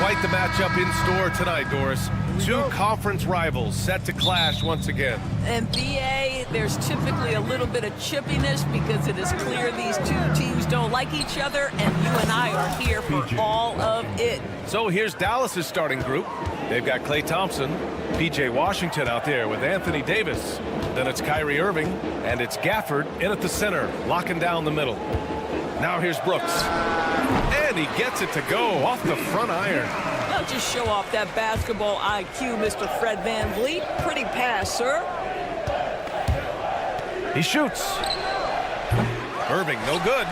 Quite the matchup in store tonight, Doris. Two conference rivals set to clash once again. And BA, there's typically a little bit of chippiness because it is clear these two teams don't like each other, and you and I are here for all of it. So here's Dallas's starting group. They've got Klay Thompson, P.J. Washington out there with Anthony Davis. Then it's Kyrie Irving, and it's Gafford in at the center, locking down the middle. Now here's Brooks. And he gets it to go off the front iron. Now just show off that basketball IQ, Mr. Fred VanVleet. Pretty pass, sir. He shoots. Irving, no good.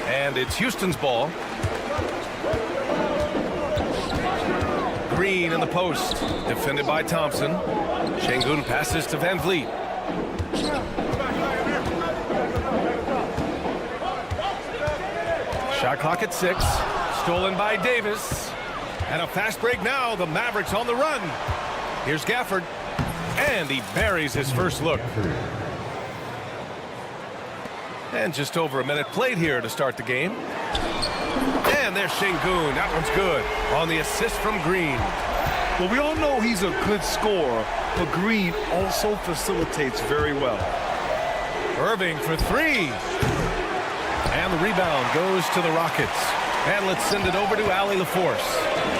And it's Houston's ball. Green in the post. Defended by Thompson. Şengün passes to VanVleet. Shot clock at 6. Stolen by Davis. And a fast break now. The Mavericks on the run. Here's Gafford. And he buries his first look. And just over a minute played here to start the game. And there's Şengün. That one's good. On the assist from Green. Well, we all know he's a good scorer, but Green also facilitates very well. Irving for 3. And the rebound goes to the Rockets. And let's send it over to Allie LaForce.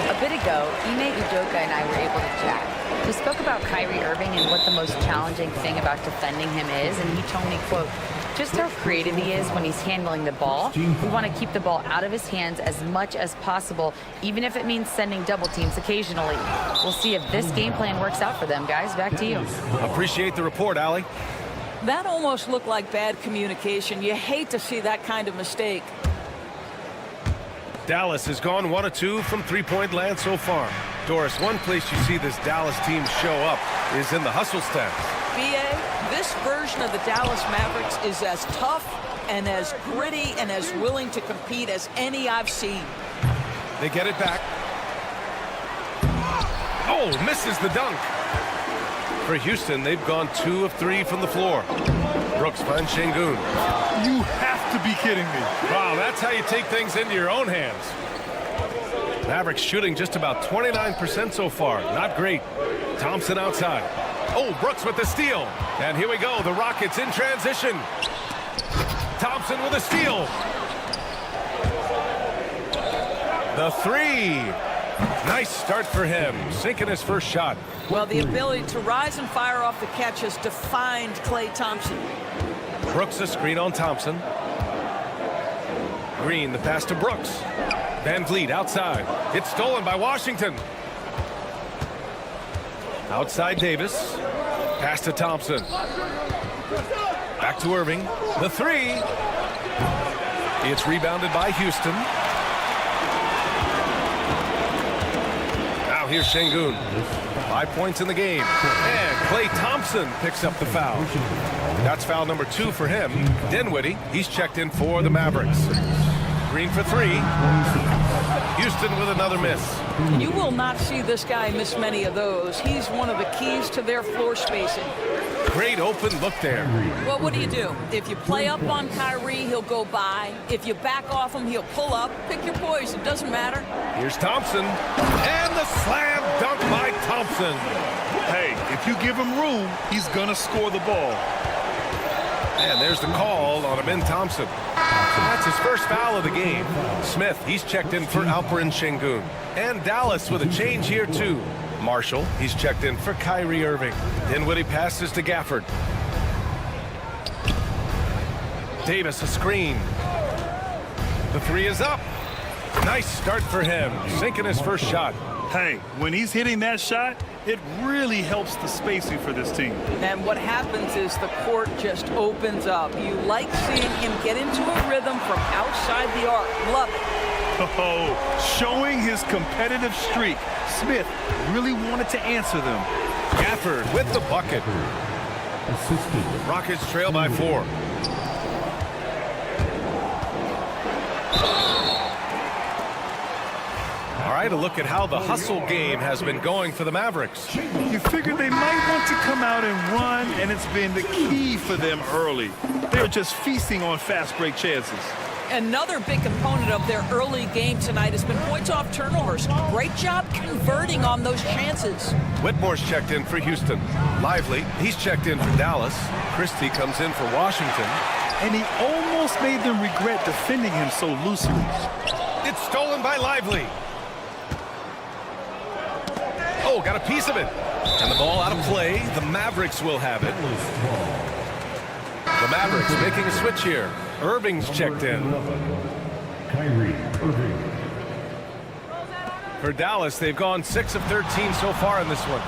A bit ago, Ime Udoka and I were able to chat. We spoke about Kyrie Irving and what the most challenging thing about defending him is, and he told me, quote, just how creative he is when he's handling the ball. We want to keep the ball out of his hands as much as possible, even if it means sending double teams occasionally. We'll see if this game plan works out for them, guys. Back to you. Appreciate the report, Allie. That almost looked like bad communication. You hate to see that kind of mistake. Dallas has gone 1 of 2 from three-point land so far. Doris, one place you see this Dallas team show up is in the hustle stats. BA, this version of the Dallas Mavericks is as tough and as gritty and as willing to compete as any I've seen. They get it back. Oh, misses the dunk. For Houston, they've gone 2 of 3 from the floor. Brooks finds Şengün. You have to be kidding me. Wow, that's how you take things into your own hands. Mavericks shooting just about 29% so far. Not great. Thompson outside. Oh, Brooks with the steal. And here we go, the Rockets in transition. Thompson with a steal. The 3. Nice start for him, sinking his first shot. Well, the ability to rise and fire off the catch has defined Klay Thompson. Brooks a screen on Thompson. Green, the pass to Brooks. VanVleet outside. It's stolen by Washington. Outside Davis. Pass to Thompson. Back to Irving. The 3. It's rebounded by Houston. Now here's Şengün. 5 points in the game. And Klay Thompson picks up the foul. That's foul number 2 for him. Dinwiddie, he's checked in for the Mavericks. Green for 3. Houston with another miss. You will not see this guy miss many of those. He's one of the keys to their floor spacing. Great open look there. Well, what do? If you play up on Kyrie, he'll go by. If you back off him, he'll pull up. Pick your poison. Doesn't matter. Here's Thompson. And the slam dunk by Thompson. Hey, if you give him room, he's going to score the ball. And there's the call on Amin Thompson. That's his first foul of the game. Smith, he's checked in for Alperen Şengün. And Dallas with a change here, too. Marshall, he's checked in for Kyrie Irving. Dinwiddie passes to Gafford. Davis, a screen. The 3 is up. Nice start for him, sinking his first shot. Hey, when he's hitting that shot, it really helps the spacing for this team. And what happens is the court just opens up. You like seeing him get into a rhythm from outside the arc. Love it. Oh, showing his competitive streak. Smith really wanted to answer them. Gafford with the bucket. Rockets trail by 4. All right, a look at how the hustle game has been going for the Mavericks. You figured they might want to come out and run, and it's been the key for them early. They're just feasting on fast break chances. Another big component of their early game tonight has been points off turnovers. Great job converting on those chances. Whitmore's checked in for Houston. Lively, he's checked in for Dallas. Christie comes in for Washington. And he almost made them regret defending him so loosely. It's stolen by Lively. Oh, got a piece of it. And the ball out of play. The Mavericks will have it. The Mavericks making a switch here. Irving's checked in. For Dallas, they've gone 6 of 13 so far in this one.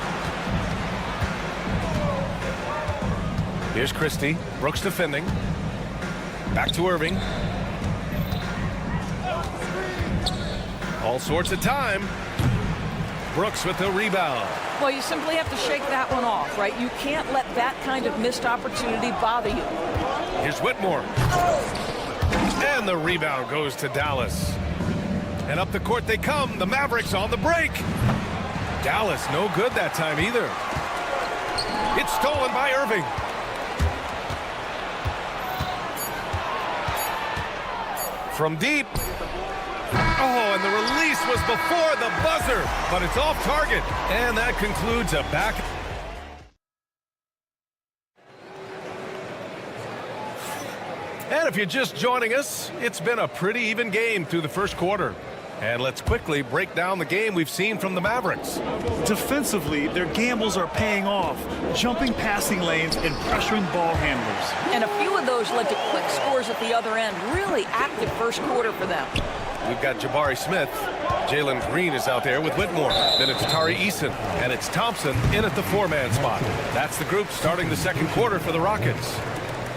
Here's Christie. Brooks defending. Back to Irving. All sorts of time. Brooks with the rebound. Well, you simply have to shake that one off, right? You can't let that kind of missed opportunity bother you. Here's Whitmore. And the rebound goes to Dallas. And up the court they come. The Mavericks on the break. Dallas no good that time either. It's stolen by Irving. From deep. Oh, and the release was before the buzzer, but it's off target. And that concludes a back. And if you're just joining us, it's been a pretty even game through the first quarter. And let's quickly break down the game we've seen from the Mavericks. Defensively, their gambles are paying off, jumping passing lanes and pressuring ball handlers. And a few of those led to quick scores at the other end. Really active first quarter for them. We've got Jabari Smith. Jalen Green is out there with Whitmore. Then it's Tari Eason. And it's Thompson in at the 4-man spot. That's the group starting the second quarter for the Rockets.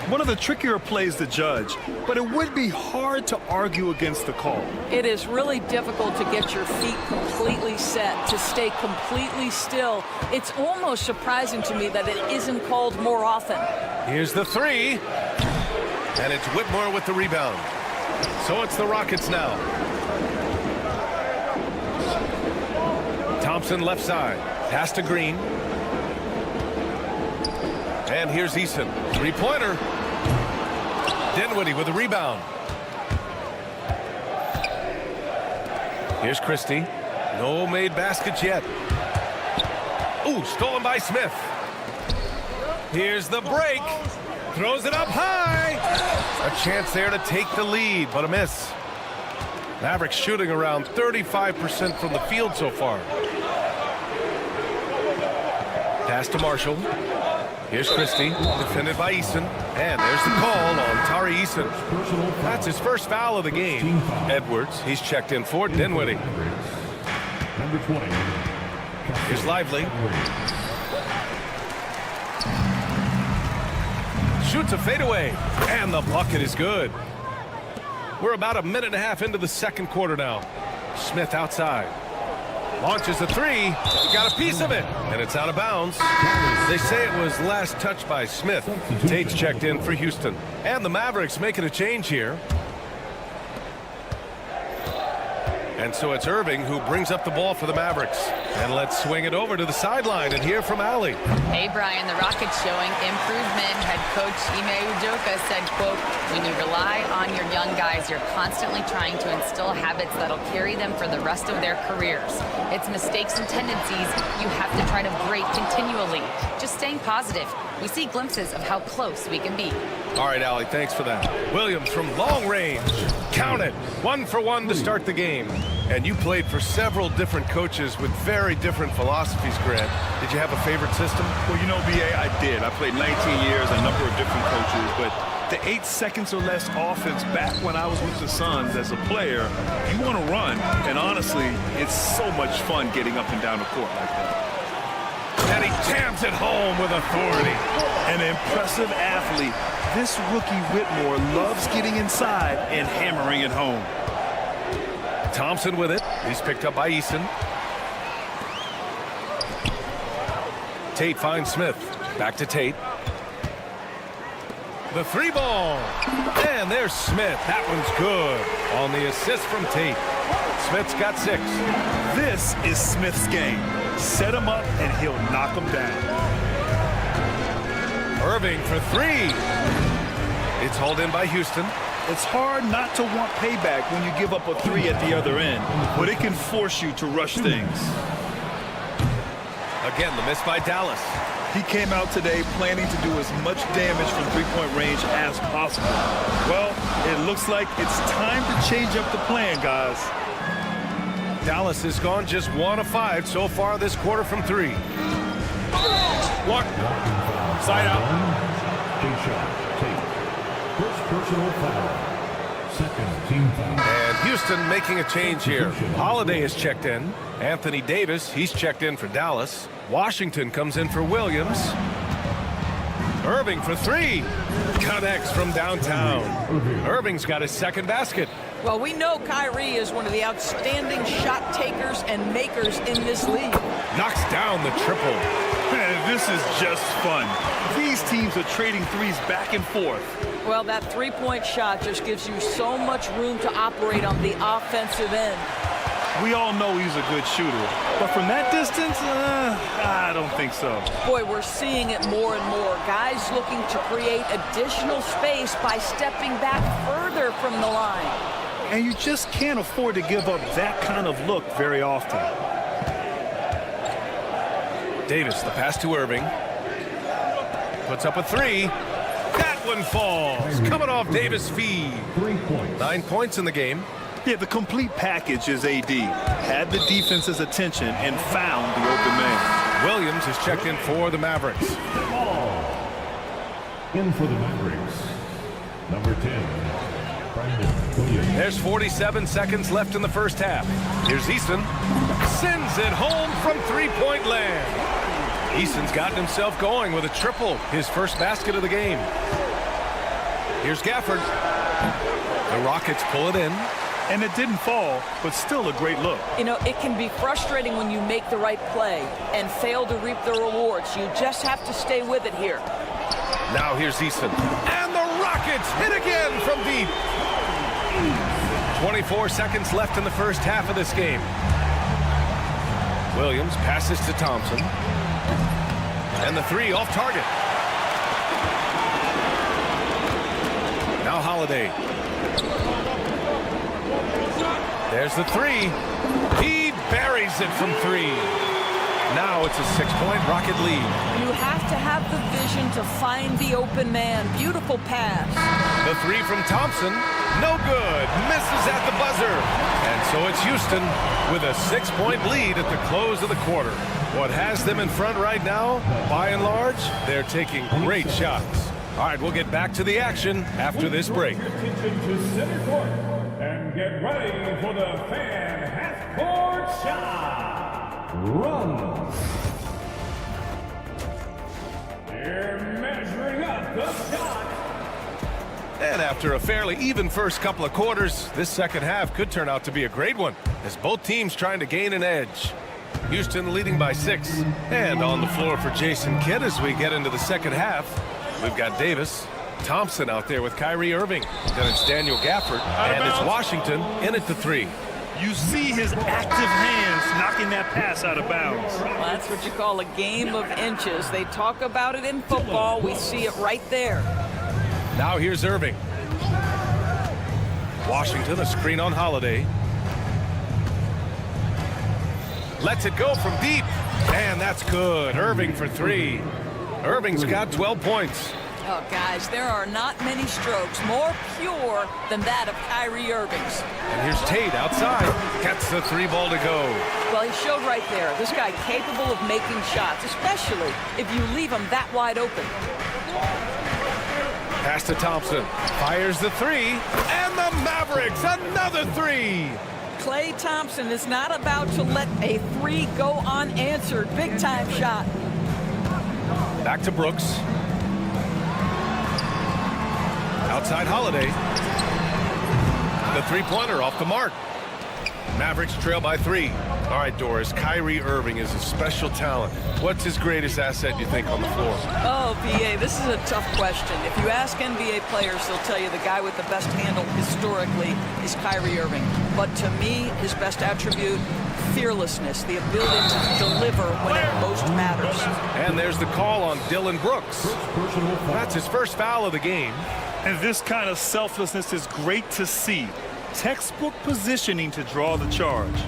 One of the trickier plays to judge, but it would be hard to argue against the call. It is really difficult to get your feet completely set, to stay completely still. It's almost surprising to me that it isn't called more often. Here's the 3. And it's Whitmore with the rebound. So it's the Rockets now. Thompson left side. Pass to Green. And here's Eason. Three-pointer. Dinwiddie with a rebound. Here's Christie. No made baskets yet. Ooh, stolen by Smith. Here's the break. Throws it up high. A chance there to take the lead, but a miss. Mavericks shooting around 35% from the field so far. Pass to Marshall. Here's Christie, defended by Eason. And there's the call on Tari Eason. That's his first foul of the game. Edwards, he's checked in for Dinwiddie. Here's Lively. Shoots a fadeaway. And the bucket is good. We're about a minute and a half into the second quarter now. Smith outside. Launches a 3. He got a piece of it. And it's out of bounds. They say it was last touched by Smith. Tate's checked in for Houston. And the Mavericks making a change here. And so it's Irving who brings up the ball for the Mavericks. And let's swing it over to the sideline and hear from Allie. Hey, Brian, the Rockets showing improvement. Head coach Ime Udoka said, quote, when you rely on your young guys, you're constantly trying to instill habits that'll carry them for the rest of their careers. It's mistakes and tendencies you have to try to break continually. Just staying positive. We see glimpses of how close we can be. All right, Allie, thanks for that. Williams from long range. Count it. 1 for 1 to start the game. And you played for several different coaches with very different philosophies, Grant. Did you have a favorite system? Well, you know, B.A., I did. I played 19 years, a number of different coaches, but the 8 seconds or less offense back when I was with the Suns as a player, you want to run, and honestly, it's so much fun getting up and down the court like that. And he jams it home with authority. An impressive athlete. This rookie Whitmore loves getting inside and hammering it home. Thompson with it. He's picked up by Eason. Tate finds Smith. Back to Tate. The 3 ball. And there's Smith. That one's good on the assist from Tate. Smith's got 6. This is Smith's game. Set him up and he'll knock him down. Irving for 3. It's hauled in by Houston. It's hard not to want payback when you give up a 3 at the other end, but it can force you to rush things. Again, the miss by Dallas. He came out today planning to do as much damage from three-point range as possible. Well, it looks like it's time to change up the plan, guys. Dallas has gone just 1 of 5 so far this quarter from 3. Walk. Side out. First personal foul. Second team foul. And Houston making a change here. Holiday is checked in. Anthony Davis, he's checked in for Dallas. Washington comes in for Williams. Irving for 3. Connects from downtown. Irving's got his 2nd basket. Well, we know Kyrie is one of the outstanding shot takers and makers in this league. Knocks down the triple. Man, this is just fun. These teams are trading threes back and forth. Well, that 3-point shot just gives you so much room to operate on the offensive end. We all know he's a good shooter, but from that distance, I don't think so. Boy, we're seeing it more and more. Guys looking to create additional space by stepping back further from the line. And you just can't afford to give up that kind of look very often. Davis, the pass to Irving. Puts up a 3. That one falls. Coming off Davis' feed. 3 points. 9 points in the game. Yeah, the complete package is AD. Had the defense's attention and found the open man. Williams is checked in for the Mavericks. In for the Mavericks. Number 10. Brandon Williams. There's 47 seconds left in the first half. Here's Eason. Sends it home from 3-point land. Eason's gotten himself going with a triple. His first basket of the game. Here's Gafford. The Rockets pull it in. And it didn't fall, but still a great look. You know, it can be frustrating when you make the right play and fail to reap the rewards. You just have to stay with it here. Now here's Eason. And the Rockets hit again from deep. 24 seconds left in the first half of this game. Williams passes to Thompson. And the 3 off target. Now Holiday. There's the 3. He buries it from 3. Now it's a 6-point Rocket lead. You have to have the vision to find the open man. Beautiful pass. The 3 from Thompson. No good. Misses at the buzzer. And so it's Houston with a 6-point lead at the close of the quarter. What has them in front right now, by and large, they're taking great shots. All right, we'll get back to the action after this break. To center court and get ready for the fan half-court shot. Run. They're measuring up the shot. And after a fairly even first couple of quarters, this second half could turn out to be a great one, as both teams trying to gain an edge. Houston leading by 6. And on the floor for Jason Kidd as we get into the second half, we've got Davis, Thompson out there with Kyrie Irving. Then it's Daniel Gafford, and it's Washington in at the 3. You see his active hands knocking that pass out of bounds. Well, that's what you call a game of inches. They talk about it in football. We see it right there. Now here's Irving. Washington, a screen on Holiday. Lets it go from deep. And that's good. Irving for 3. Irving's got 12 points. Oh, guys, there are not many strokes more pure than that of Kyrie Irving's. And here's Tate outside. Gets the 3 ball to go. Well, he showed right there. This guy capable of making shots, especially if you leave him that wide open. Pass to Thompson. Fires the 3. And the Mavericks, another 3. Klay Thompson is not about to let a 3 go unanswered. Big-time shot. Back to Brooks. Outside Holiday. The 3-pointer off the mark. Mavericks trail by 3. All right, Doris, Kyrie Irving is a special talent. What's his greatest asset, you think, on the floor? Oh, PA, this is a tough question. If you ask NBA players, they'll tell you the guy with the best handle historically is Kyrie Irving. But to me, his best attribute, fearlessness, the ability to deliver when it most matters. And there's the call on Dylan Brooks. That's his first foul of the game. And this kind of selflessness is great to see. Textbook positioning to draw the charge.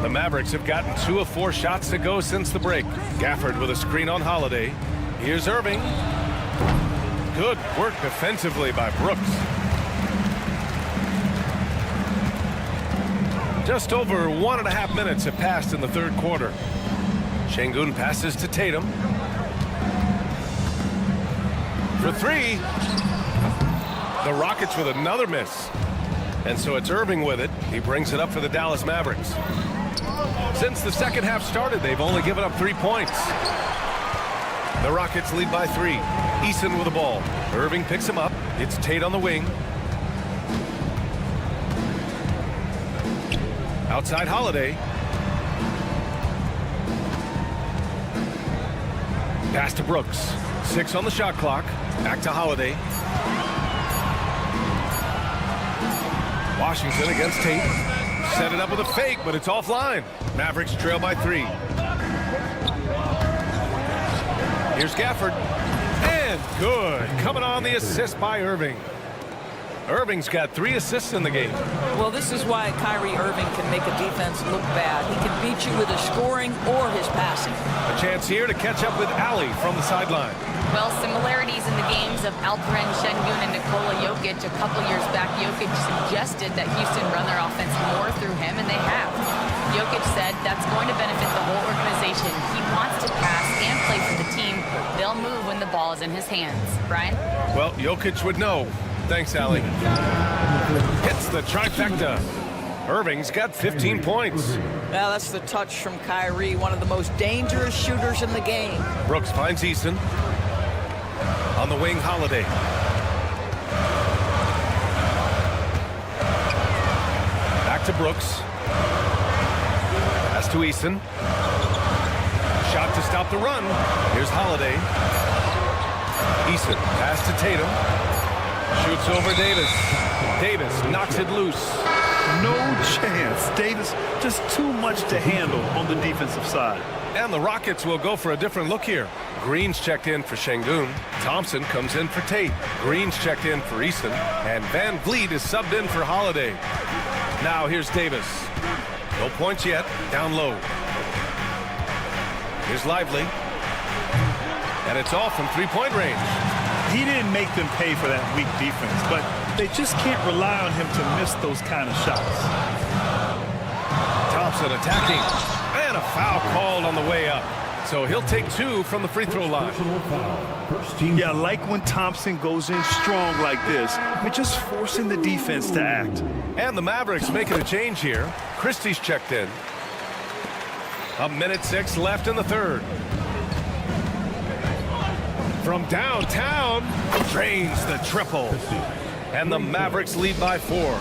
The Mavericks have gotten 2 of 4 shots to go since the break. Gafford with a screen on Holiday. Here's Irving. Good work defensively by Brooks. Just over 1.5 minutes have passed in the third quarter. Şengün passes to Tatum. For 3. The Rockets with another miss. And so it's Irving with it. He brings it up for the Dallas Mavericks. Since the second half started, they've only given up 3 points. The Rockets lead by 3. Eason with the ball. Irving picks him up. It's Tate on the wing. Outside Holiday. Pass to Brooks. 6 on the shot clock. Back to Holiday. Washington against Tate. Set it up with a fake, but it's offline. Mavericks trail by 3. Here's Gafford. And good. Coming on the assist by Irving. Irving's got 3 assists in the game. Well, this is why Kyrie Irving can make a defense look bad. He can beat you with his scoring or his passing. A chance here to catch up with Ali from the sideline. Well, similarities in the games of Alperen Şengün and Nikola Jokic. A couple years back, Jokic suggested that Houston run their offense more through him, and they have. Jokic said that's going to benefit the whole organization. He wants to pass and play for the team. They'll move when the ball is in his hands. Brian? Well, Jokic would know. Thanks, Ali. Hits the trifecta. Irving's got 15 points. Now that's the touch from Kyrie, one of the most dangerous shooters in the game. Brooks finds Eason. On the wing, Holiday. Back to Brooks. Pass to Eason. Shot to stop the run. Here's Holiday. Eason, pass to Tatum. Shoots over Davis. Davis knocks it loose. No chance. Davis just too much to handle on the defensive side. And the Rockets will go for a different look here. Green's checked in for Şengün. Thompson comes in for Tate. Green's checked in for Eason. And Van Vliet is subbed in for Holiday. Now here's Davis. No points yet. Down low. Here's Lively. And it's off from three-point range. He didn't make them pay for that weak defense, but they just can't rely on him to miss those kind of shots. Thompson attacking. And a foul called on the way up. So he'll take 2 from the free throw line. Yeah, like when Thompson goes in strong like this, but just forcing the defense to act. And the Mavericks making a change here. Christie's checked in. 1:06 left in the third. From downtown, drains the triple. And the Mavericks lead by 4.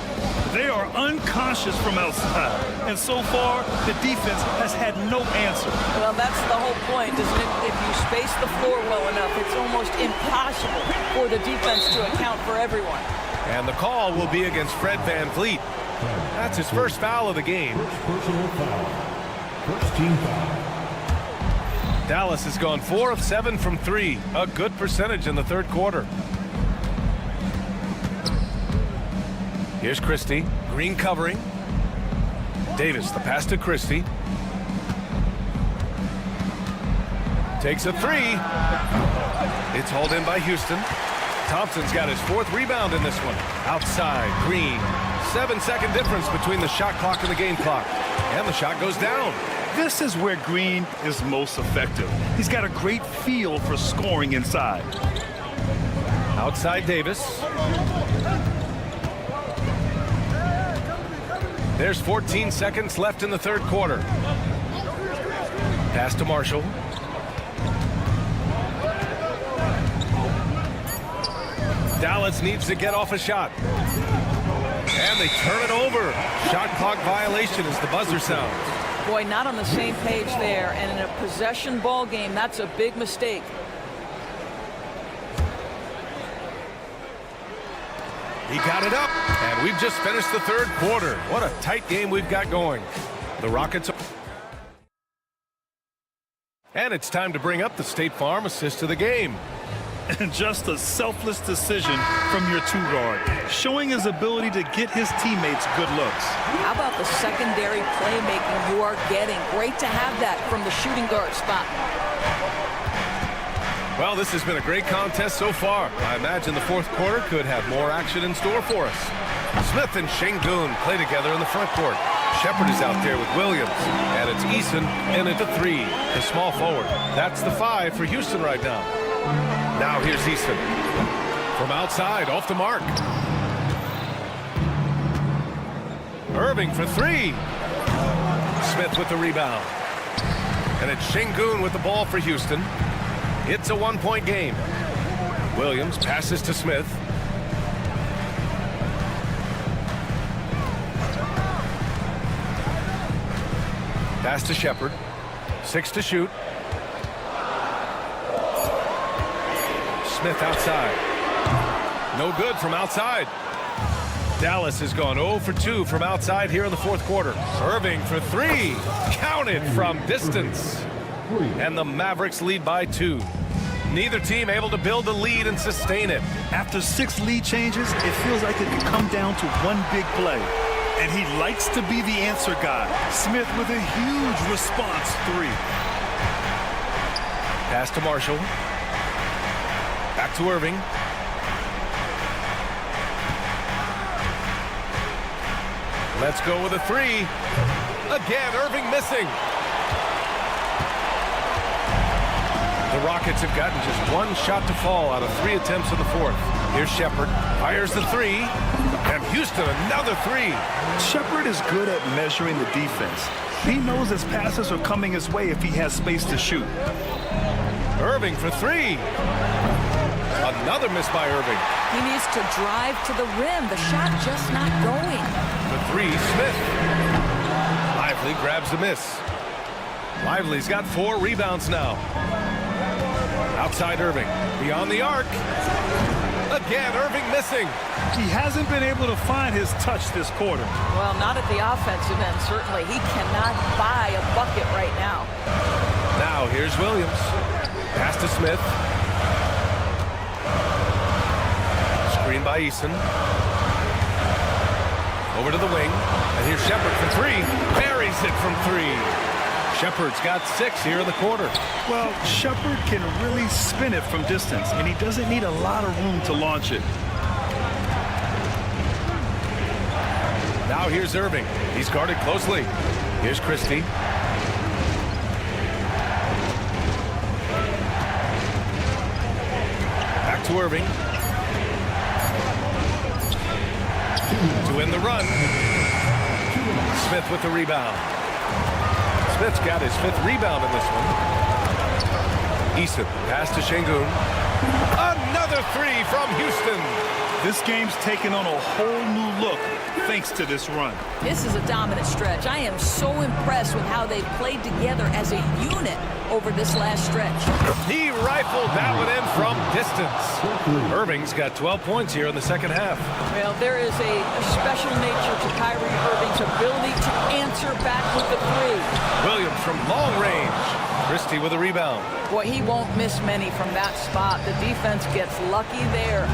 They are unconscious from outside, and so far, the defense has had no answer. Well, that's the whole point, isn't it? If you space the floor well enough, it's almost impossible for the defense to account for everyone. And the call will be against Fred Van Vliet. That's his first foul of the game. Personal foul. First team foul. Dallas has gone 4 of 7 from 3. A good percentage in the third quarter. Here's Christie. Green covering. Davis, the pass to Christie. Takes a 3. It's hauled in by Houston. Thompson's got his 4th rebound in this one. Outside, Green. 7-second difference between the shot clock and the game clock. And the shot goes down. This is where Green is most effective. He's got a great feel for scoring inside. Outside Davis. There's 14 seconds left in the third quarter. Pass to Marshall. Dallas needs to get off a shot. And they turn it over. Shot clock violation as the buzzer sounds. Boy, not on the same page there. And in a possession ball game, that's a big mistake. He got it up, and we've just finished the third quarter. What a tight game we've got going. The Rockets. And it's time to bring up the State Farm assist of the game. And just a selfless decision from your two guard, showing his ability to get his teammates good looks. How about the secondary playmaking you are getting? Great to have that from the shooting guard spot. Well, this has been a great contest so far. I imagine the fourth quarter could have more action in store for us. Smith and Şengün play together in the front court. Shepard is out there with Williams, and it's Eason in at the 3, the small forward. That's the 5 for Houston right now. Now here's Eason. From outside, off the mark. Irving for 3. Smith with the rebound. And it's Şengün with the ball for Houston. It's a one-point game. Williams passes to Smith. Pass to Shepard. 6 to shoot. Smith outside. No good from outside. Dallas has gone 0 for 2 from outside here in the fourth quarter. Irving for 3. Counted from distance. And the Mavericks lead by 2. Neither team able to build a lead and sustain it. After 6 lead changes, it feels like it could come down to one big play. And he likes to be the answer guy. Smith with a huge response 3. Pass to Marshall. Back to Irving. Let's go with a 3. Again, Irving missing. The Rockets have gotten just one shot to fall out of 3 attempts in the fourth. Here's Shepard. Fires the 3. And Houston, another 3. Shepard is good at measuring the defense. He knows his passes are coming his way if he has space to shoot. Irving for 3. Another miss by Irving. He needs to drive to the rim. The shot just not going. The 3, Smith. Lively grabs the miss. Lively's got 4 rebounds now. Outside Irving. Beyond the arc. Again, Irving missing. He hasn't been able to find his touch this quarter. Well, not at the offensive end, certainly. He cannot buy a bucket right now. Now, here's Williams. Pass to Smith. Screen by Eason. Over to the wing. And here's Shepard for 3. Buries it from 3. Shepard's got 6 here in the quarter. Well, Shepard can really spin it from distance, and he doesn't need a lot of room to launch it. Now here's Irving. He's guarded closely. Here's Christie. Back to Irving. To win the run. Smith with the rebound. Smith's got his 5th rebound in this one. Eason, pass to Şengün. Another 3 from Houston. This game's taken on a whole new look thanks to this run. This is a dominant stretch. I am so impressed with how they played together as a unit over this last stretch. He rifled that one in from distance. Irving's got 12 points here in the second half. Well, there is a special nature to Kyrie Irving's ability to answer back with the 3. Williams from long range. Christie with a rebound. Boy, he won't miss many from that spot. The defense gets lucky there.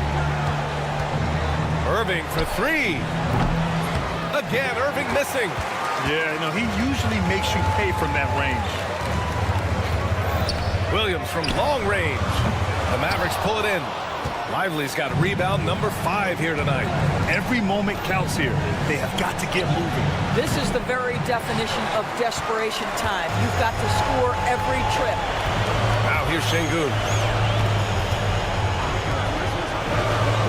Irving for 3. Again, Irving missing. Yeah, no, he usually makes you pay from that range. Williams from long range. The Mavericks pull it in. Lively's got rebound number 5 here tonight. Every moment counts here. They have got to get moving. This is the very definition of desperation time. You've got to score every trip. Now here's Şengün.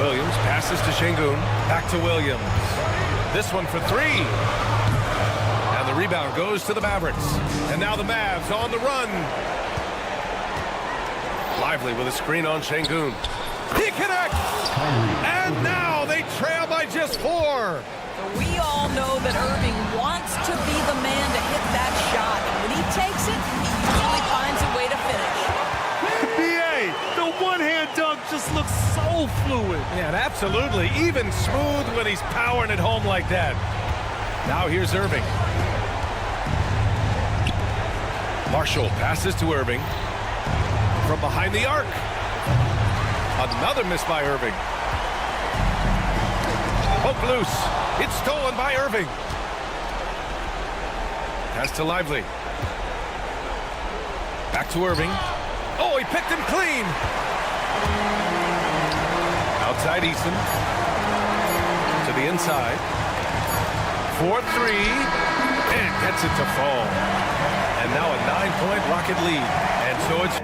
Williams passes to Şengün. Back to Williams. This one for 3. And the rebound goes to the Mavericks. And now the Mavs on the run. Lively with a screen on Şengün. He connects! And now they trail by just 4. The We all know that Irving wants to be the man to hit that shot. And when he takes it, he usually finds a way to finish. BA, the one-hand dunk just looks so fluid. Yeah, and absolutely. Even smooth when he's powering it home like that. Now here's Irving. Marshall passes to Irving. From behind the arc. Another miss by Irving. Poke loose. It's stolen by Irving. Pass to Lively. Back to Irving. Oh, he picked him clean. Outside Eason. To the inside. 4-3. And gets it to fall. And now a 9-point Rocket lead. And so it's...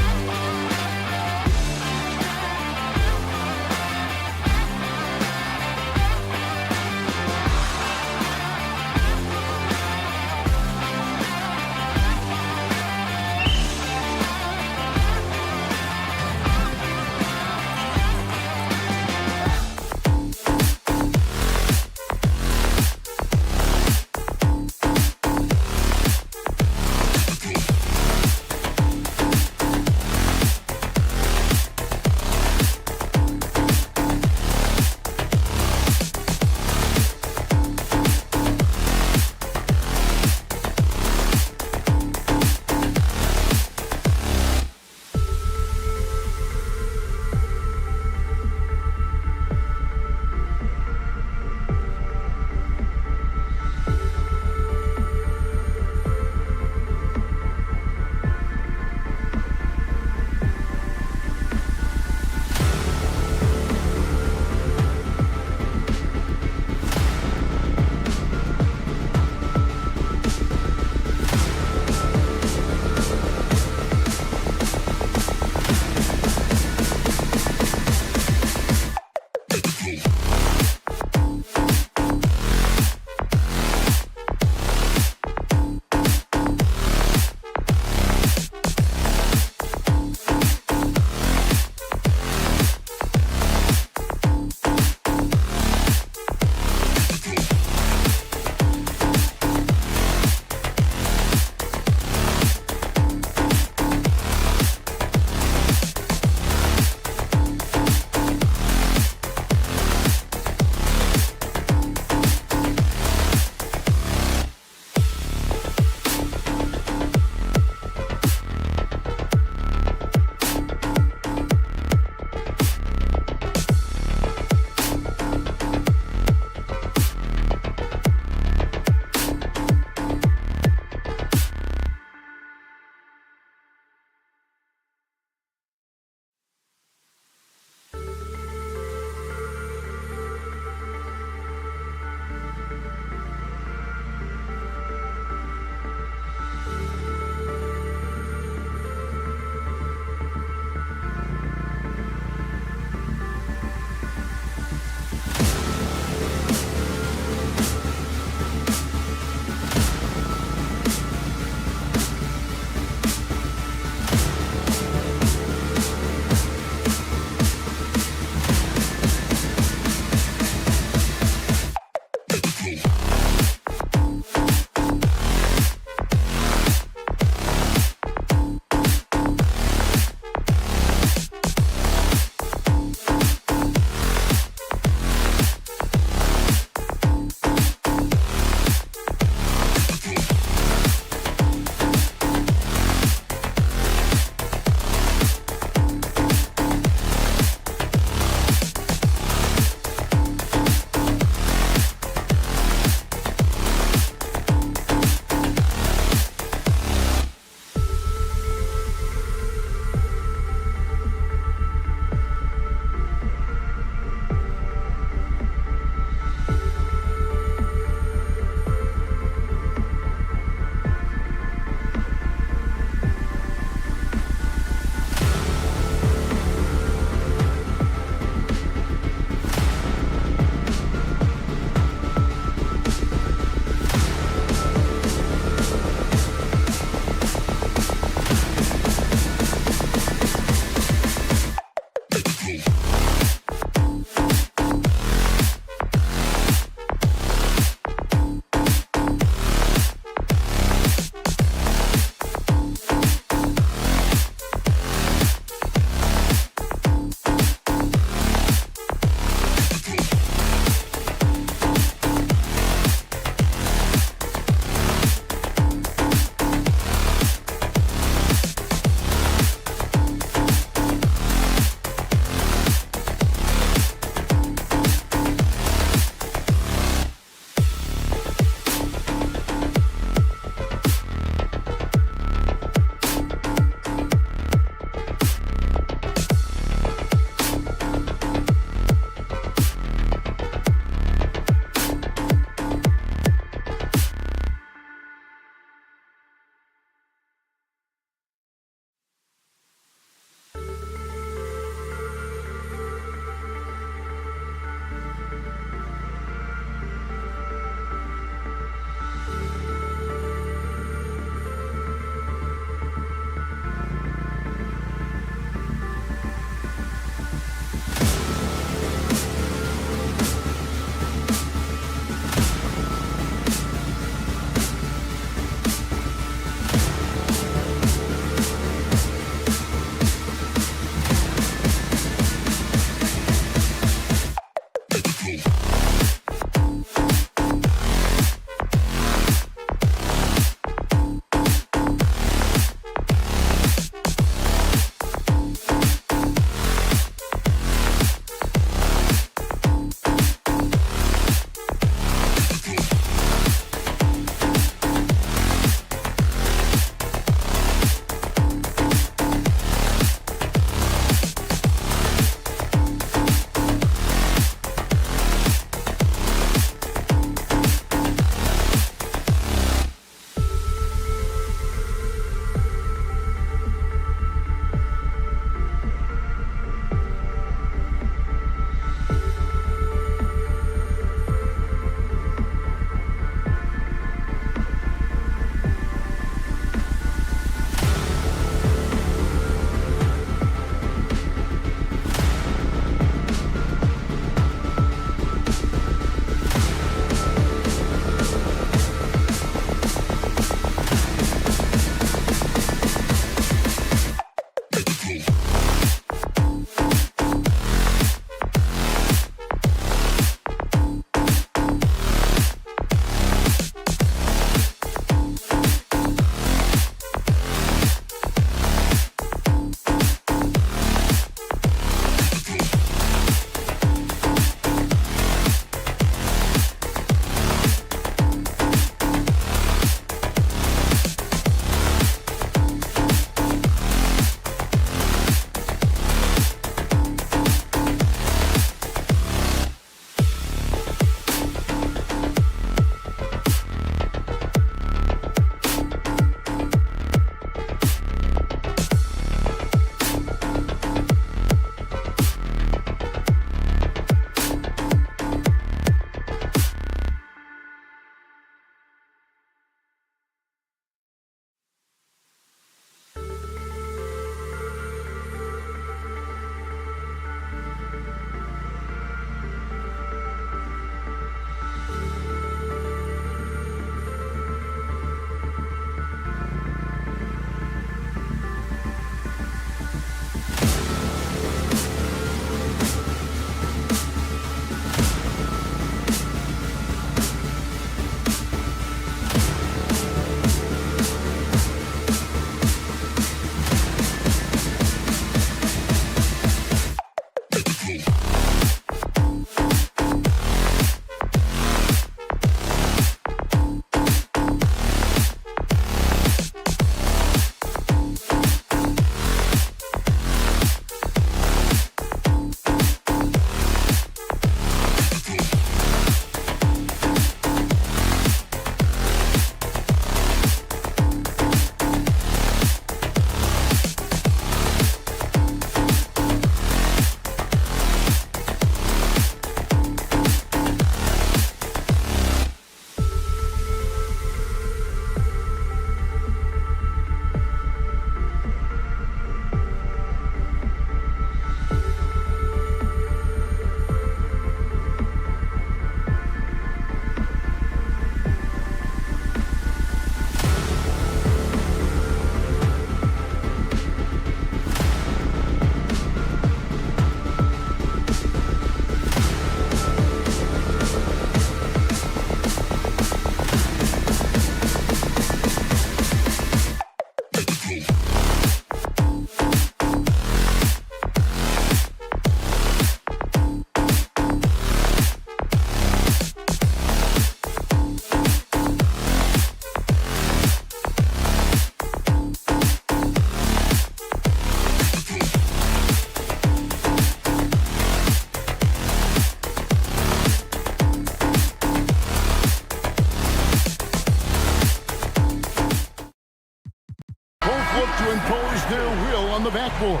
to impose their will on the backboard.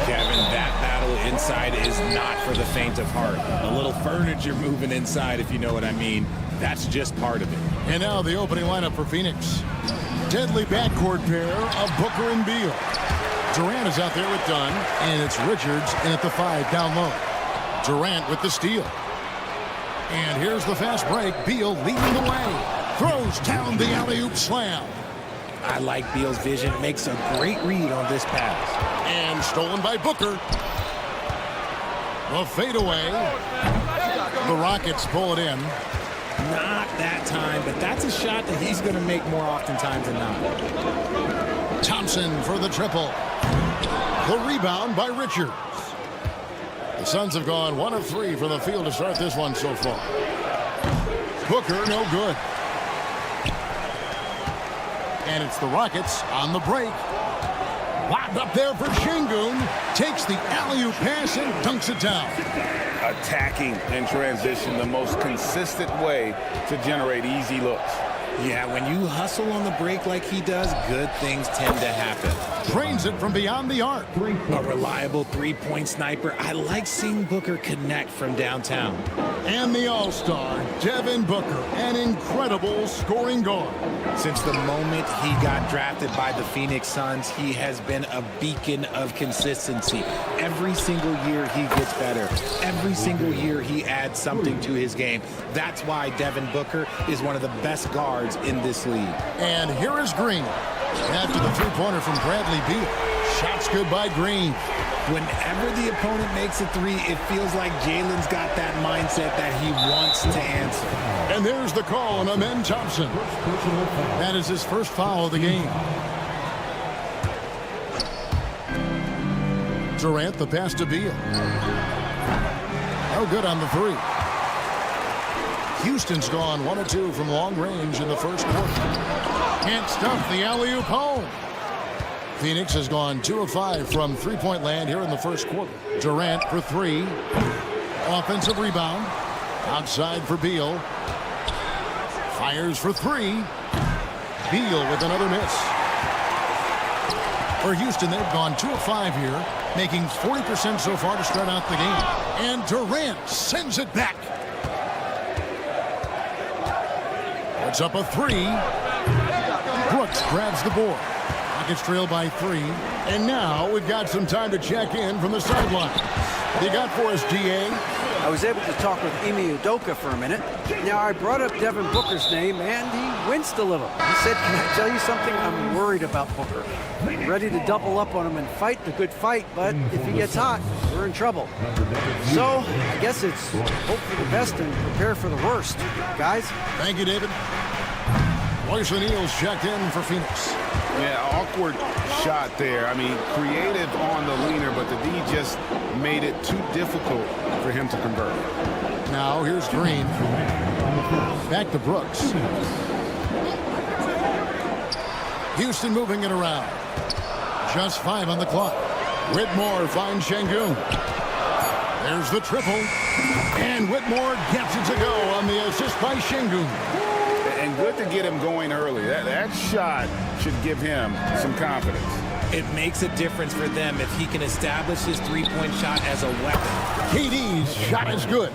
Kevin, that battle inside is not for the faint of heart. A little furniture moving inside, if you know what I mean. That's just part of it. And now the opening lineup for Phoenix. Deadly backcourt pair of Booker and Beal. Durant is out there with Dunn, and it's Richards in at the 5 down low. Durant with the steal. And here's the fast break. Beal leading the way. Throws down the alley-oop slam. I like Beal's vision. Makes a great read on this pass. And stolen by Booker. The fadeaway. The Rockets pull it in. Not that time, but that's a shot that he's going to make more oftentimes than not. Thompson for the triple. The rebound by Richards. The Suns have gone 1 of 3 from the field to start this one so far. Booker, no good. And it's the Rockets on the break. Lobbed up there for Şengün. Takes the alley-oop pass and dunks it down. Attacking in transition, the most consistent way to generate easy looks. Yeah, when you hustle on the break like he does, good things tend to happen. Drains it from beyond the arc. A reliable three-point sniper. I like seeing Booker connect from downtown. And the all-star, Devin Booker, an incredible scoring guard. Since the moment he got drafted by the Phoenix Suns, he has been a beacon of consistency. Every single year he gets better. Every single year he adds something to his game. That's why Devin Booker is one of the best guards in this league. And here is Green. After the three-pointer from Bradley Beal. Shots good by Green. Whenever the opponent makes a three, it feels like Jalen's got that mindset that he wants to answer. And there's the call on Amen Thompson. That is his first foul of the game. Durant, the pass to Beal. No good on the three. Houston's gone 1 of 2 from long range in the first quarter. Can't stuff the alley-oop home. Phoenix has gone 2 of 5 from three-point land here in the first quarter. Durant for 3. Offensive rebound. Outside for Beal. Fires for 3. Beal with another miss. For Houston, they've gone 2 of 5 here, making 40% so far to start out the game. And Durant sends it back. It's up a 3. Brooks grabs the board. Rockets trail by 3. And now we've got some time to check in from the sideline. What do you got for us, DA? I was able to talk with Ime Udoka for a minute. Now, I brought up Devin Booker's name, and he winced a little. He said, "Can I tell you something? I'm worried about Booker. Ready to double up on him and fight the good fight, but if he gets hot, we're in trouble." So, I guess it's hope for the best and prepare for the worst. Guys? Thank you, David. Royce O'Neal's checked in for Phoenix. Yeah, awkward shot there. I mean, creative on the leaner, but the D just made it too difficult for him to convert. Now here's Green. Back to Brooks. Houston moving it around. Just 5 on the clock. Whitmore finds Şengün. There's the triple. And Whitmore gets it to go on the assist by Şengün. And good to get him going early. That shot should give him some confidence. It makes a difference for them if he can establish his three-point shot as a weapon. KD's shot is good.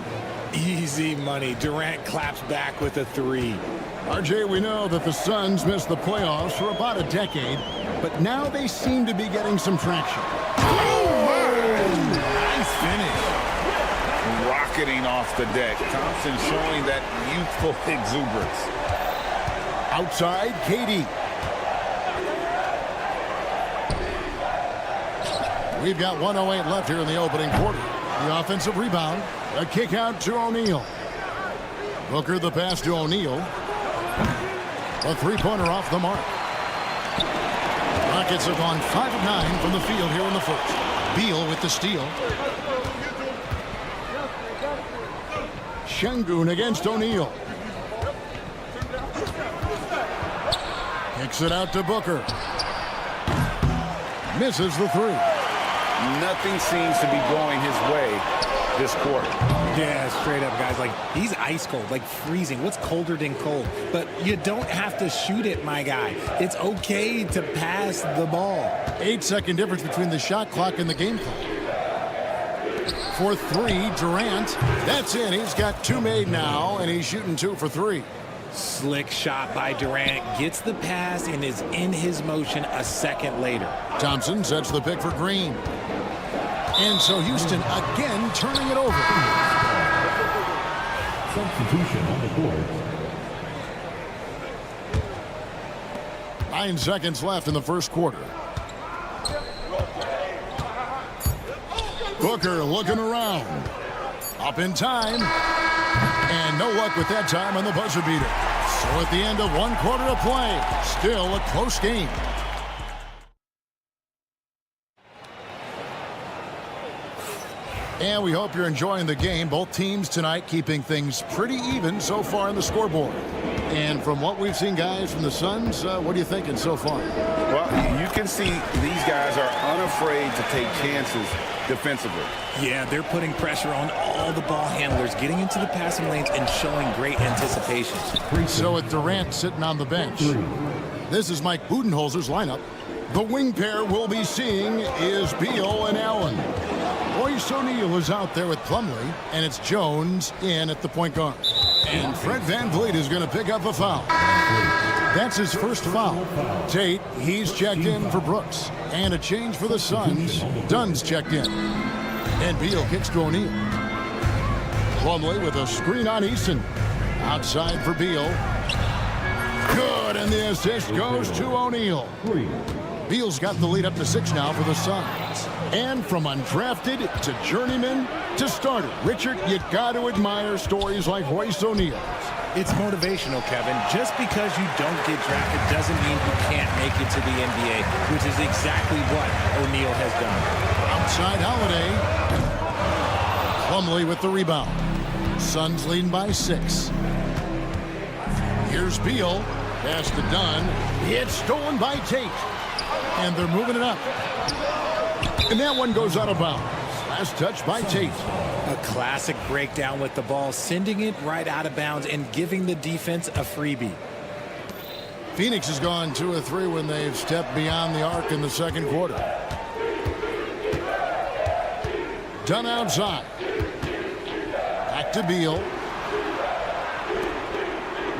Easy money. Durant claps back with a 3. RJ, we know that the Suns missed the playoffs for about a decade, but now they seem to be getting some traction. Nice finish. Rocketing off the deck. Thompson showing that youthful exuberance. Outside, KD. We've got 1:08 left here in the opening quarter. The offensive rebound. A kick out to O'Neal. Booker the pass to O'Neal. A three-pointer off the mark. Rockets have gone 5 of 9 from the field here in the first. Beal with the steal. Şengün against O'Neal. Kicks it out to Booker. Misses the 3. Nothing seems to be going his way this quarter. Yeah, straight up, guys. Like, he's ice cold, like freezing. What's colder than cold? But you don't have to shoot it, my guy. It's okay to pass the ball. 8-second difference between the shot clock and the game clock. For three, Durant. That's in. He's got 2 made now, and he's shooting 2 for 3. Slick shot by Durant. Gets the pass and is in his motion a second later. Thompson sets the pick for Green. And so Houston again turning it over. Substitution on the court. 9 seconds left in the first quarter. Booker looking around. Up in time. And no luck with that time on the buzzer beater. So at the end of 1 quarter of play, still a close game. And we hope you're enjoying the game. Both teams tonight keeping things pretty even so far on the scoreboard. And from what we've seen, guys, from the Suns, what are you thinking so far? Well, you can see these guys are unafraid to take chances defensively. Yeah, they're putting pressure on all the ball handlers, getting into the passing lanes and showing great anticipation. So with Durant sitting on the bench, this is Mike Budenholzer's lineup. The wing pair we'll be seeing is Beal and Allen. Royce O'Neal is out there with Plumlee, and it's Jones in at the point guard. And Fred VanVleet is going to pick up a foul. That's his first foul. Tate, he's checked in for Brooks. And a change for the Suns. Dunn's checked in. And Beal kicks to O'Neal. Plumlee with a screen on Eason. Outside for Beal. Good, and the assist goes to O'Neal. Beal's got the lead up to 6 now for the Suns. And from undrafted to journeyman to starter, Richard, you got to admire stories like Royce O'Neal. It's motivational, Kevin. Just because you don't get drafted doesn't mean you can't make it to the NBA, which is exactly what O'Neal has done. Outside Holiday. Plumlee with the rebound. Suns leading by 6. Here's Beal. Pass to Dunn. It's stolen by Tate. And they're moving it up. And that one goes out of bounds. Last touch by Tate. A classic breakdown with the ball, sending it right out of bounds and giving the defense a freebie. Phoenix has gone 2 of 3 when they've stepped beyond the arc in the second quarter. Dunn outside. Back to Beal.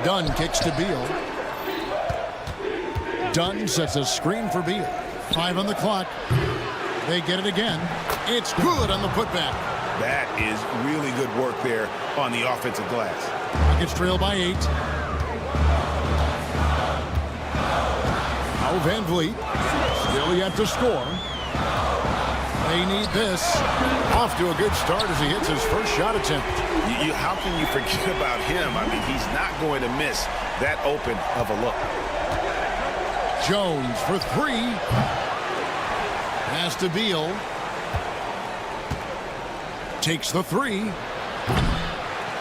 Dunn kicks to Beal. Dunn sets a screen for Beal. 5 on the clock. They get it again. It's good on the putback. That is really good work there on the offensive glass. Rockets trail by 8. Now VanVleet. Still yet to score. They need this. Off to a good start as he hits his first shot attempt. How can you forget about him? I mean, he's not going to miss that open of a look. Jones for 3. Pass to Beal. Takes the 3.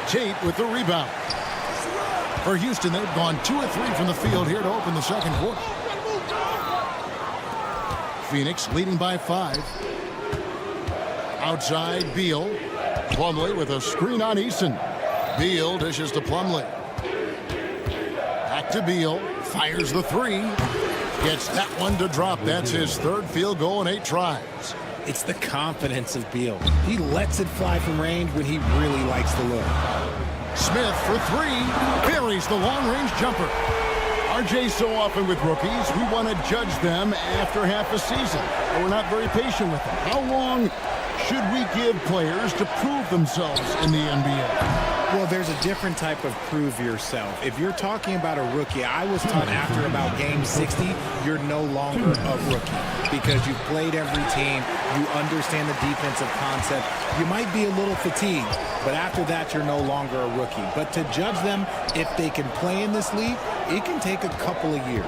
Tate with the rebound. For Houston, they've gone 2 of 3 from the field here to open the second quarter. Phoenix leading by 5. Outside, Beal. Plumlee with a screen on Eason. Beal dishes to Plumlee. Back to Beal. Fires the 3. Gets that one to drop. That's his 3rd field goal in 8 tries. It's the confidence of Beal. He lets it fly from range when he really likes the look. Smith for 3. Buries the long-range jumper. RJ, so often with rookies, we want to judge them after half a season. We're not very patient with them. How long should we give players to prove themselves in the NBA? Well, there's a different type of prove yourself. If you're talking about a rookie, I was taught after about game 60, you're no longer a rookie because you've played every team, you understand the defensive concept. You might be a little fatigued, but after that, you're no longer a rookie. But to judge them, if they can play in this league, it can take a couple of years.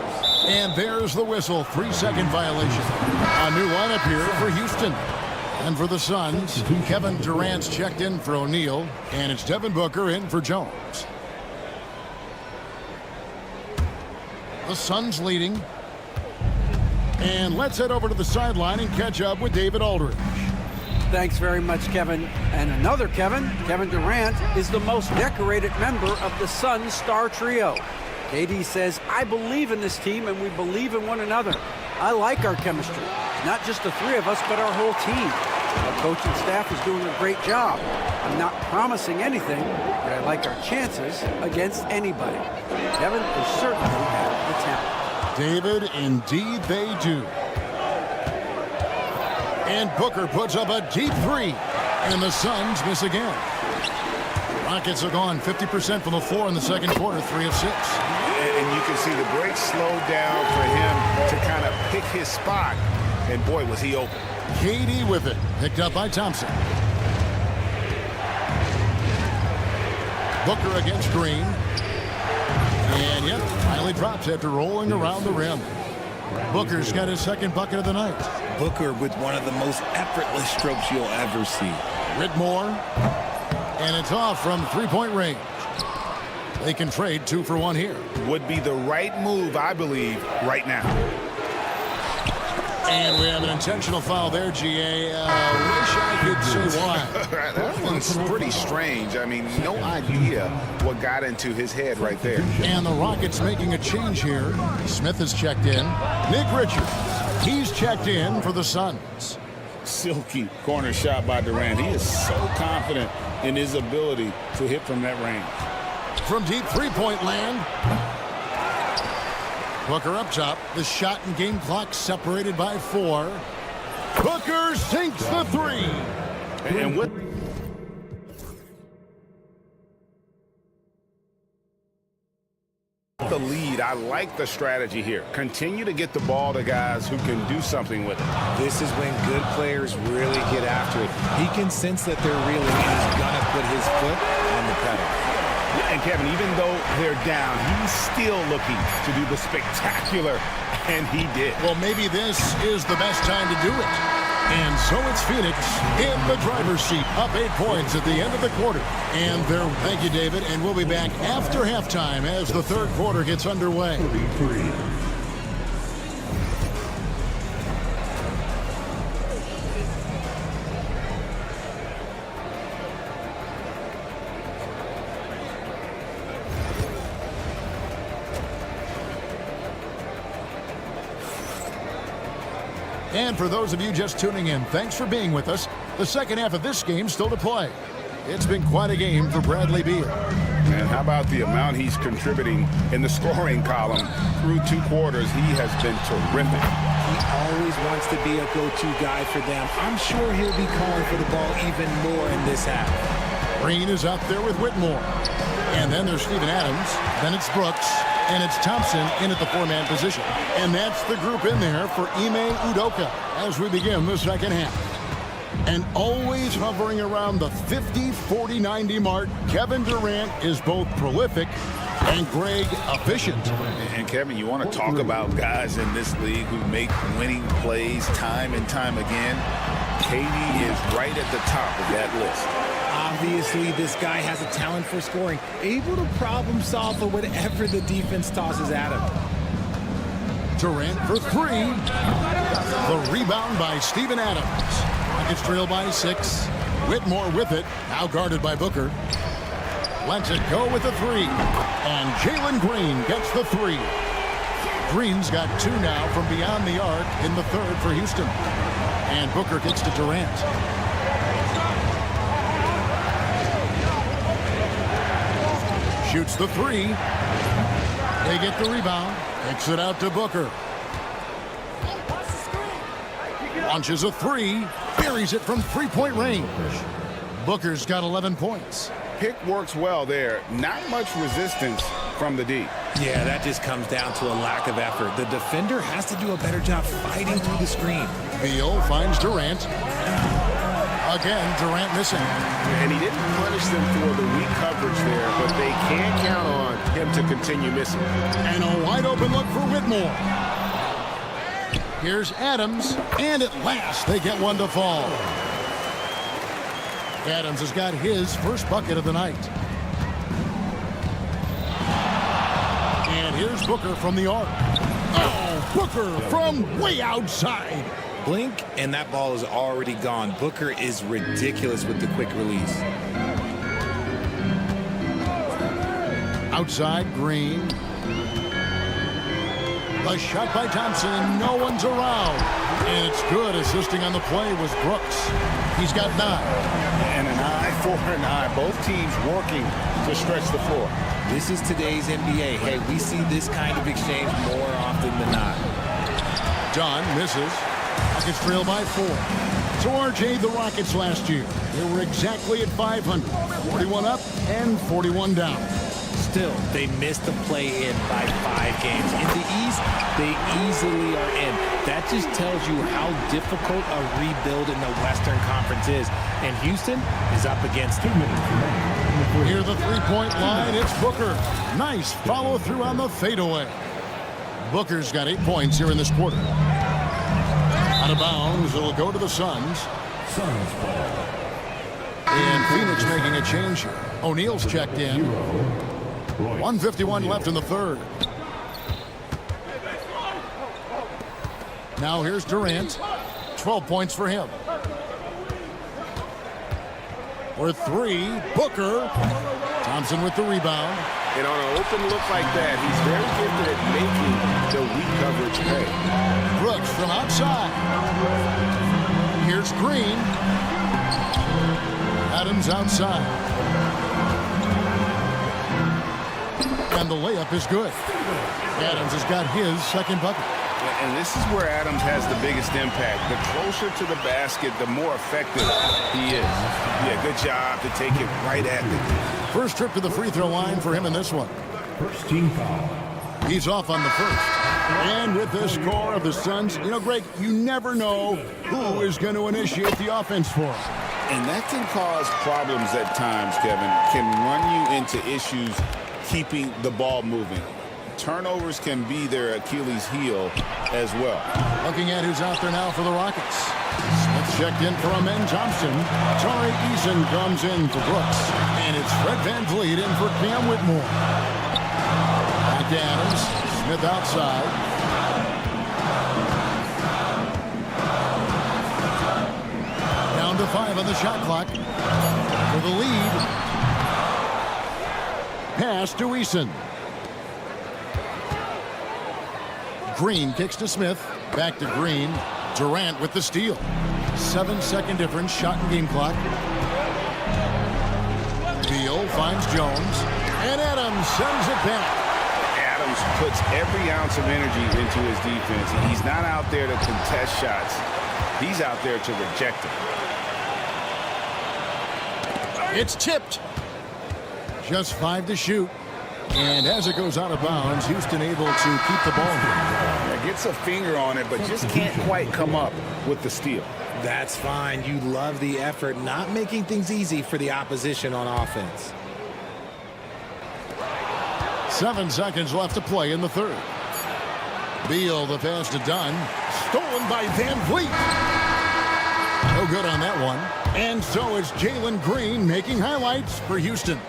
And there's the whistle, 3-second violation. A new lineup here for Houston. And for the Suns, Kevin Durant's checked in for O'Neal, and it's Devin Booker in for Jones. The Suns leading. And let's head over to the sideline and catch up with David Aldridge. Thanks very much, Kevin. And another Kevin, Kevin Durant, is the most decorated member of the Suns star trio. KD says, I believe in this team and we believe in one another. I like our chemistry. Not just the three of us, but our whole team. Our coaching staff is doing a great job. I'm not promising anything, but I like our chances against anybody. Kevin is certainly have the talent. David, indeed they do. And Booker puts up a deep three, and the Suns miss again. Rockets are gone 50% from the floor in the second quarter, 3 of 6. And you can see the break slowed down for him to kind of pick his spot, and boy, was he open. KD with it, picked up by Thompson. Booker against Green. And yep, finally drops after rolling around the rim. Booker's got his second bucket of the night. Booker with one of the most effortless strokes you'll ever see. Whitmore. And it's off from three-point range. They can trade 2 for 1 here. Would be the right move, I believe, right now. And we have an intentional foul there, GA. Wish I could say why. That one's pretty strange. I mean, no idea what got into his head right there. And the Rockets making a change here. Smith has checked in. Nick Richards, he's checked in for the Suns. Silky corner shot by Durant. He is so confident in his ability to hit from that range. From deep three-point land. Booker up top. The shot and game clock separated by 4. Booker sinks the 3. And what The lead, I like the strategy here. Continue to get the ball to guys who can do something with it. This is when good players really get after it. He can sense that they're reeling and he's gonna put his foot on the pedal. And Kevin, even though they're down, he's still looking to do the spectacular, and he did. Well, maybe this is the best time to do it. And so it's Phoenix in the driver's seat, up 8 points at the end of the quarter. And thank you, David, and we'll be back after halftime as the third quarter gets underway. And for those of you just tuning in, thanks for being with us. The second half of this game still to play. It's been quite a game for Bradley Beal. And how about the amount he's contributing in the scoring column through 2 quarters? He has been terrific. He always wants to be a go-to guy for them. I'm sure he'll be calling for the ball even more in this half. Green is up there with Whitmore. And then there's Steven Adams. Then it's Brooks. And it's Thompson in at the 4-man position. And that's the group in there for Ime Udoka as we begin the second half. And always hovering around the 50, 40, 90 mark, Kevin Durant is both prolific and Greg efficient. And Kevin, you want to talk about guys in this league who make winning plays time and time again. KD is right at the top of that list. Obviously, this guy has a talent for scoring, able to problem solve for whatever the defense tosses at him. Durant for 3. The rebound by Steven Adams. Rockets trail by 6. Whitmore with it, now guarded by Booker. Lets it go with the 3. And Jalen Green gets the 3. Green's got 2 now from beyond the arc in the third for Houston. And Booker gets to Durant. Shoots the 3. They get the rebound. Kicks it out to Booker. Launches a 3. Buries it from 3-point range. Booker's got 11 points. Pick works well there. Not much resistance from the D. Yeah, that just comes down to a lack of effort. The defender has to do a better job fighting through the screen. Beal finds Durant. Again, Durant missing. And he didn't punish them for the weak coverage there, but they can't count on him to continue missing. And a wide open look for Whitmore. Here's Adams, and at last they get one to fall. Adams has got his first bucket of the night. And here's Booker from the arc. Oh, Booker from way outside. Blink, and that ball is already gone. Booker is ridiculous with the quick release. Outside, Green. A shot by Thompson, no one's around. And it's good. Assisting on the play was Brooks. He's got 9. And an eye for an eye. Both teams working to stretch the floor. This is today's NBA. Hey, we see this kind of exchange more often than not. Dunn misses. Rockets trail by 4. So RJ, the Rockets last year, they were exactly at 500. 41 up and 41 down. Still, they missed the play-in by 5 games. In the East, they easily are in. That just tells you how difficult a rebuild in the Western Conference is. And Houston is up against it. Near the three-point line, it's Booker. Nice follow-through on the fadeaway. Booker's got 8 points here in this quarter. Out of bounds, it'll go to the Suns. And Phoenix making a change here. O'Neal's checked in. 1:51 left in the third. Now here's Durant. 12 points for him. For 3, Booker. Thompson with the rebound. And on an open look like that, he's very gifted at making the weak coverage pay. Brooks from outside. Here's Green. Adams outside. And the layup is good. Adams has got his second bucket. And this is where Adams has the biggest impact. The closer to the basket, the more effective he is. Yeah, good job to take it right at the First trip to the free throw line for him in this one. First team foul. He's off on the first. And with the score of the Suns, you know, Greg, you never know who is going to initiate the offense for him. And that can cause problems at times, Kevin. Can run you into issues keeping the ball moving. Turnovers can be their Achilles heel as well. Looking at who's out there now for the Rockets. Smith checked in for Amen Thompson. Tari Eason comes in for Brooks. And it's Fred VanVleet in for Cam Whitmore. Back to Adams. Smith outside. Down to 5 on the shot clock. For the lead. Pass to Eason. Green kicks to Smith. Back to Green. Durant with the steal. 7-second difference. Shot and game clock. Beal finds Jones. And Adams sends it back. Adams puts every ounce of energy into his defense. He's not out there to contest shots. He's out there to reject them. It's tipped. Just 5 to shoot. And as it goes out of bounds, Houston able to keep the ball here. Yeah, gets a finger on it, but just can't quite come up with the steal. That's fine. You love the effort, not making things easy for the opposition on offense. 7 seconds left to play in the third. Beal, the pass to Dunn. Stolen by VanVleet. No good on that one. And so it's Jalen Green making highlights for Houston.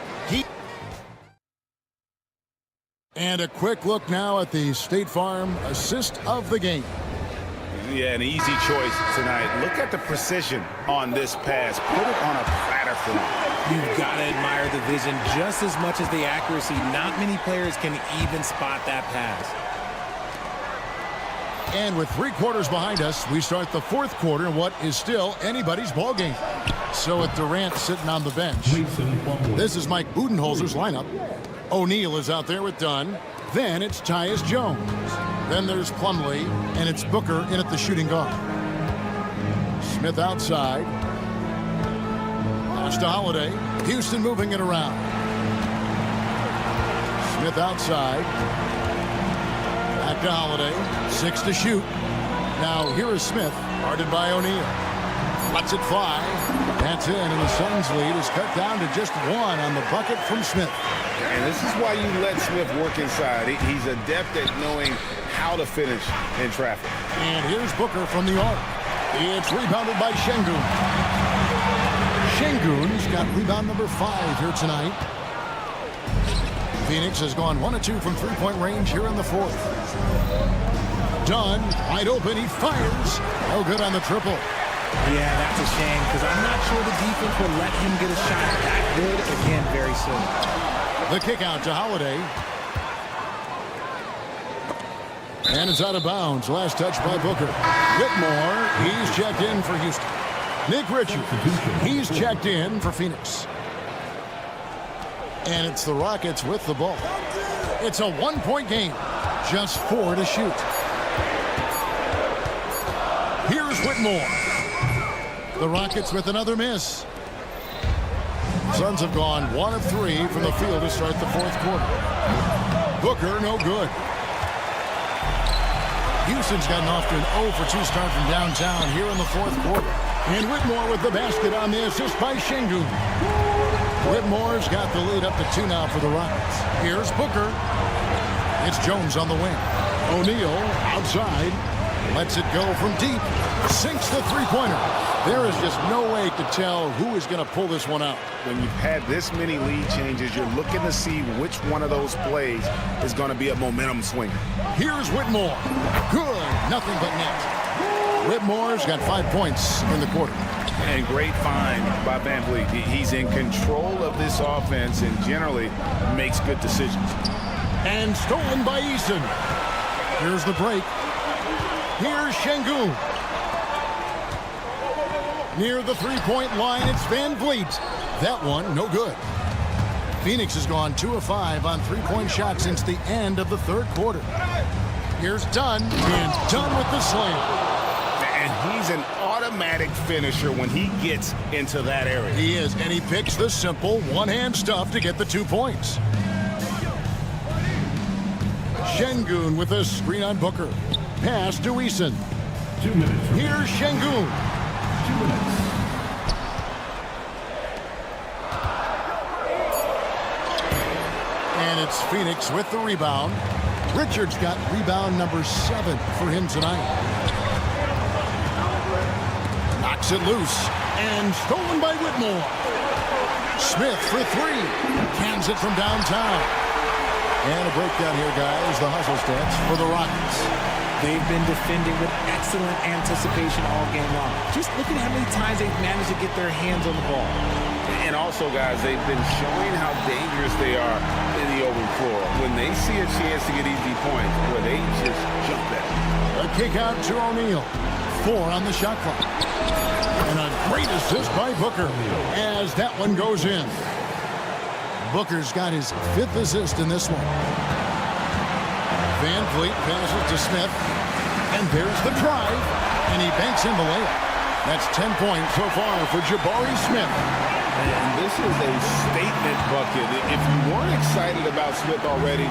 And a quick look now at the State Farm assist of the game. Yeah, an easy choice tonight. Look at the precision on this pass. Put it on a platter for him. You've got to admire the vision just as much as the accuracy. Not many players can even spot that pass. And with 3 quarters behind us, we start the fourth quarter in what is still anybody's ball game. So with Durant sitting on the bench, this is Mike Budenholzer's lineup. O'Neal is out there with Dunn. Then it's Tyus Jones. Then there's Plumlee, and it's Booker in at the shooting guard. Smith outside. Pass to Holiday. Houston moving it around. Smith outside. Back to Holiday. 6 to shoot. Now here is Smith, guarded by O'Neal. Lets it fly. That's in, and the Suns' lead is cut down to just 1 on the bucket from Smith. And this is why you let Smith work inside. He's adept at knowing how to finish in traffic. And here's Booker from the arc. It's rebounded by Şengün. Şengün's got rebound number 5 here tonight. Phoenix has gone 1 of 2 from three-point range here in the fourth. Dunn, wide open, he fires. No good on the triple. Yeah, that's a shame because I'm not sure the defense will let him get a shot that good again very soon. The kick out to Holiday. And it's out of bounds. Last touch by Booker. Whitmore, he's checked in for Houston. Nick Richards, he's checked in for Phoenix. And it's the Rockets with the ball. It's a one-point game. Just 4 to shoot. Here's Whitmore. The Rockets with another miss. Suns have gone 1 of 3 from the field to start the fourth quarter. Booker, no good. Houston's gotten off to an 0 for 2 start from downtown here in the fourth quarter. And Whitmore with the basket on the assist by Şengün. Whitmore's got the lead up to 2 now for the Rockets. Here's Booker. It's Jones on the wing. O'Neal outside. Lets it go from deep. Sinks the three-pointer. There is just no way to tell who is going to pull this one out. When you've had this many lead changes, you're looking to see which one of those plays is going to be a momentum swinger. Here's Whitmore. Good. Nothing but net. Whitmore's got 5 points in the quarter. And great find by Van Vliet. He's in control of this offense and generally makes good decisions. And stolen by Eason. Here's the break. Here's Şengün. Near the three-point line, it's Van Vliet. That one, no good. Phoenix has gone 2 of 5 on three-point shots since the end of the third quarter. Here's Dunn, and Dunn with the slam. And he's an automatic finisher when he gets into that area. He is, and he picks the simple one-hand stuff to get the 2 points. Şengün with a screen on Booker. Pass to Eason. 2 minutes. Here's Şengün. 2 minutes. And it's Phoenix with the rebound. Richards got rebound number 7 for him tonight. Knocks it loose. And stolen by Whitmore. Smith for 3. Cans it from downtown. And a breakdown here, guys. The hustle stats for the Rockets. They've been defending with excellent anticipation all game long. Just look at how many times they've managed to get their hands on the ball. And also, guys, they've been showing how dangerous they are in the open floor. When they see a chance to get easy points, where they just jump at it. A kick out to O'Neal. 4 on the shot clock. And a great assist by Booker as that one goes in. Booker's got his 5th assist in this one. Van Vliet passes to Smith. And there's the drive. And he banks in the layup. That's 10 points so far for Jabari Smith. And this is a statement bucket. If you weren't excited about Smith already,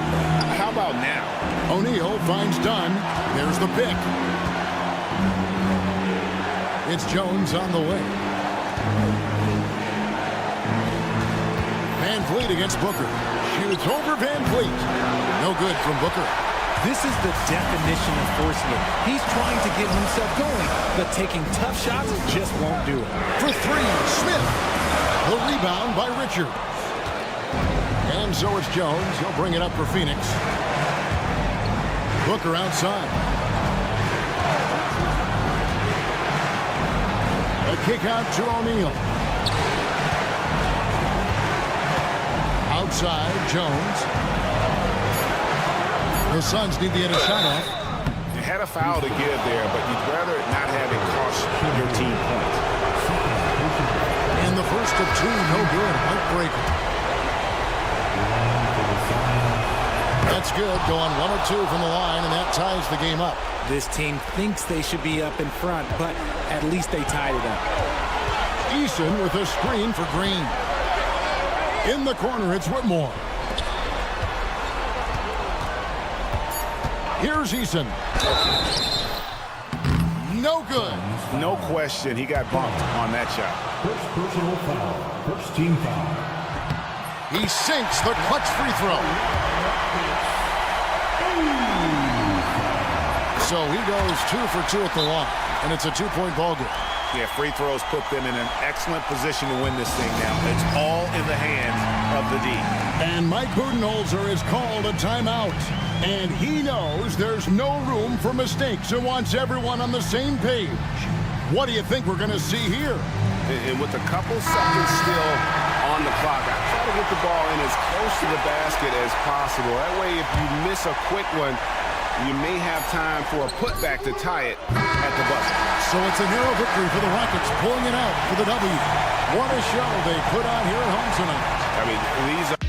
how about now? O'Neal finds Dunn. There's the pick. It's Jones on the way. Van Vliet against Booker. Shoots over Van Vliet. No good from Booker. This is the definition of forcing it. He's trying to get himself going, but taking tough shots just won't do it. For 3, Smith. The rebound by Richard. And so it's Jones. He'll bring it up for Phoenix. Booker outside. A kick out to O'Neal. Outside, Jones. The Suns need to get a shot off. You had a foul to give there, but you'd rather not have it cost your team points. And the first of 2, no good. Heartbreaker. That's good. Going 1 of 2 from the line, and that ties the game up. This team thinks they should be up in front, but at least they tied it up. Eason with a screen for Green. In the corner, it's Whitmore. Here's Eason. No good. No question, he got bumped on that shot. First personal foul. First team foul. He sinks the clutch free throw. So he goes 2 for 2 at the line, and it's a 2-point ball game. Yeah, free throws put them in an excellent position to win this thing now. It's all in the hands of the D. And Mike Budenholzer has called a timeout. And he knows there's no room for mistakes and wants everyone on the same page. What do you think we're going to see here? And with a couple seconds still on the clock, I try to get the ball in as close to the basket as possible. That way, if you miss a quick one, you may have time for a putback to tie it at the buzzer. So it's a narrow victory for the Rockets, pulling it out for the W. What a show they put on here at home tonight. I mean, these are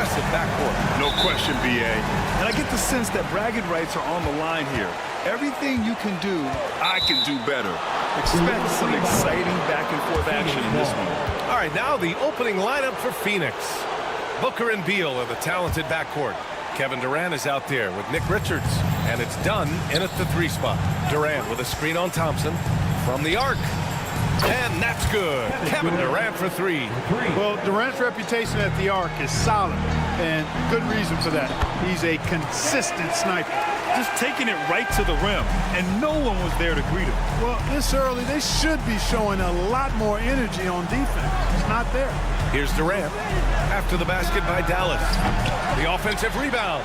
impressive backcourt. No question, B.A. And I get the sense that bragging rights are on the line here. Everything you can do, I can do better. Expect some exciting back-and-forth action in this one. All right, now the opening lineup for Phoenix. Booker and Beal are the talented backcourt. Kevin Durant is out there with Nick Richards, and it's done in at the 3 spot. Durant with a screen on Thompson from the arc. And that's good. Kevin Durant for 3. Well, Durant's reputation at the arc is solid, and good reason for that. He's a consistent sniper. Just taking it right to the rim, and no one was there to greet him. Well, this early, they should be showing a lot more energy on defense. It's not there. Here's Durant after the basket by Dallas. The offensive rebound.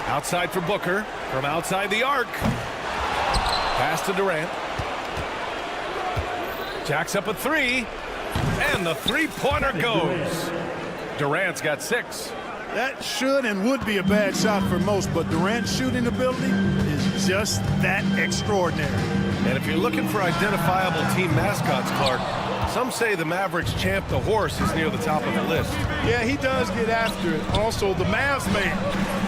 Outside for Booker from outside the arc. Pass to Durant. Jacks up a 3. And the 3-pointer goes. Durant's got 6. That should and would be a bad shot for most, but Durant's shooting ability is just that extraordinary. And if you're looking for identifiable team mascots, Clark, some say the Mavericks champ, the horse, is near the top of the list. Yeah, he does get after it. Also, the Mavs man.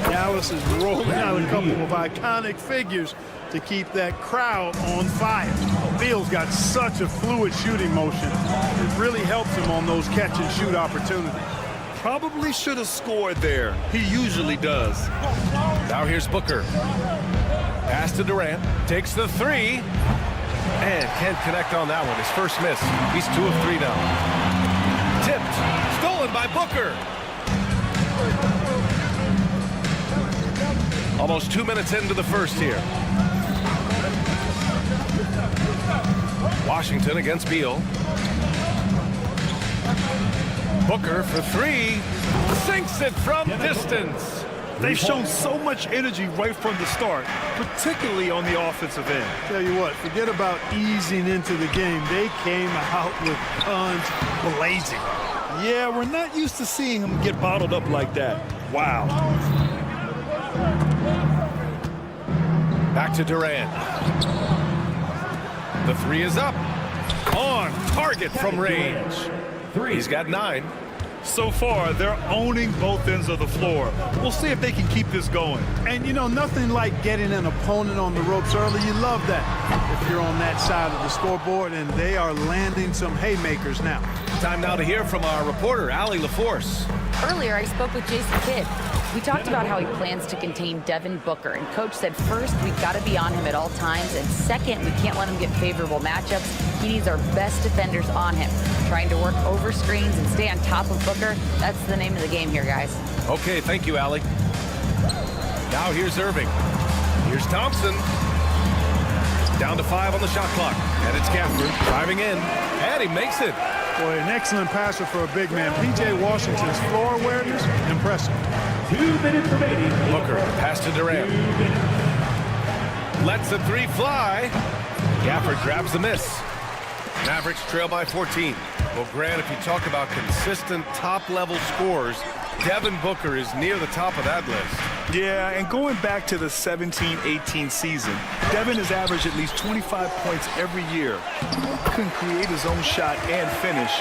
Dallas is rolling out a couple of iconic figures to keep that crowd on fire. Beal's got such a fluid shooting motion. It really helps him on those catch-and-shoot opportunities. Probably should have scored there. He usually does. Now here's Booker. Pass to Durant. Takes the 3. And can't connect on that one. His first miss. He's 2 of 3 now. Tipped. Stolen by Booker. Almost 2 minutes into the first here. Washington against Beal. Booker for 3. Sinks it from distance. They've shown so much energy right from the start, particularly on the offensive end. Tell you what, forget about easing into the game. They came out with guns blazing. Yeah, we're not used to seeing him get bottled up like that. Wow. Back to Durant. The 3 is up. On target from range. He's got 9. So far, they're owning both ends of the floor. We'll see if they can keep this going. And, you know, nothing like getting an opponent on the ropes early. You love that if you're on that side of the scoreboard, and they are landing some haymakers now. Time now to hear from our reporter, Allie LaForce. Earlier, I spoke with Jason Kidd. We talked about how he plans to contain Devin Booker, and Coach said first, we've got to be on him at all times, and second, we can't let him get favorable matchups. He needs our best defenders on him. Trying to work over screens and stay on top of Booker, that's the name of the game here, guys. Okay, thank you, Allie. Now here's Irving. Here's Thompson. Down to 5 on the shot clock, and it's Gafford driving in, and he makes it. Boy, an excellent passer for a big man. P.J. Washington's floor awareness, impressive. 2 minutes remaining. Booker, pass to Durant. Lets the 3 fly. Gafford grabs the miss. Mavericks trail by 14. Well, Grant, if you talk about consistent top-level scores, Devin Booker is near the top of that list. Yeah, and going back to the 17-18 season, Devin has averaged at least 25 points every year. He can create his own shot and finish.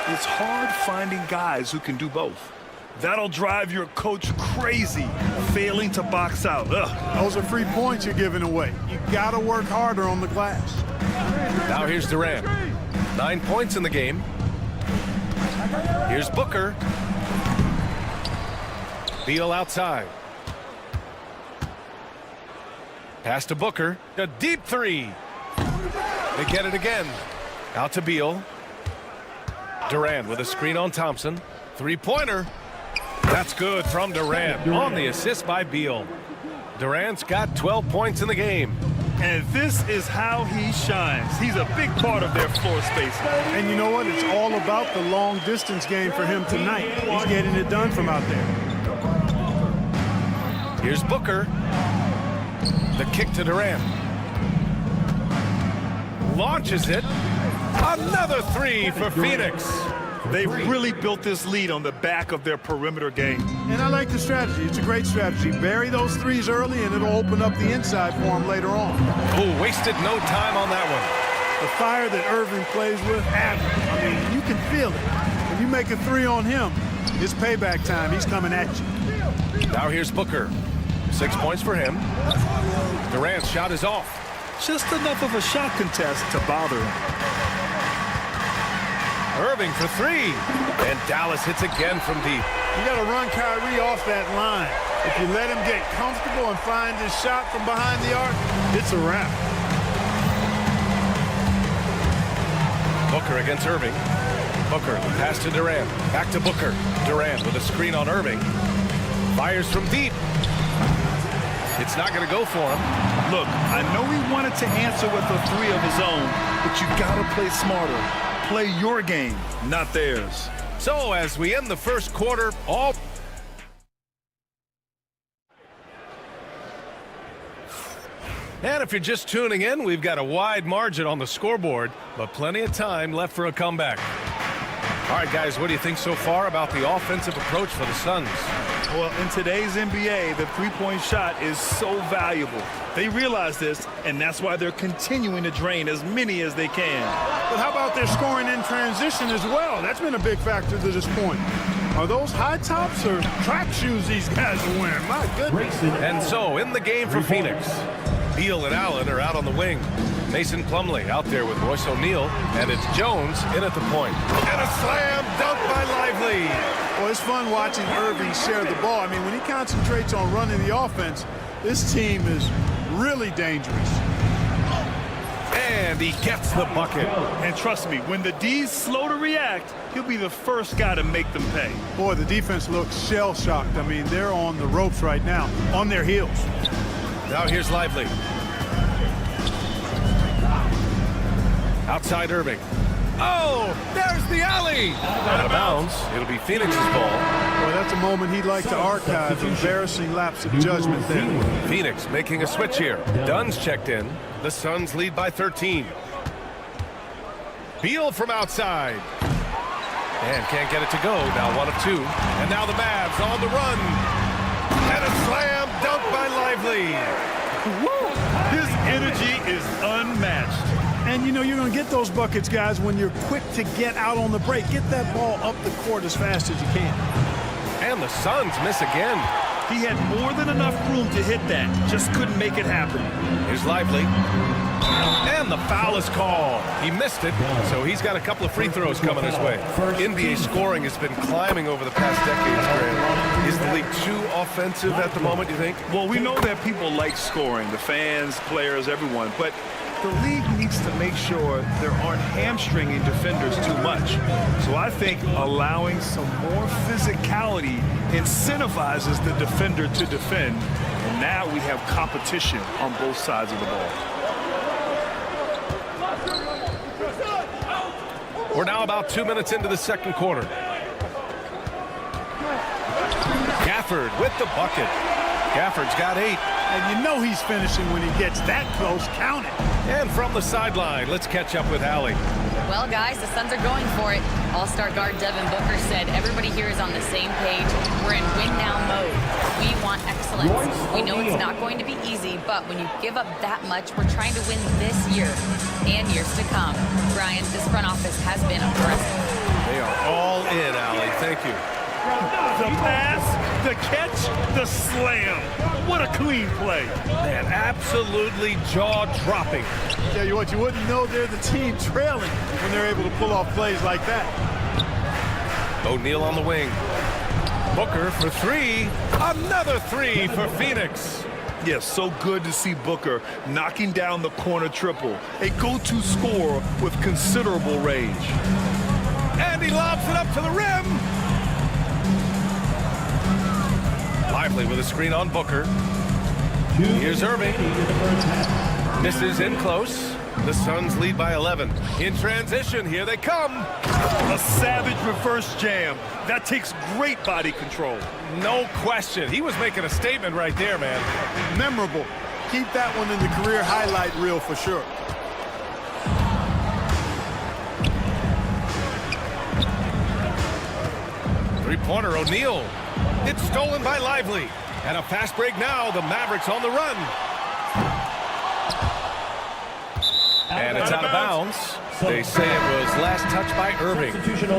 It's hard finding guys who can do both. That'll drive your coach crazy, failing to box out. Ugh. Those are free points you're giving away. You got to work harder on the glass. Now here's Durant. 9 points in the game. Here's Booker. Beal outside. Pass to Booker. A deep 3. They get it again. Out to Beal. Durant with a screen on Thompson. 3-pointer. That's good from Durant on the assist by Beal. Durant's got 12 points in the game. And this is how he shines. He's a big part of their floor space. And you know what? It's all about the long distance game for him tonight. He's getting it done from out there. Here's Booker. The kick to Durant. Launches it. Another 3 for Phoenix. They've really built this lead on the back of their perimeter game. And I like the strategy. It's a great strategy. Bury those 3s early, and it'll open up the inside for him later on. Oh, wasted no time on that one. The fire that Irving plays with, I mean, you can feel it. When you make a 3 on him, It's payback time. He's coming at you. Now here's Booker. 6 points for him. Durant's shot is off. Just enough of a shot contest to bother him. Irving for three. And Dallas hits again from deep. You got to run Kyrie off that line. If you let him get comfortable and find his shot from behind the arc, it's a wrap. Booker against Irving. Booker, pass to Durant. Back to Booker. Durant with a screen on Irving. Fires from deep. It's not going to go for him. Look, I know he wanted to answer with a three of his own, but you got to play smarter. Play your game, not theirs. So as we end the first quarter, And if you're just tuning in, we've got a wide margin on the scoreboard, but plenty of time left for a comeback. All right, guys, what do you think so far about the offensive approach for the Suns? Well, in today's NBA, the three-point shot is so valuable. They realize this, and that's why they're continuing to drain as many as they can. But how about their scoring in transition as well? That's been a big factor to this point. Are those high tops or track shoes these guys are wearing? My goodness. And so, in the game for Phoenix, Beal and Allen are out on the wing. Mason Plumlee out there with Royce O'Neal, and it's Jones in at the point. And a slam dunk by Lively. Well, it's fun watching Irving share the ball. I mean, when he concentrates on running the offense, this team is really dangerous. And he gets the bucket. And trust me, when the D's slow to react, he'll be the first guy to make them pay. Boy, the defense looks shell-shocked. I mean, they're on the ropes right now, on their heels. Now here's Lively. Outside Irving. Oh, there's the alley. Out of bounds. It'll be Phoenix's ball. Well, that's a moment he'd like to archive. Embarrassing lapse of judgment there. Phoenix making a switch here. Dunn's checked in. The Suns lead by 13. Beal from outside. And can't get it to go. Now 1 of 2. And now the Mavs on the run. And a slam dunk by Lively. Woo! His energy is unmatched. And, you know, you're going to get those buckets, guys, when you're quick to get out on the break. Get that ball up the court as fast as you can. And the Suns miss again. He had more than enough room to hit that. Just couldn't make it happen. Here's Lively. And the foul is called. He missed it, so he's got a couple of free throws coming his way. NBA scoring has been climbing over the past decades, Grant. Is the league too offensive at the moment, you think? Well, we know that people like scoring, the fans, players, everyone, but the league needs to make sure there aren't hamstringing defenders too much. So I think allowing some more physicality incentivizes the defender to defend, and now we have competition on both sides of the ball. We're now about 2 minutes into the second quarter. Gafford with the bucket. Gafford's got 8. And you know he's finishing when he gets that close. Count it. And from the sideline, let's catch up with Allie. Well, guys, the Suns are going for it. All-star guard Devin Booker said everybody here is on the same page. We're in win-now mode. We want excellence. We know it's not going to be easy, but when you give up that much, we're trying to win this year and years to come. Brian, this front office has been aggressive. They are all in, Allie. Thank you. The pass, the catch, the slam. What a clean play. Man, absolutely jaw-dropping. Tell you what, you wouldn't know they're the team trailing when they're able to pull off plays like that. O'Neal on the wing. Booker for 3. Another 3 for Phoenix. Yes, so good to see Booker knocking down the corner triple. A go-to scorer with considerable range. And he lobs it up to the rim. Lively with a screen on Booker. Here's Irving. Misses in close. The Suns lead by 11. In transition, here they come. A savage reverse jam. That takes great body control. No question. He was making a statement right there, man. Memorable. Keep that one in the career highlight reel for sure. Three-pointer, O'Neal. It's stolen by Lively. And a fast break now. The Mavericks on the run. And it's out of bounds. They say it was last touched by Irving.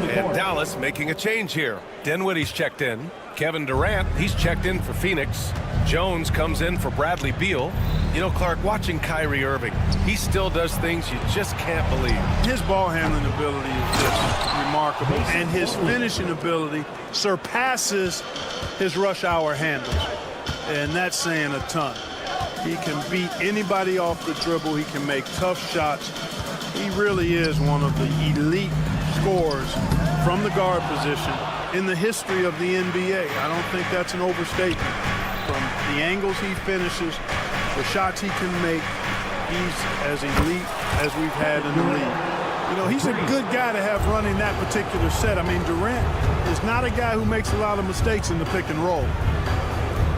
And Dallas making a change here. Dinwiddie's checked in. Kevin Durant, he's checked in for Phoenix. Jones comes in for Bradley Beal. You know, Clark, watching Kyrie Irving, he still does things you just can't believe. His ball handling ability is just remarkable, and his finishing ability surpasses his rush hour handles, and that's saying a ton. He can beat anybody off the dribble. He can make tough shots. He really is one of the elite scorers from the guard position in the history of the NBA. I don't think that's an overstatement. From the angles he finishes, the shots he can make, he's as elite as we've had in the league. You know, he's a good guy to have running that particular set. I mean, Durant is not a guy who makes a lot of mistakes in the pick and roll.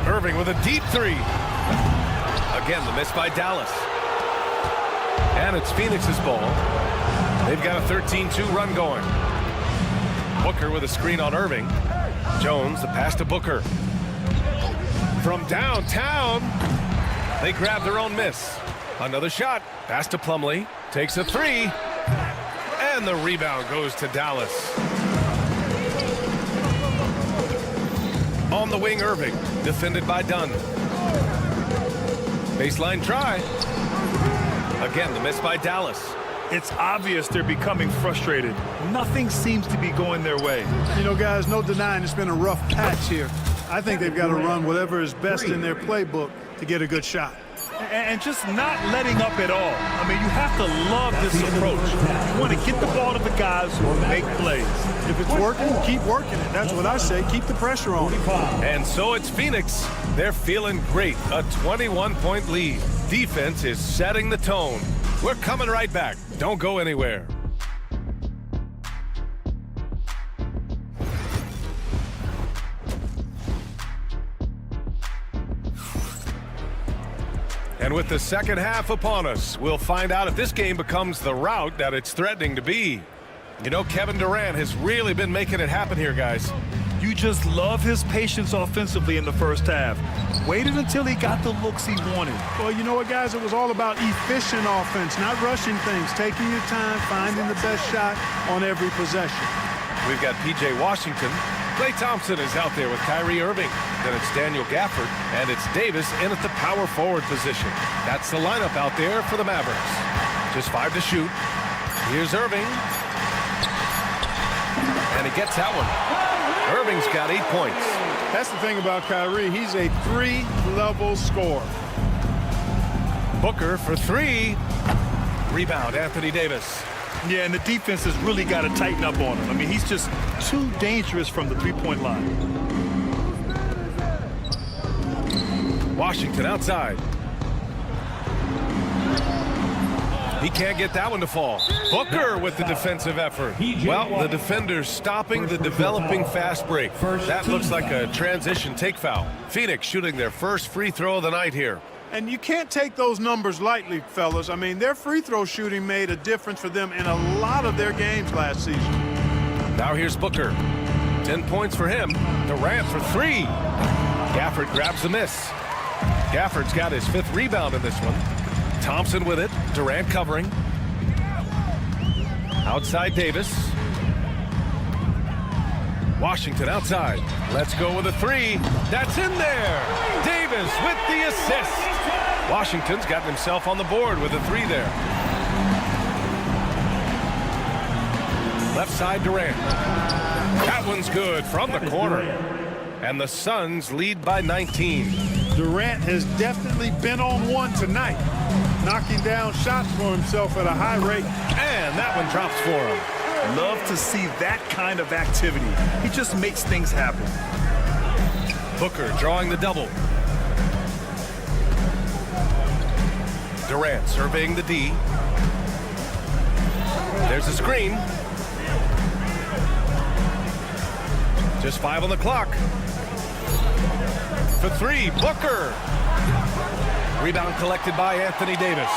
Irving with a deep three. Again, the miss by Dallas. And it's Phoenix's ball. They've got a 13-2 run going. Booker with a screen on Irving. Jones, the pass to Booker. From downtown, they grab their own miss. Another shot. Pass to Plumlee. Takes a three. And the rebound goes to Dallas. On the wing, Irving. Defended by Dunn. Baseline try. Again, the miss by Dallas. It's obvious they're becoming frustrated. Nothing seems to be going their way. You know, guys, no denying it's been a rough patch here. I think they've got to run whatever is best in their playbook to get a good shot. And just not letting up at all. I mean, you have to love this approach. You want to get the ball to the guys who make plays. If it's working, keep working it. That's what I say. Keep the pressure on. And so it's Phoenix. They're feeling great. A 21-point lead. Defense is setting the tone. We're coming right back. Don't go anywhere. And with the second half upon us, we'll find out if this game becomes the rout that it's threatening to be. You know, Kevin Durant has really been making it happen here, guys. You just love his patience offensively in the first half. Waited until he got the looks he wanted. Well, you know what, guys? It was all about efficient offense, not rushing things, taking your time, finding the best shot on every possession. We've got P.J. Washington. Klay Thompson is out there with Kyrie Irving. Then it's Daniel Gafford, and it's Davis in at the power forward position. That's the lineup out there for the Mavericks. Just 5 to shoot. Here's Irving. And he gets that one. Irving's got 8 points. That's the thing about Kyrie. He's a 3-level scorer. Booker for 3. Rebound, Anthony Davis. Yeah, and the defense has really got to tighten up on him. I mean, he's just too dangerous from the three-point line. Washington outside. He can't get that one to fall. Booker with the defensive effort. Well, the defender's stopping the developing fast break. That looks like a transition take foul. Phoenix shooting their first free throw of the night here. And you can't take those numbers lightly, fellas. I mean, their free throw shooting made a difference for them in a lot of their games last season. Now here's Booker. 10 points for him. Durant for 3. Gafford grabs the miss. Gafford's got his 5th rebound in this one. Thompson with it. Durant covering. Outside Davis. Washington outside. Let's go with a 3. That's in there. Davis with the assist. Washington's gotten himself on the board with a 3 there. Left side Durant. That one's good from the corner. And the Suns lead by 19. Durant has definitely been on one tonight, knocking down shots for himself at a high rate. And that one drops for him. Love to see that kind of activity. He just makes things happen. Booker drawing the double. Durant surveying the D. There's a screen. Just 5 on the clock. For 3, Booker. Rebound collected by Anthony Davis.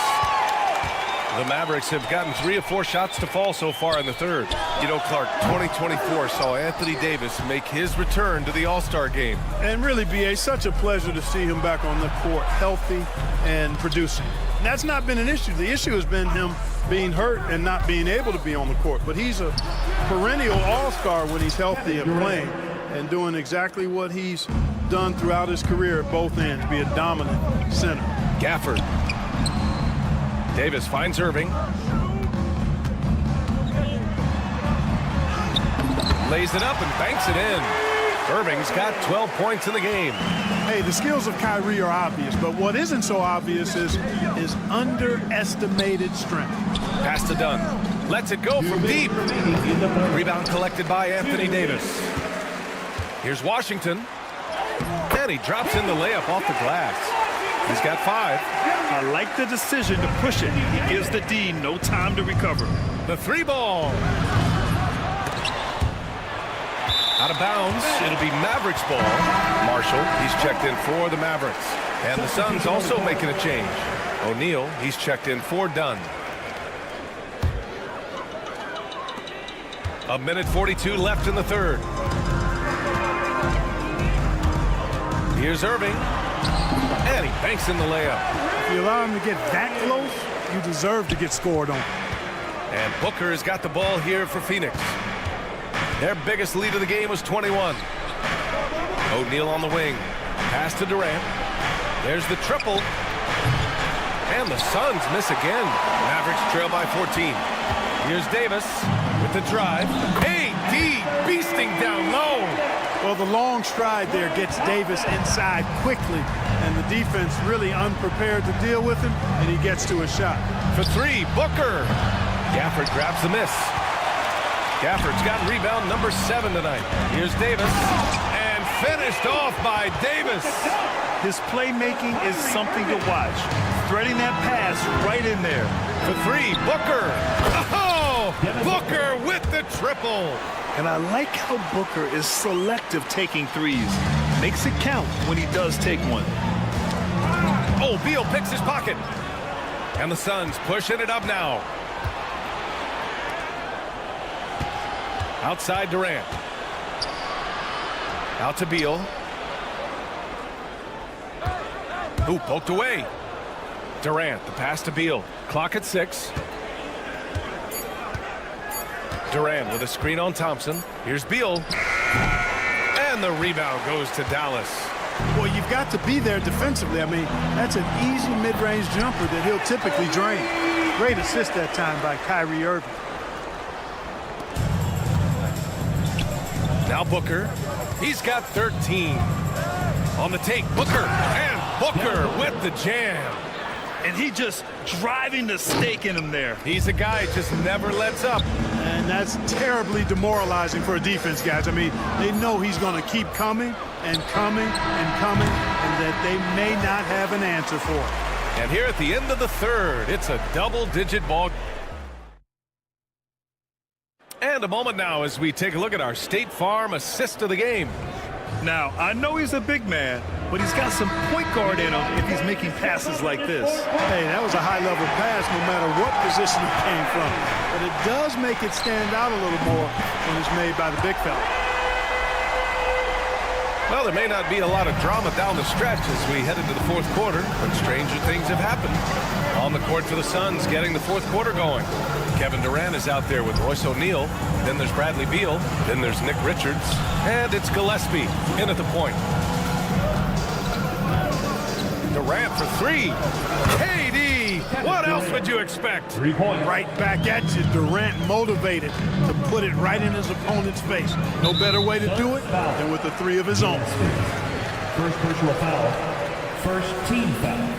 The Mavericks have gotten 3 of 4 shots to fall so far in the third. You know, Clark, 2024 saw Anthony Davis make his return to the All-Star game. And really, B.A., such a pleasure to see him back on the court, healthy and producing. And that's not been an issue. The issue has been him being hurt and not being able to be on the court. But he's a perennial all-star when he's healthy and playing and doing exactly what he's done throughout his career at both ends, be a dominant center. Gafford. Davis finds Irving. Lays it up and banks it in. Irving's got 12 points in the game. Hey, the skills of Kyrie are obvious, but what isn't so obvious is his underestimated strength. Pass to Dunn. Lets it go from deep. Rebound collected by Anthony Davis. Here's Washington. And he drops in the layup off the glass. He's got 5. I like the decision to push it. He gives the D no time to recover. The 3 ball. Out of bounds. It'll be Mavericks ball. Marshall, he's checked in for the Mavericks. And the Suns also making a change. O'Neal, he's checked in for Dunn. A minute 42 left in the third. Here's Irving. And he banks in the layup. If you allow him to get that close, you deserve to get scored on. And Booker has got the ball here for Phoenix. Their biggest lead of the game was 21. O'Neal on the wing. Pass to Durant. There's the triple. And the Suns miss again. Mavericks trail by 14. Here's Davis with the drive. AD beasting down low. Well, the long stride there gets Davis inside quickly, and the defense really unprepared to deal with him, and he gets to a shot. For 3, Booker. Gafford grabs the miss. Gafford's got rebound number 7 tonight. Here's Davis, and finished off by Davis. His playmaking is something to watch. Threading that pass right in there. For 3, Booker. Oh, Booker with the triple. And I like how Booker is selective taking threes. Makes it count when he does take one. Oh, Beal picks his pocket. And the Suns pushing it up now. Outside Durant. Out to Beal. Ooh, poked away. Durant, the pass to Beal. Clock at 6. Durant with a screen on Thompson. Here's Beal. And the rebound goes to Dallas. Well, you've got to be there defensively. I mean, that's an easy mid-range jumper that he'll typically drain. Great assist that time by Kyrie Irving. Now Booker. He's got 13. On the take, Booker. And Booker with the jam. And he just driving the stake in him there. He's a guy just never lets up. And that's terribly demoralizing for a defense, guys. I mean, they know he's going to keep coming and coming and coming, and that they may not have an answer for it. And here at the end of the third, it's a double-digit ball. And a moment now as we take a look at our State Farm assist of the game. Now, I know he's a big man, but he's got some point guard in him if he's making passes like this. Hey, that was a high-level pass no matter what position it came from. But it does make it stand out a little more when it's made by the big fella. Well, there may not be a lot of drama down the stretch as we head into the fourth quarter, but stranger things have happened. On the court for the Suns, getting the fourth quarter going. Kevin Durant is out there with Royce O'Neal. Then there's Bradley Beal. Then there's Nick Richards. And it's Gillespie in at the point. Durant for 3. KD, what else would you expect? 3 points. Right back at you. Durant motivated to put it right in his opponent's face. No better way to do it than with the 3 of his own. First personal foul. First team foul.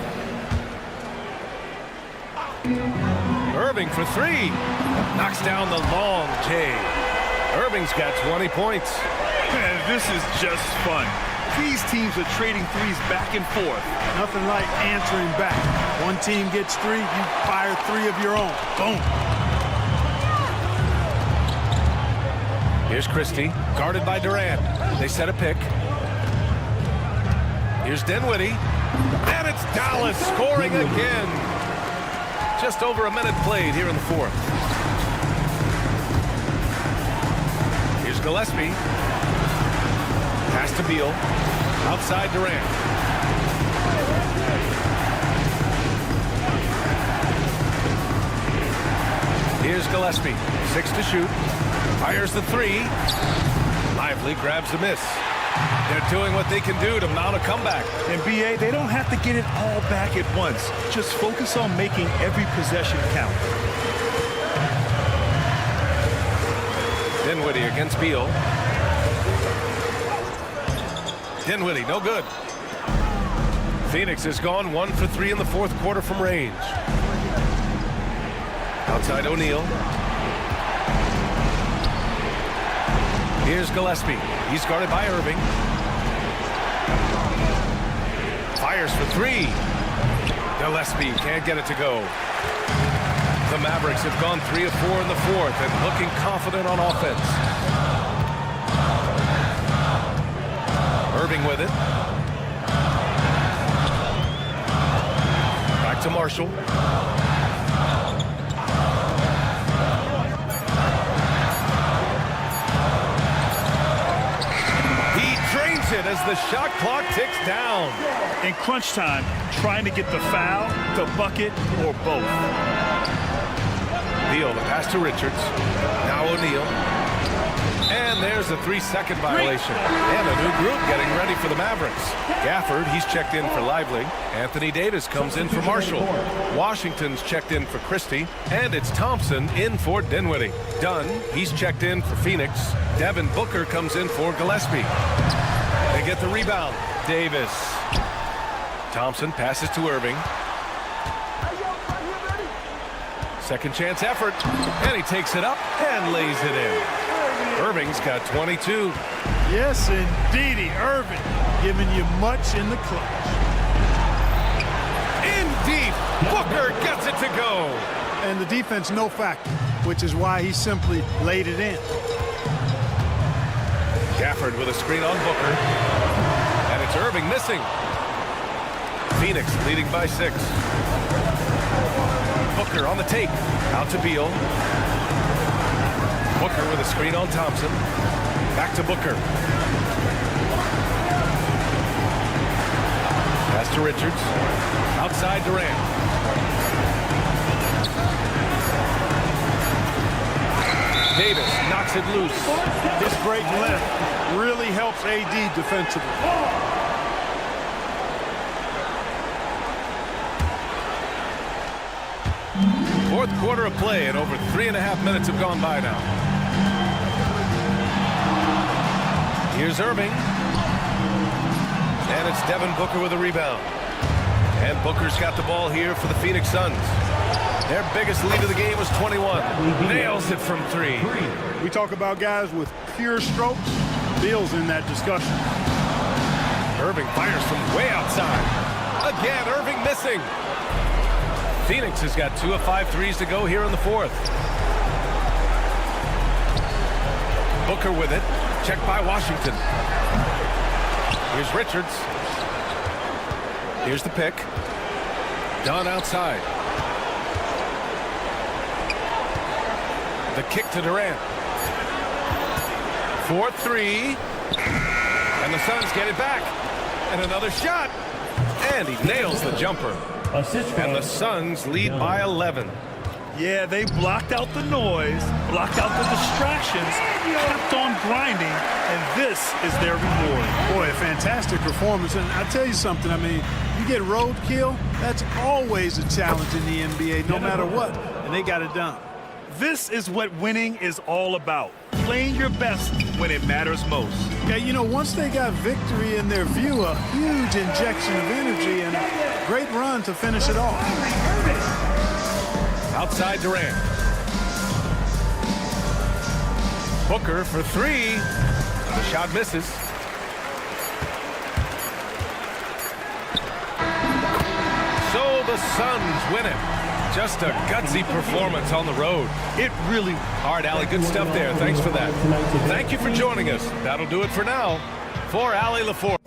Irving for 3. Knocks down the long J. Irving's got 20 points. Man, this is just fun. These teams are trading threes back and forth. Nothing like answering back. One team gets 3, you fire 3 of your own. Boom. Here's Christie, guarded by Durant. They set a pick. Here's Dinwiddie. And it's Dallas scoring again. just over a minute played here in the fourth. Here's Gillespie. Pass to Beal. Outside Durant. Here's Gillespie. 6 to shoot. Fires the 3. Lively grabs the miss. They're doing what they can do to mount a comeback. And BA, they don't have to get it all back at once. Just focus on making every possession count. Dinwiddie against Beal. Dinwiddie, no good. Phoenix has gone 1 for 3 in the fourth quarter from range. Outside O'Neal. Here's Gillespie. He's guarded by Irving. Fires for 3. Gillespie can't get it to go. The Mavericks have gone 3 of 4 in the fourth and looking confident on offense. Irving with it. Back to Marshall. It as the shot clock ticks down. In crunch time, trying to get the foul, the bucket, or both. Beal, the pass to Richards. Now O'Neal. And there's a 3-second violation. And a new group getting ready for the Mavericks. Gafford, he's checked in for Lively. Anthony Davis comes in for Marshall. Washington's checked in for Christie. And it's Thompson in for Dinwiddie. Dunn, he's checked in for Phoenix. Devin Booker comes in for Gillespie. They get the rebound. Davis. Thompson passes to Irving. Second chance effort. And he takes it up and lays it in. Irving's got 22. Yes, indeedy. Irving giving you much in the clutch. In deep. Booker gets it to go. And the defense no factor, which is why he simply laid it in. Gafford with a screen on Booker. And it's Irving missing. Phoenix leading by 6. Booker on the take. Out to Beal. Booker with a screen on Thompson. Back to Booker. Pass to Richards. Outside Durant. Davis knocks it loose. This great length really helps AD defensively. Fourth quarter of play and over 3.5 minutes have gone by now. Here's Irving. And it's Devin Booker with a rebound. And Booker's got the ball here for the Phoenix Suns. Their biggest lead of the game was 21. Nails it from 3. We talk about guys with pure strokes. Beal's in that discussion. Irving fires from way outside. Again, Irving missing. Phoenix has got 2 of 5 threes to go here in the fourth. Booker with it. Checked by Washington. Here's Richards. Here's the pick. Dunn outside. The kick to Durant. 4-3. And the Suns get it back. And another shot. And he nails the jumper. And the Suns lead by 11. Yeah, they blocked out the noise, blocked out the distractions, kept on grinding, and this is their reward. Boy, a fantastic performance. And I'll tell you something, I mean, you get roadkill, that's always a challenge in the NBA, no matter what. And they got it done. This is what winning is all about. Playing your best when it matters most. Yeah, you know, once they got victory in their view, a huge injection of energy and a great run to finish it off. Outside Durant. Booker for 3. The shot misses. So the Suns win it. Just a gutsy performance on the road. It really... All right, Allie, good stuff there. Thanks for that. Thank you for joining us. That'll do it for now. For Allie LaForce.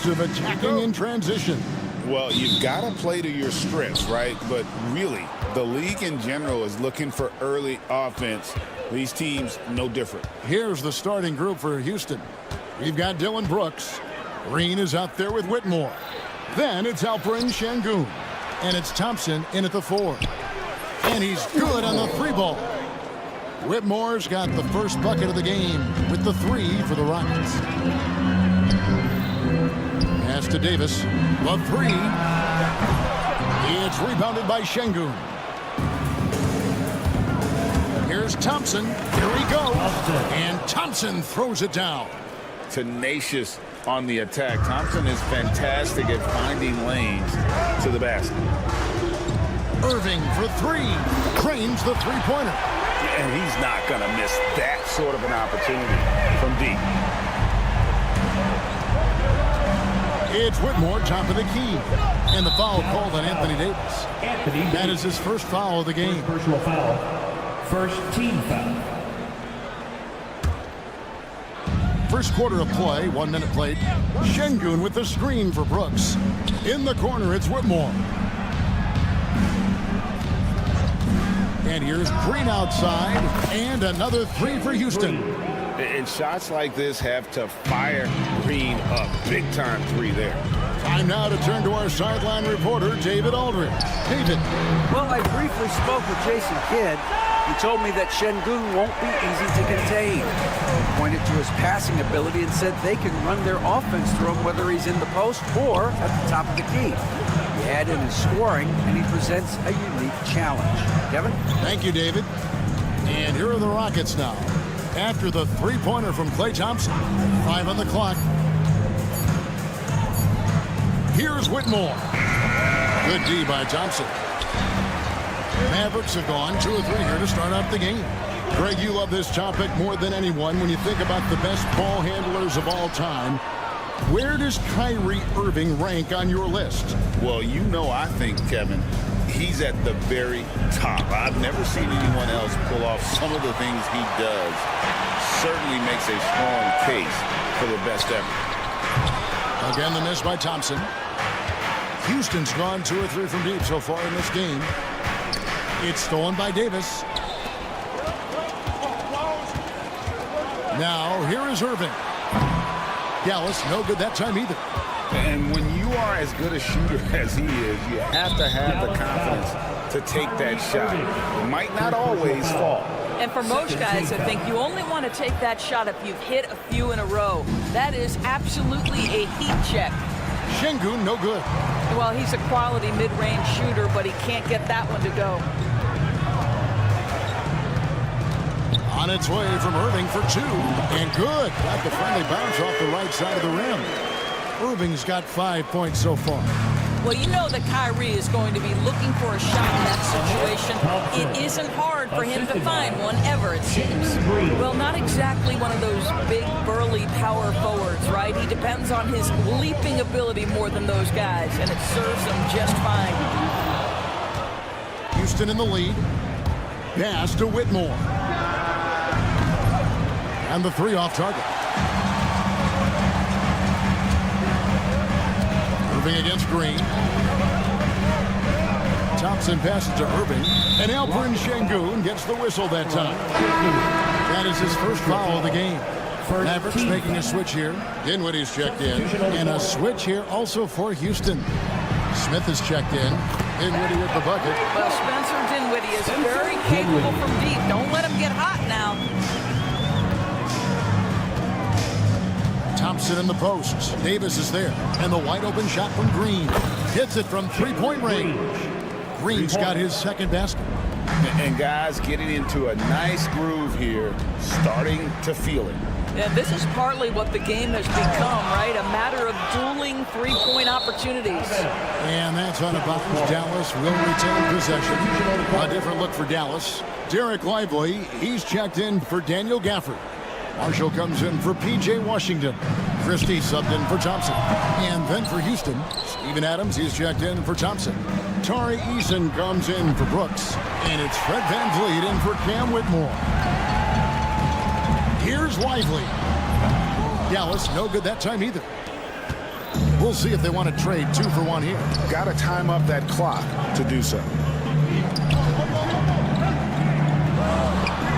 Lots of attacking in transition. Well, you've got to play to your strengths, right? But really, the league in general is looking for early offense. These teams, no different. Here's the starting group for Houston. We've got Dylan Brooks. Green is out there with Whitmore. Then it's Alperen Sengun. And it's Thompson in at the 4. And he's good on the 3-ball. Whitmore's got the first bucket of the game with the 3 for the Rockets. Pass to Davis. The 3. It's rebounded by Sengun. Here's Thompson. Here he goes. And Thompson throws it down. Tenacious on the attack. Thompson is fantastic at finding lanes to the basket. Irving for 3. Drains the 3-pointer. And he's not going to miss that sort of an opportunity from deep. It's Whitmore, top of the key. And the foul called on Anthony Davis. That is his first foul of the game. Personal foul. First team foul. First quarter of play, 1 minute played. Sengun with the screen for Brooks. In the corner, it's Whitmore. And here's Green outside. And another 3 for Houston. And shots like this have to fire Green up. Big time 3 there. Time now to turn to our sideline reporter, David Aldridge. David. Well, I briefly spoke with Jason Kidd. He told me that Sengun won't be easy to contain. He pointed to his passing ability and said they can run their offense through him whether he's in the post or at the top of the key. He add in his scoring, and he presents a unique challenge. Kevin? Thank you, David. And here are the Rockets now. After the 3-pointer from Klay Thompson. 5 on the clock. Here's Whitmore. Good D by Thompson. Mavericks have gone 2 or 3 here to start out the game. Greg, you love this topic more than anyone when you think about the best ball handlers of all time. Where does Kyrie Irving rank on your list? Well, you know, I think, Kevin, he's at the very top. I've never seen anyone else pull off some of the things he does. Certainly makes a strong case for the best ever. Again, the miss by Thompson. Houston's gone 2 or 3 from deep so far in this game. It's stolen by Davis. Now, here is Irving. Dallas, no good that time either. And when you are as good a shooter as he is, you have to have the confidence to take that shot. It might not always fall. And for most guys, I think you only want to take that shot if you've hit a few in a row. That is absolutely a heat check. Sengun, no good. Well, he's a quality mid-range shooter, but he can't get that one to go. On its way from Irving for 2. And good. Got the friendly bounce off the right side of the rim. Irving's got 5 points so far. Well, you know that Kyrie is going to be looking for a shot in that situation. It isn't hard for him to find one ever, it seems. Well, not exactly one of those big, burly power forwards, right? He depends on his leaping ability more than those guys, and it serves him just fine. Houston in the lead. Pass to Whitmore. And the 3 off target. Irving against Green. Thompson passes to Irving. And Alperen Sengun gets the whistle that time. That is his first foul of the game. Mavericks making a switch here. Dinwiddie's checked in. And a switch here also for Houston. Smith is checked in. Dinwiddie with the bucket. Well, Spencer Dinwiddie is very capable from deep. Don't let him get hot now. Thompson in the post. Davis is there. And the wide open shot from Green. Hits it from 3-point range. Green's got his second basket. And guys getting into a nice groove here, starting to feel it. Yeah, this is partly what the game has become, right? A matter of dueling 3-point opportunities. And that's on a bounce. Dallas will retain possession. A different look for Dallas. Derek Lively, he's checked in for Daniel Gafford. Marshall comes in for P.J. Washington. Christie subbed in for Thompson. And then for Houston, Steven Adams, he's checked in for Thompson. Tari Eason comes in for Brooks. And it's Fred VanVleet in for Cam Whitmore. Here's Lively. Dallas, no good that time either. We'll see if they want to trade 2 for 1 here. Got to time up that clock to do so.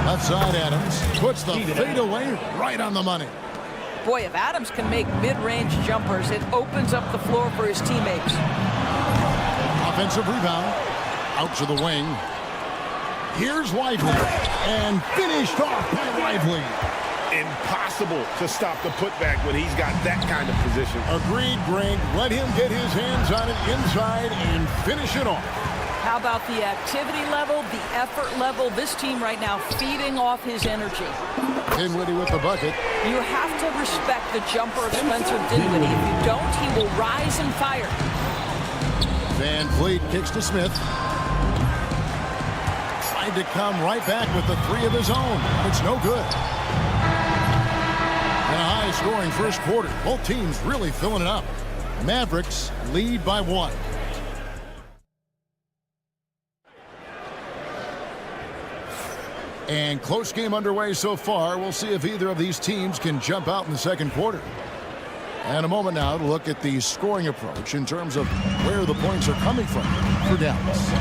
Left side, Adams puts the fadeaway right on the money. Boy, if Adams can make mid-range jumpers, it opens up the floor for his teammates. Offensive rebound. Out to the wing. Here's Lively. And finished off by Lively. Impossible to stop the putback when he's got that kind of position. Agreed, Greg. Let him get his hands on it inside and finish it off. How about the activity level, the effort level? This team right now feeding off his energy. Dinwiddie with the bucket. You have to respect the jumper of Spencer Dinwiddie. If you don't, he will rise and fire. Van Vliet kicks to Smith. Tried to come right back with the 3 of his own. It's no good. And a high-scoring first quarter. Both teams really filling it up. Mavericks lead by 1. And close game underway so far. We'll see if either of these teams can jump out in the second quarter. And a moment now to look at the scoring approach in terms of where the points are coming from for Dallas.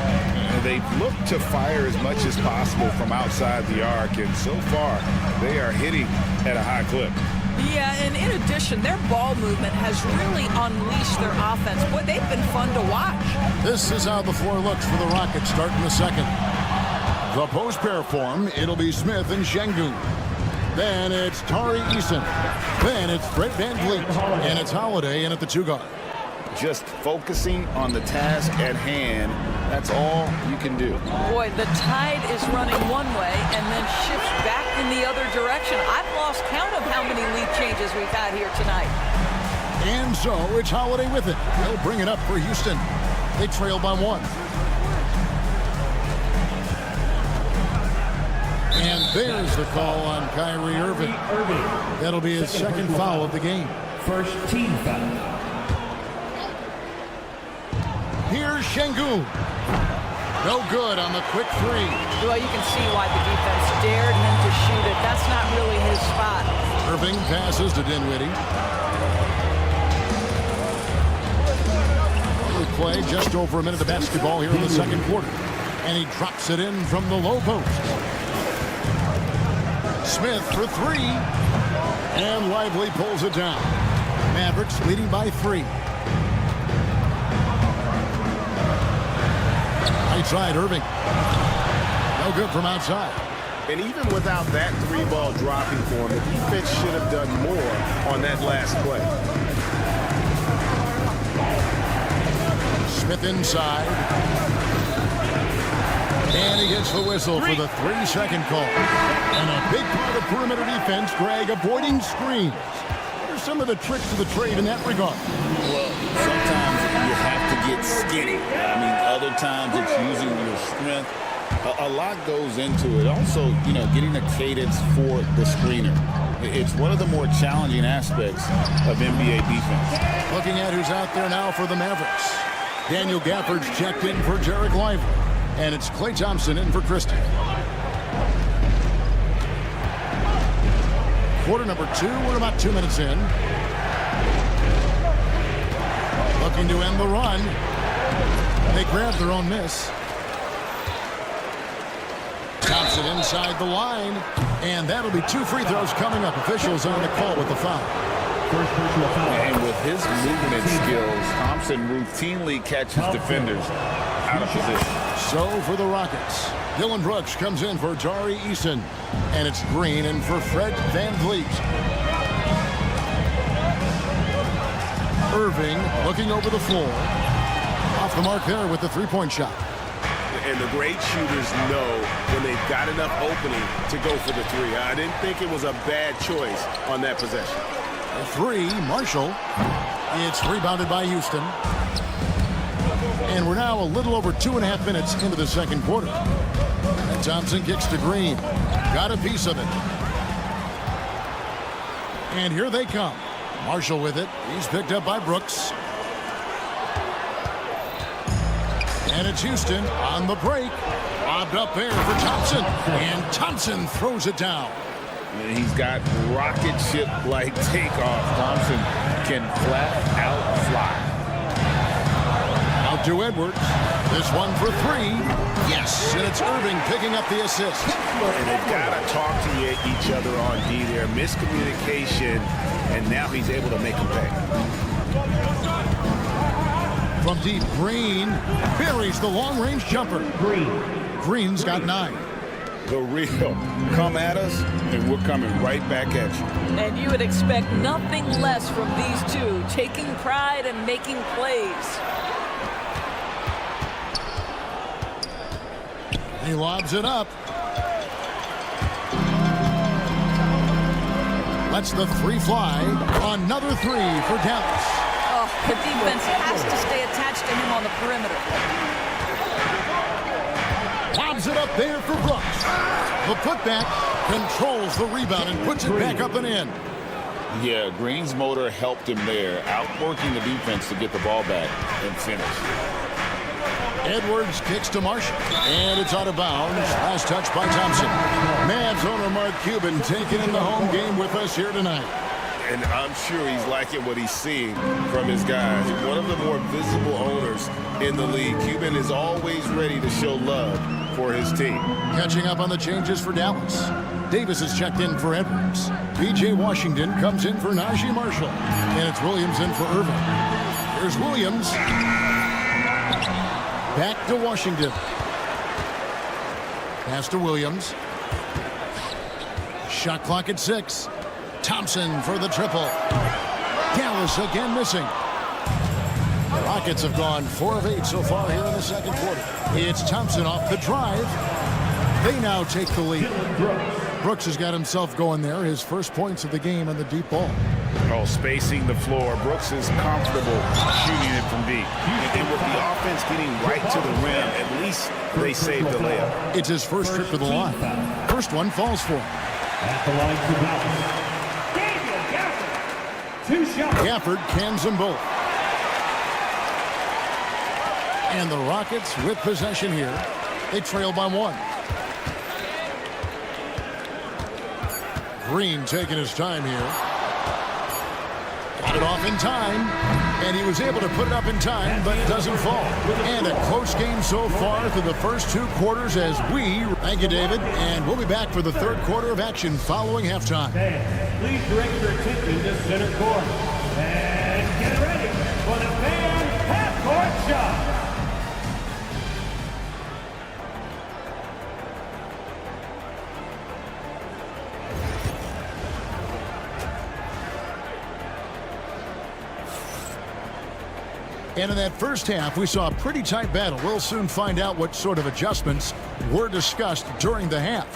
They've looked to fire as much as possible from outside the arc, and so far they are hitting at a high clip. Yeah, and in addition, their ball movement has really unleashed their offense. Boy, they've been fun to watch. This is how the floor looks for the Rockets starting the second. The post pair form, it'll be Smith and Şengün. Then it's Tari Eason. Then it's Brett Van Vliet. And it's Holiday in at the 2 guard. Just focusing on the task at hand, that's all you can do. Boy, the tide is running one way and then shifts back in the other direction. I've lost count of how many lead changes we've had here tonight. And so it's Holiday with it. They'll bring it up for Houston. They trail by 1. And there's the call on Kyrie Irving. That'll be his second foul of the game. First team foul. Here's Şengün. No good on the quick 3. Well, you can see why the defense dared him to shoot it. That's not really his spot. Irving passes to Dinwiddie. Early play, just over a minute of basketball here in the second quarter. And he drops it in from the low post. Smith for 3. And Lively pulls it down. Mavericks leading by 3. Right side, Irving. No good from outside. And even without that 3-ball dropping for him, the defense should have done more on that last play. Smith inside. And he gets the whistle for the 3-second call. And a big part of perimeter defense, Greg, avoiding screens. What are some of the tricks of the trade in that regard? Well, sometimes you have to get skinny. I mean, other times it's using your strength. A lot goes into it. Also, getting a cadence for the screener. It's one of the more challenging aspects of NBA defense. Looking at who's out there now for the Mavericks. Daniel Gafford's checked in for Jarek Lively. And it's Klay Thompson in for Christie. Quarter number 2. We're about 2 minutes in. Looking to end the run. They grab their own miss. Thompson inside the line. And that'll be 2 free throws coming up. Officials on the call with the foul. And with his movement skills, Thompson routinely catches defenders out of position. So for the Rockets, Dylan Brooks comes in for Tari Eason. And it's Green in for Fred Van Vliet. Irving looking over the floor. Off the mark there with the 3-point shot. And the great shooters know when they've got enough opening to go for the 3. I didn't think it was a bad choice on that possession. A 3, Marshall. It's rebounded by Houston. And we're now a little over 2.5 minutes into the second quarter. And Thompson kicks to Green. Got a piece of it. And here they come. Marshall with it. He's picked up by Brooks. And it's Houston on the break. Lobbed up there for Thompson. And Thompson throws it down. He's got rocket ship-like takeoff. Thompson can flat out fly. Out to Edwards. This one for three. Yes, and it's Irving picking up the assist. And they've got to talk to each other on D there. Miscommunication, and now he's able to make them pay. From deep, Green buries the long-range jumper. Green's got 9. The real. Come at us, and we're coming right back at you. And you would expect nothing less from these two, taking pride and making plays. He lobs it up. Lets the three fly. Another three for Dallas. Oh, the defense has to stay attached to him on the perimeter. Lobs it up there for Brooks. The putback controls the rebound and puts it back up and in. Yeah, Green's motor helped him there, outworking the defense to get the ball back and finish. Edwards kicks to Marshall, and it's out of bounds. Last touch by Thompson. Mavs owner Mark Cuban taking in the home game with us here tonight. And I'm sure he's liking what he's seeing from his guys. One of the more visible owners in the league. Cuban is always ready to show love for his team. Catching up on the changes for Dallas. Davis is checked in for Edwards. P.J. Washington comes in for Najee Marshall. And it's Williams in for Irving. Here's Williams. Back to Washington. Pass to Williams. Shot clock at 6. Thompson for the triple. Dallas again missing. The Rockets have gone 4 of 8 so far here in the second quarter. It's Thompson off the drive. They now take the lead. Brooks has got himself going there. His first points of the game on the deep ball. Oh, spacing the floor. Brooks is comfortable shooting it from deep. And with the offense getting right to the rim, at least they saved the layup. It's his first trip to the line. First one falls for him. At the line for Dallas, Gafford. 2 shots. Gafford cans them both. And the Rockets with possession here. They trail by 1. Green taking his time here. Got it off in time. And he was able to put it up in time, but it doesn't fall. And a close game so far through the first 2 quarters as we... Thank you, David. And we'll be back for the third quarter of action following halftime. Please direct your attention to center court. And get ready for the fan half-court shot. And in that first half, we saw a pretty tight battle. We'll soon find out what sort of adjustments were discussed during the half.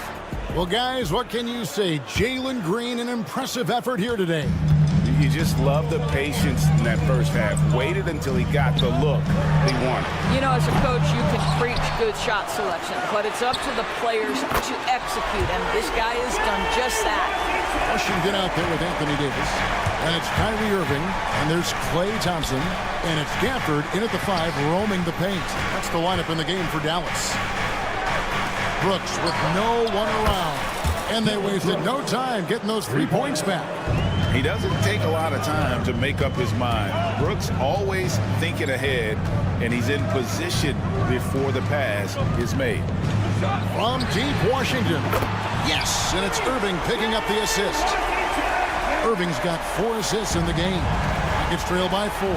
Well, guys, what can you say? Jalen Green, an impressive effort here today. You just love the patience in that first half. Waited until he got the look he wanted. You know, as a coach, you can preach good shot selection, but it's up to the players to execute, and this guy has done just that. Washington out there with Anthony Davis. And it's Kyrie Irving, and there's Klay Thompson, and it's Gafford in at the 5, roaming the paint. That's the lineup in the game for Dallas. Brooks with no one around, and they wasted no time getting those 3 points back. He doesn't take a lot of time to make up his mind. Brooks always thinking ahead, and he's in position before the pass is made. From deep Washington. Yes, and it's Irving picking up the assist. Irving's got 4 assists in the game. Rockets trail by 4.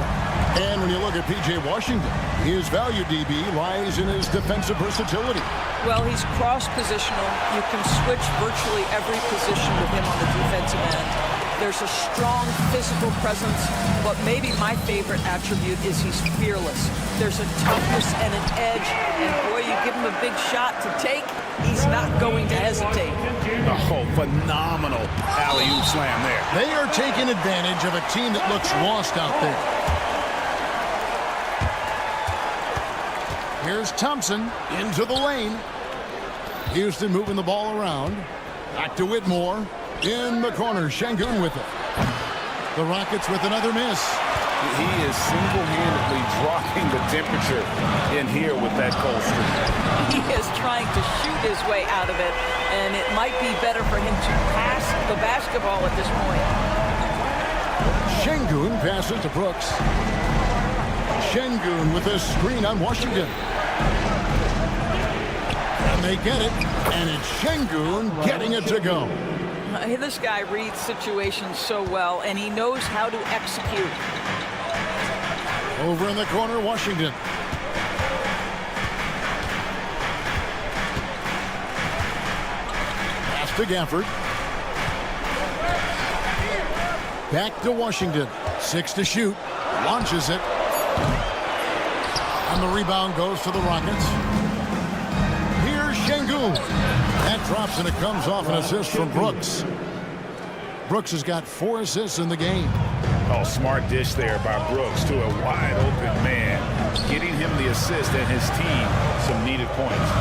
And when you look at P.J. Washington, his value, DB, lies in his defensive versatility. Well, he's cross-positional. You can switch virtually every position with him on the defensive end. There's a strong physical presence, but maybe my favorite attribute is he's fearless. There's a toughness and an edge, and boy, you give him a big shot to take, he's not going to hesitate. Oh, phenomenal alley-oop slam there. They are taking advantage of a team that looks lost out there. Here's Thompson into the lane. Houston moving the ball around. Back to Whitmore. In the corner, Şengün with it. The Rockets with another miss. He is single-handedly dropping the temperature in here with that cold streak. He is trying to shoot his way out of it, and it might be better for him to pass the basketball at this point. Şengün passes to Brooks. Şengün with a screen on Washington. And they get it, and it's Şengün getting it to go. This guy reads situations so well, and he knows how to execute. Over in the corner, Washington. Pass to Gafford. Back to Washington. 6 to shoot. Launches it. And the rebound goes to the Rockets. Here's Şengün. That drops and it comes off an assist from Brooks. Brooks has got 4 assists in the game. Oh, smart dish there by Brooks to a wide open man. Getting him the assist and his team some needed points.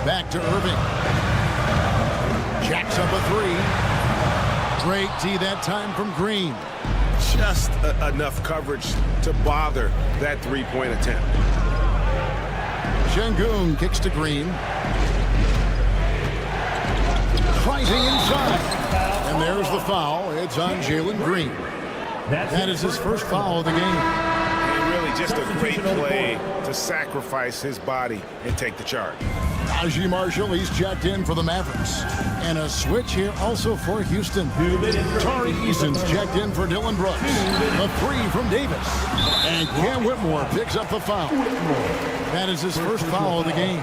Back to Irving. Jacks up a 3. Great D that time from Green. Just enough coverage to bother that three-point attempt. Şengün kicks to Green. Fighting inside. And there's the foul. It's on Jalen Green. That is his first foul of the game. And really just a great play to sacrifice his body and take the charge. Najee Marshall, he's checked in for the Mavericks. And a switch here also for Houston. Tari Eason's checked in for Dylan Brooks. A 3 from Davis. And Cam Whitmore picks up the foul. That is his first foul of the game.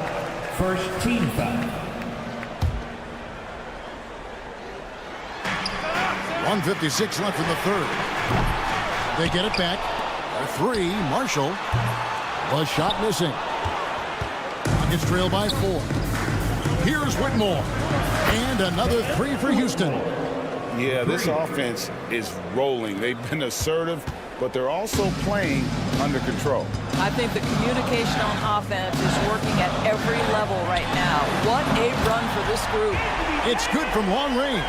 First team foul. 1:56 left in the third. They get it back. A 3, Marshall. A shot missing. Rockets trail by 4. Here's Whitmore. And another 3 for Houston. Yeah, this offense is rolling. They've been assertive, but they're also playing under control. I think the communication on offense is working at every level right now. What a run for this group. It's good from long range.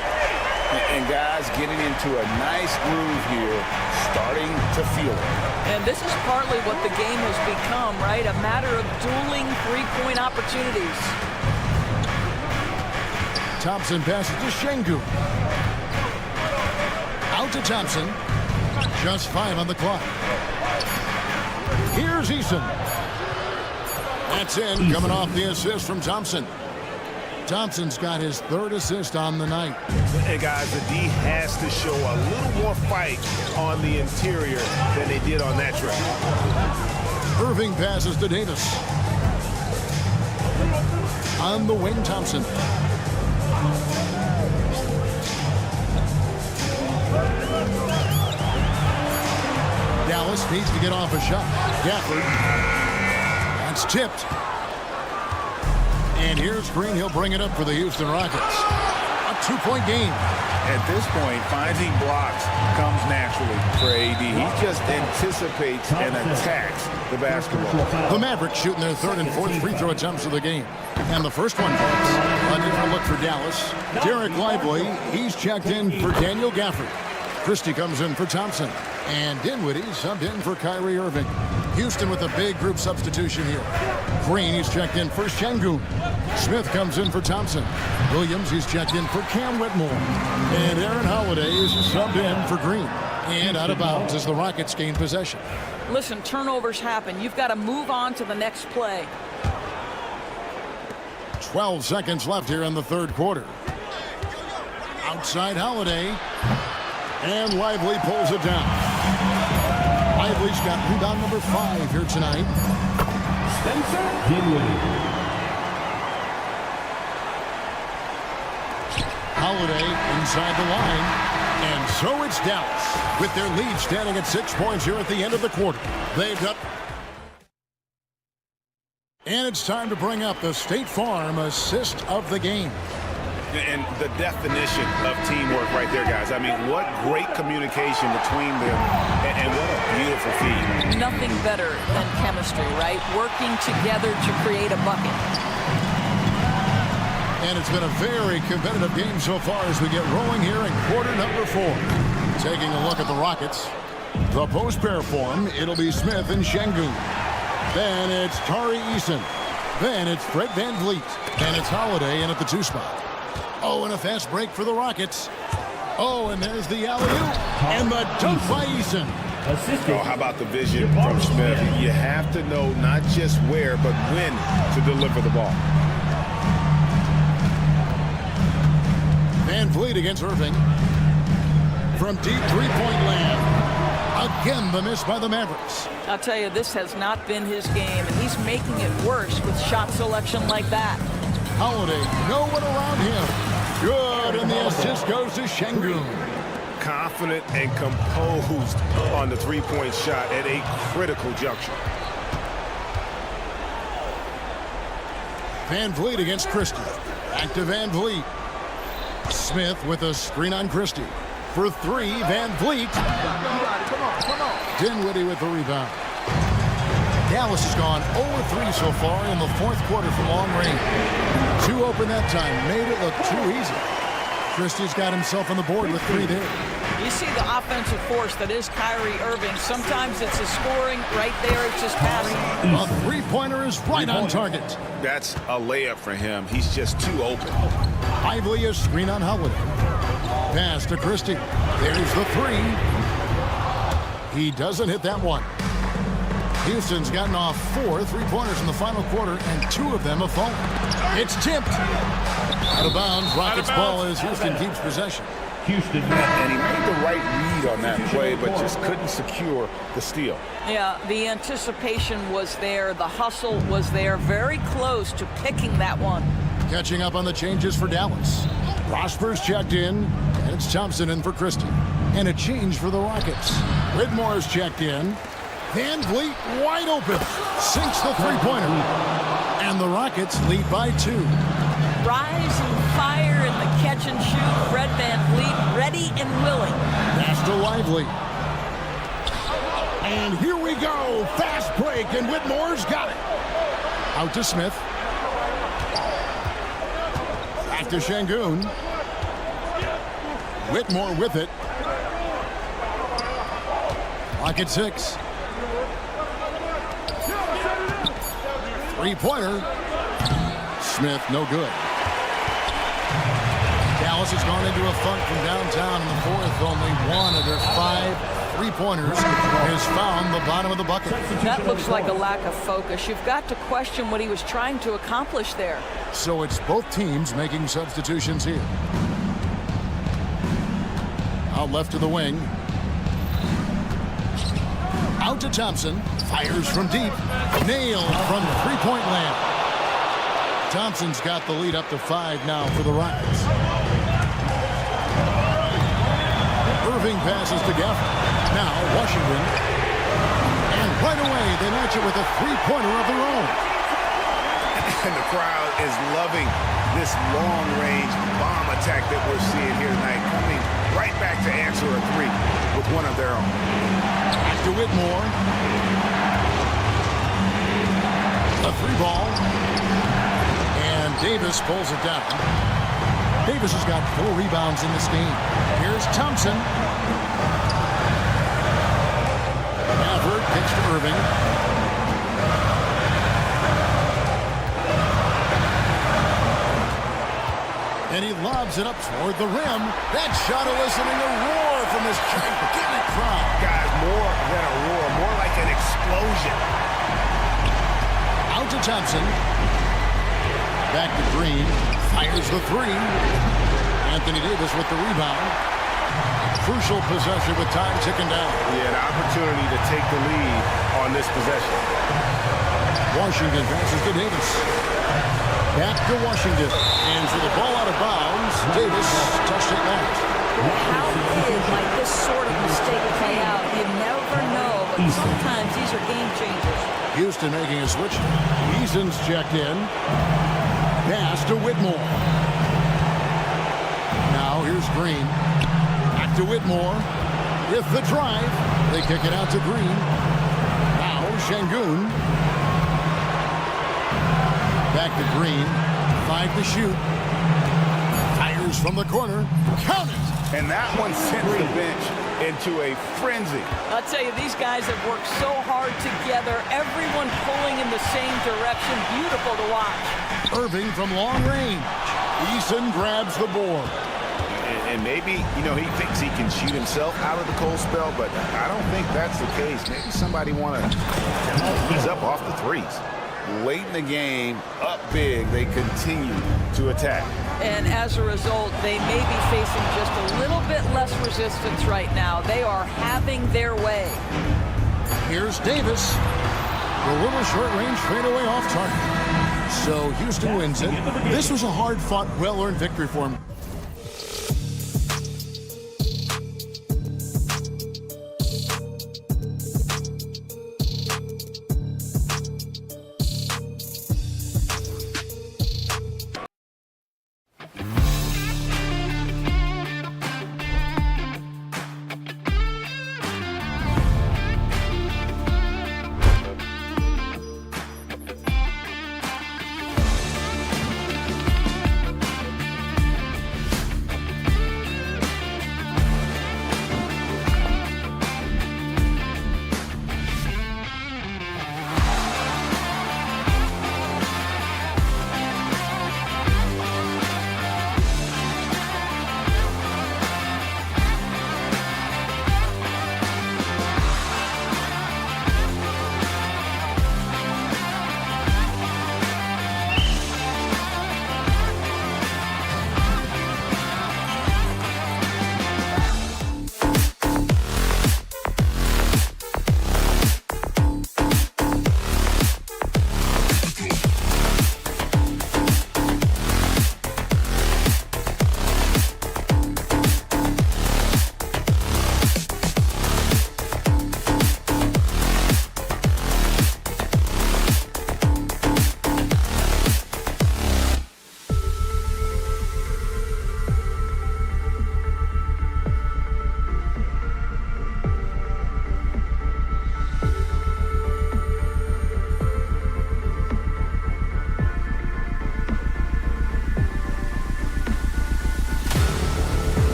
And guys getting into a nice groove here, starting to feel it. And this is partly what the game has become, right? A matter of dueling three-point opportunities. Thompson passes to Şengün. Out to Thompson. Just 5 on the clock. Here's Eason. That's in, coming off the assist from Thompson. Thompson's got his 3rd assist on the night. Hey guys, the D has to show a little more fight on the interior than they did on that trip. Irving passes to Davis. On the wing, Thompson. Dallas needs to get off a shot. Gafford. That's tipped. And here's Green. He'll bring it up for the Houston Rockets. A 2-point game. At this point, finding blocks comes naturally for AD. He just anticipates and attacks the basketball. The Mavericks shooting their 3rd and 4th free throw attempts of the game. And the first one falls. A different look for Dallas. Derek Lively, he's checked in for Daniel Gafford. Christie comes in for Thompson. And Dinwiddie subbed in for Kyrie Irving. Houston with a big group substitution here. Green, he's checked in for Şengün. Smith comes in for Thompson. Williams, he's checked in for Cam Whitmore. And Aaron Holiday is subbed in for Green. And out of bounds as the Rockets gain possession. Listen, turnovers happen. You've got to move on to the next play. 12 seconds left here in the 3rd quarter. Outside Holiday. And Lively pulls it down. Lively's got rebound number 5 here tonight. Spencer Dinwiddie. Holiday inside the line. And so it's Dallas with their lead standing at 6 points here at the end of the quarter. They've got... And it's time to bring up the State Farm assist of the game. And the definition of teamwork right there, guys. I mean, what great communication between them, and what a beautiful feed. Nothing better than chemistry, right? Working together to create a bucket. And it's been a very competitive game so far as we get rolling here in quarter number 4. Taking a look at the Rockets. The post pair form, it'll be Smith and Şengün. Then it's Tari Eason. Then it's Fred VanVleet. And it's Holiday in at the 2 spot. Oh, and a fast break for the Rockets. Oh, and there's the alley-oop. And the dunk by Eason. Oh, how about the vision from Smith? You have to know not just where, but when to deliver the ball. Van Vliet against Irving. From deep three-point land. Again, the miss by the Mavericks. I'll tell you, this has not been his game, and he's making it worse with shot selection like that. Holiday, no one around him. Good, and the assist goes to Şengün. Confident and composed on the three-point shot at a critical juncture. Van Vliet against Christie. Back to Van Vliet. Smith with a screen on Christie. For three, Van Vliet. Dinwiddie with the rebound. Dallas has gone 0-3 so far in the fourth quarter from long range. Two open that time, made it look too easy. Christie's got himself on the board with three there. You see the offensive force that is Kyrie Irving. Sometimes it's a scoring, right there it's just passing. A three-pointer is right on target. That's a layup for him. He's just too open. Lively a screen on Holiday. Pass to Christie. There's the three. He doesn't hit that one. Houston's gotten off 4 three-pointers in the final quarter, and 2 of them have fallen. It's tipped. Out of bounds. Rockets ball as Houston keeps possession. Houston. And he made the right read on that play, but just couldn't secure the steal. Yeah, the anticipation was there. The hustle was there. Very close to picking that one. Catching up on the changes for Dallas. Prosper's checked in, and it's Thompson in for Christie. And a change for the Rockets. Whitmore's checked in. Van Vliet wide open. Sinks the three-pointer. And the Rockets lead by 2. Rising fire in the catch and shoot. Fred Van Vliet ready and willing. Pass to Lively. And here we go. Fast break, and Whitmore's got it. Out to Smith. Back to Şengün. Whitmore with it. Lock at 6. Three-pointer. Smith, no good. Dallas has gone into a funk from downtown in the fourth. Only one of their 5 three-pointers has found the bottom of the bucket. That looks like a lack of focus. You've got to question what he was trying to accomplish there. So it's both teams making substitutions here. Out left to the wing. Out to Thompson. Fires from deep. Nailed from three-point land. Thompson's got the lead up to 5 now for the Rockets. Irving passes to Gafford. Now Washington. And right away they match it with a three-pointer of their own. And the crowd is loving this long-range bomb attack that we're seeing here tonight, coming right back to answer a three with one of their own. Back to Whitmore. A 3-ball. And Davis pulls it down. Davis has got 4 rebounds in this game. Here's Thompson. Gafford kicks to Irving. And he lobs it up toward the rim. That shot eliciting a roar from this gigantic crowd. Guys, more than a roar, more like an explosion. Out to Thompson. Back to Green. Fires the 3. Anthony Davis with the rebound. Crucial possession with time ticking down. Yeah, an opportunity to take the lead on this possession. Washington passes to Davis. Back to Washington. And for the ball out of bounds, Davis touched it last. How might this sort of mistake play out? You never know, but sometimes these are game changers. Houston making a switch. Eason's checked in. Pass to Whitmore. Now here's Green. Back to Whitmore. With the drive. They kick it out to Green. Now Şengün. Back to Green. 5 to shoot. Fires from the corner. Count it. And that one sent the bench into a frenzy. I'll tell you, these guys have worked so hard together. Everyone pulling in the same direction. Beautiful to watch. Irving from long range. Eason grabs the board. And maybe, you know, he thinks he can cheat himself out of the cold spell, but I don't think that's the case. Maybe somebody want to ease up off the threes. Late in the game, up big, they continue to attack. And as a result, they may be facing just a little bit less resistance right now. They are having their way. Here's Davis. A little short-range fadeaway off target. So Houston wins it. This was a hard-fought, well-earned victory for him.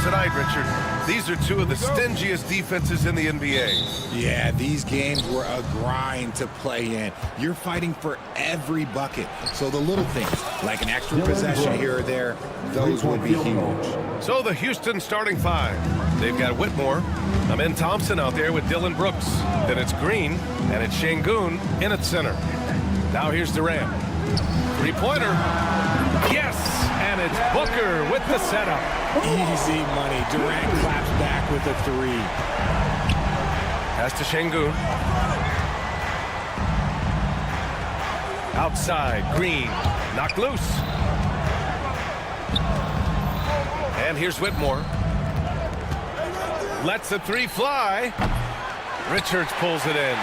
tonight, Richard. These are two of the stingiest defenses in the NBA. Yeah, these games were a grind to play in. You're fighting for every bucket. So the little things, like an extra possession here or there, those would be huge. So the Houston starting five. They've got Whitmore, Amin Thompson out there with Dylan Brooks. Then it's Green, and it's Şengün in at center. Now here's Durant. Three-pointer. Yes, and it's Booker with the setup. Easy money. Durant claps back with a three. Pass to Şengün. Outside, Green, knocked loose. And here's Whitmore. Lets the three fly. Richards pulls it in.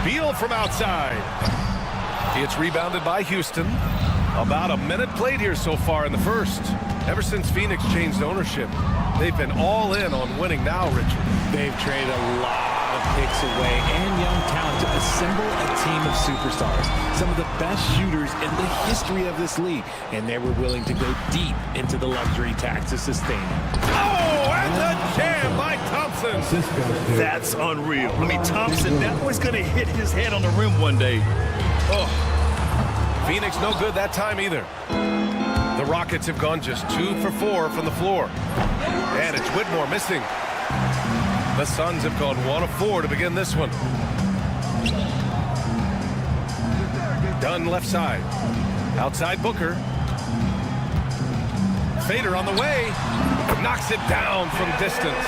Beal from outside. It's rebounded by Houston. About a minute played here so far in the first. Ever since Phoenix changed ownership, they've been all in on winning now, Richard. They've traded a lot of picks away and young talent to assemble a team of superstars. Some of the best shooters in the history of this league. And they were willing to go deep into the luxury tax to sustain it. Oh, and the jam by Thompson. That's unreal. I mean, Thompson, that was going to hit his head on the rim one day. Oh, Phoenix no good that time either. The Rockets have gone just 2 for 4 from the floor. And it's Whitmore missing. The Suns have gone 1 of 4 to begin this one. Dunn left side. Outside Booker. Fader on the way. Knocks it down from distance.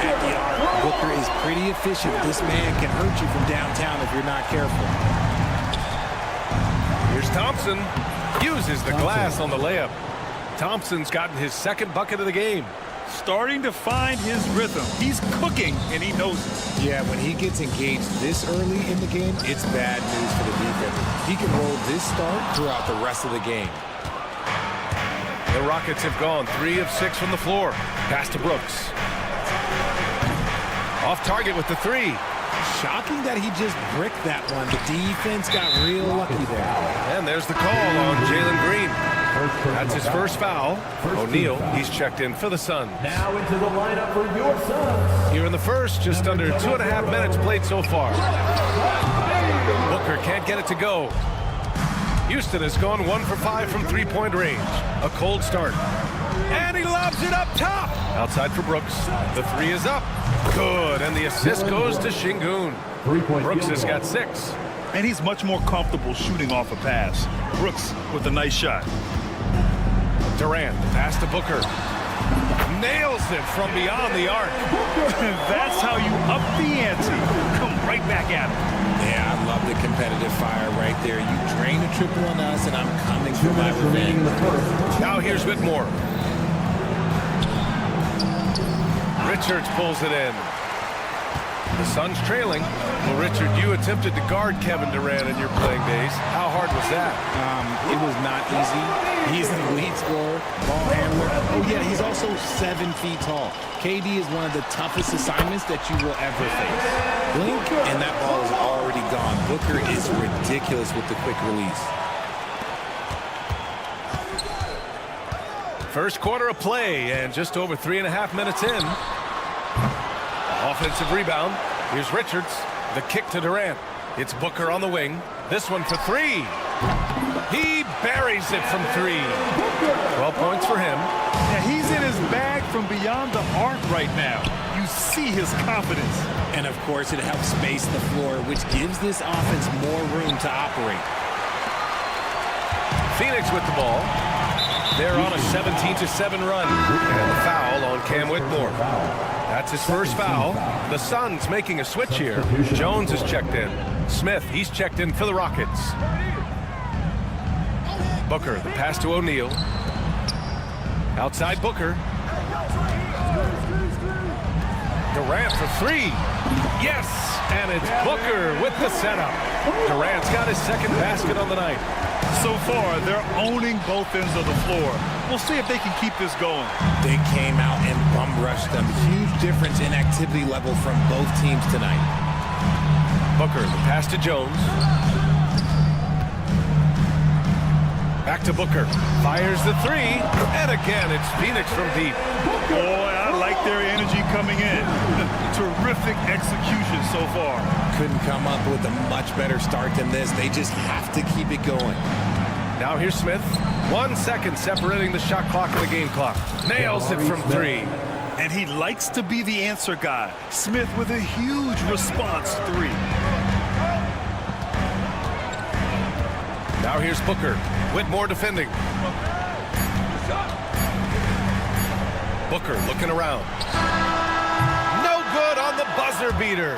At the arc, Booker is pretty efficient. This man can hurt you from downtown if you're not careful. Here's Thompson. Uses the glass on the layup. Thompson's gotten his second bucket of the game. Starting to find his rhythm. He's cooking, and he knows it. Yeah, when he gets engaged this early in the game, it's bad news for the defense. He can roll this start throughout the rest of the game. The Rockets have gone 3 of 6 from the floor. Pass to Brooks. Off target with the three. Shocking that he just bricked that one. The defense got real lucky there. And there's the call on Jalen Green. That's his first foul. O'Neal, he's checked in for the Suns. Now into the lineup for your Suns. Here in the first, just under 2.5 minutes played so far. Booker can't get it to go. Houston has gone 1 for 5 from three-point range. A cold start. And he lobs it up top. Outside for Brooks. The three is up. Good. And the assist goes to Şengün. Brooks has got 6. And he's much more comfortable shooting off a pass. Brooks with a nice shot. Durant, pass to Booker. Nails it from beyond the arc. That's how you up the ante. Come right back at him. Yeah, I love the competitive fire right there. You drain a triple on us, and I'm coming for my revenge. Now here's Whitmore. Richards pulls it in. The Suns trailing. Well, Richard, you attempted to guard Kevin Durant in your playing days. How hard was that? It was not easy. He's the lead scorer, ball handler. Oh, yeah, he's also 7 feet tall. KD is one of the toughest assignments that you will ever face. Blink, and that ball is already gone. Booker is ridiculous with the quick release. First quarter of play, and just over 3.5 minutes in. Offensive rebound. Here's Richards. The kick to Durant. It's Booker on the wing. This one for 3. He buries it from 3. 12 points for him. Yeah, he's in his bag from beyond the arc right now. You see his confidence. And, of course, it helps space the floor, which gives this offense more room to operate. Phoenix with the ball. They're on a 17-7 run. And the foul on Cam Whitmore. That's his first foul. The Suns making a switch here. Jones is checked in. Smith, he's checked in for the Rockets. Booker, the pass to O'Neal. Outside Booker. Durant for 3. Yes, and it's Booker with the setup. Durant's got his second basket on the night. So far, they're owning both ends of the floor. We'll see if they can keep this going. They came out and bum-rushed them. Huge difference in activity level from both teams tonight. Booker, the pass to Jones. Back to Booker. Fires the three. And again, it's Phoenix from deep. Boy, I like their energy coming in. Terrific execution so far. Couldn't come up with a much better start than this. They just have to keep it going. Now here's Smith. 1 second separating the shot clock and the game clock. Nails it from three. And he likes to be the answer guy. Smith with a huge response three. Now here's Booker. Whitmore defending. Booker looking around. No good on the buzzer beater.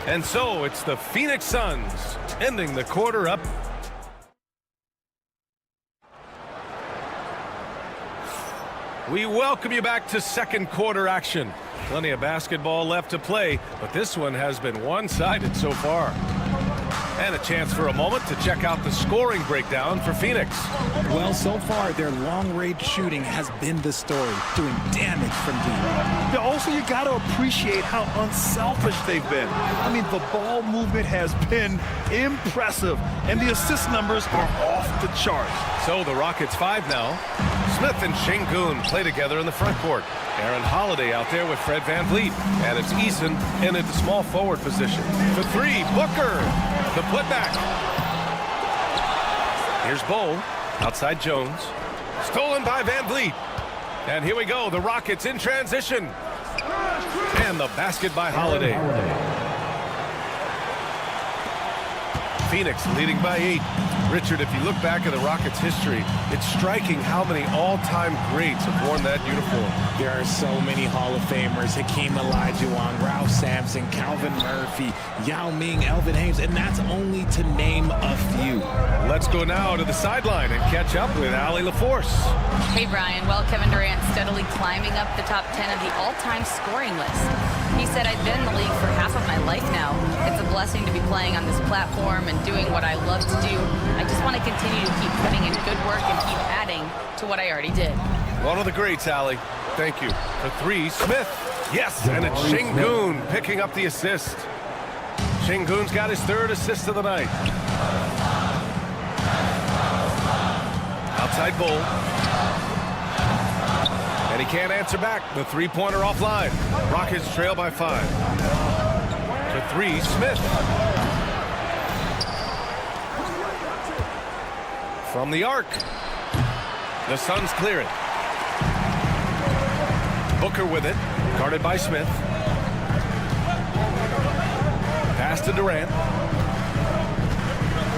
And so it's the Phoenix Suns ending the quarter up. We welcome you back to second quarter action. Plenty of basketball left to play, but this one has been one-sided so far. And a chance for a moment to check out the scoring breakdown for Phoenix. Well, so far, their long-range shooting has been the story, doing damage from deep. Yeah, also, you got to appreciate how unselfish they've been. I mean, the ball movement has been impressive, and the assist numbers are off the charts. So the Rockets 5 now. Smith and Şengün play together in the front court. Aaron Holiday out there with Fred VanVleet. And it's Eason in at the small forward position. For three, Booker. The putback. Here's Bull. Outside Jones. Stolen by VanVleet. And here we go. The Rockets in transition. And the basket by Holiday. Phoenix leading by 8. Richard, if you look back at the Rockets' history, it's striking how many all-time greats have worn that uniform. There are so many Hall of Famers. Hakeem Olajuwon, Ralph Sampson, Calvin Murphy, Yao Ming, Elvin Hayes, and that's only to name a few. Let's go now to the sideline and catch up with Allie LaForce. Hey, Brian. Well, Kevin Durant steadily climbing up the top 10 of the all-time scoring list. He said, I've been in the league for half of my life now. It's a blessing to be playing on this platform and doing what I love to do. I just want to continue to keep putting in good work and keep adding to what I already did. One of the greats, Allie. Thank you. For three, Smith. Yes, and it's Şengün picking up the assist. Şengün's got his third assist of the night. Outside Bull. And he can't answer back. The three-pointer offline. Rockets trail by 5. For three, Smith. From the arc. The Suns clear it. Booker with it. Guarded by Smith. Pass to Durant.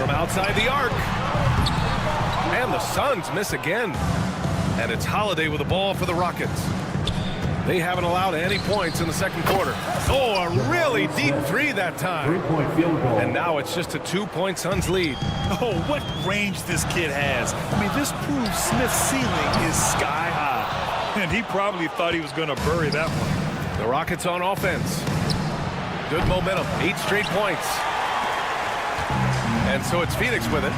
From outside the arc. And the Suns miss again. And it's Holiday with the ball for the Rockets. They haven't allowed any points in the second quarter. Oh, a really deep three that time. Three-point field goal. And now it's just a 2-point Suns lead. Oh, what range this kid has. I mean, this proves Smith's ceiling is sky high. And he probably thought he was going to bury that one. The Rockets on offense. Good momentum. 8 straight points. And so it's Phoenix with it.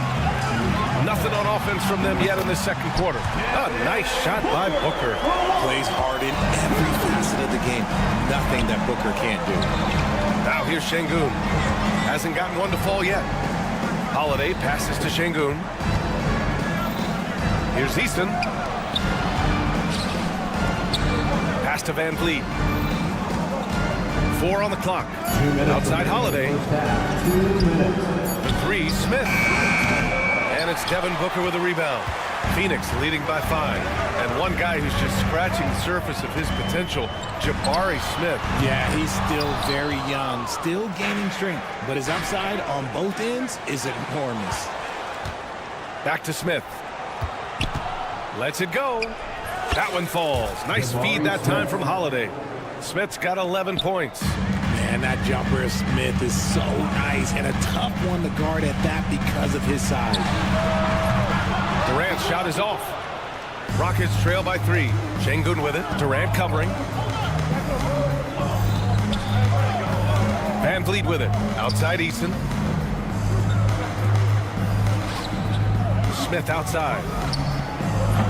Nothing on offense from them yet in the second quarter. A nice shot by Booker. Plays hard in every facet of the game. Nothing that Booker can't do. Now here's Şengün. Hasn't gotten one to fall yet. Holiday passes to Şengün. Here's Eason. Pass to VanVleet. 4 on the clock. Outside Holiday. The three, Smith. And it's Devin Booker with a rebound. Phoenix leading by 5. And one guy who's just scratching the surface of his potential, Jabari Smith. Yeah, he's still very young, still gaining strength, but his upside on both ends is enormous. Back to Smith. Lets it go. That one falls. Nice feed that time from Holiday. Smith's got 11 points. Man, that jumper of Smith is so nice and a tough one to guard at that because of his size. Durant's shot is off. Rockets trail by 3. Şengün with it. Durant covering. VanVleet with it. Outside Eason. Smith outside.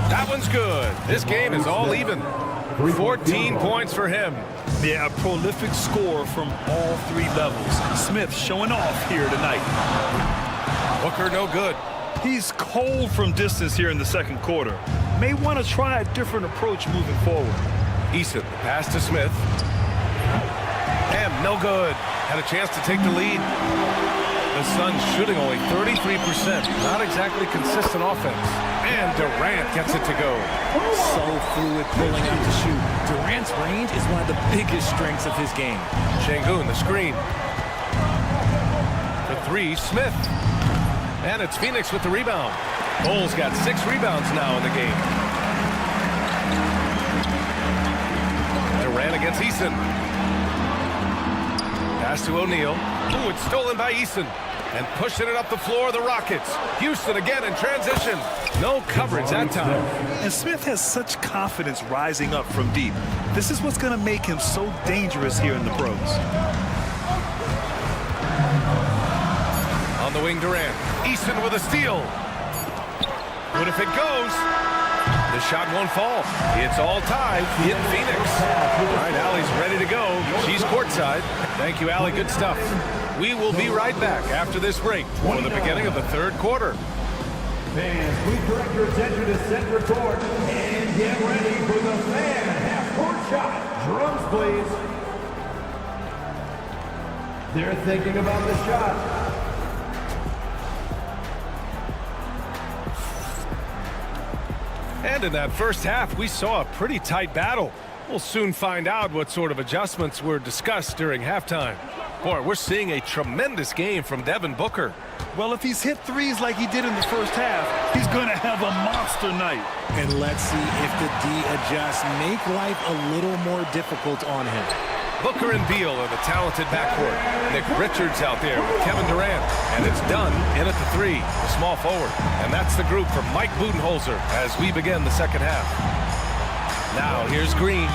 That one's good. This game is all even. 14 points for him. Yeah, a prolific score from all 3 levels. Smith showing off here tonight. Booker no good. He's cold from distance here in the second quarter. May want to try a different approach moving forward. Eason, pass to Smith. And no good. Had a chance to take the lead. The Suns shooting only 33%. Not exactly consistent offense. And Durant gets it to go. So fluid pulling up to shoot. Durant's range is one of the biggest strengths of his game. Şengün, the screen. For three, Smith. And it's Phoenix with the rebound. Bull's got 6 rebounds now in the game. Durant against Eason. Pass to O'Neal. Ooh, it's stolen by Eason. And pushing it up the floor, the Rockets. Houston again in transition. No coverage that time. And Smith has such confidence rising up from deep. This is what's going to make him so dangerous here in the pros. On the wing, Durant. Eason with a steal. But if it goes, the shot won't fall. It's all tied in Phoenix. All right, Allie's ready to go. She's courtside. Thank you, Allie. Good stuff. We will be right back after this break for the beginning of the third quarter. Fans, we direct your attention to center court and get ready for the fan half-court shot. Drums, please. They're thinking about the shot. And in that first half, we saw a pretty tight battle. We'll soon find out what sort of adjustments were discussed during halftime. Boy, we're seeing a tremendous game from Devin Booker. Well, if he's hit threes like he did in the first half, he's going to have a monster night. And let's see if the D adjusts, make life a little more difficult on him. Booker and Beal are the talented backcourt. Nick Richards out there with Kevin Durant. And it's done in at the 3, the small forward. And that's the group for Mike Budenholzer as we begin the second half. Now here's Green.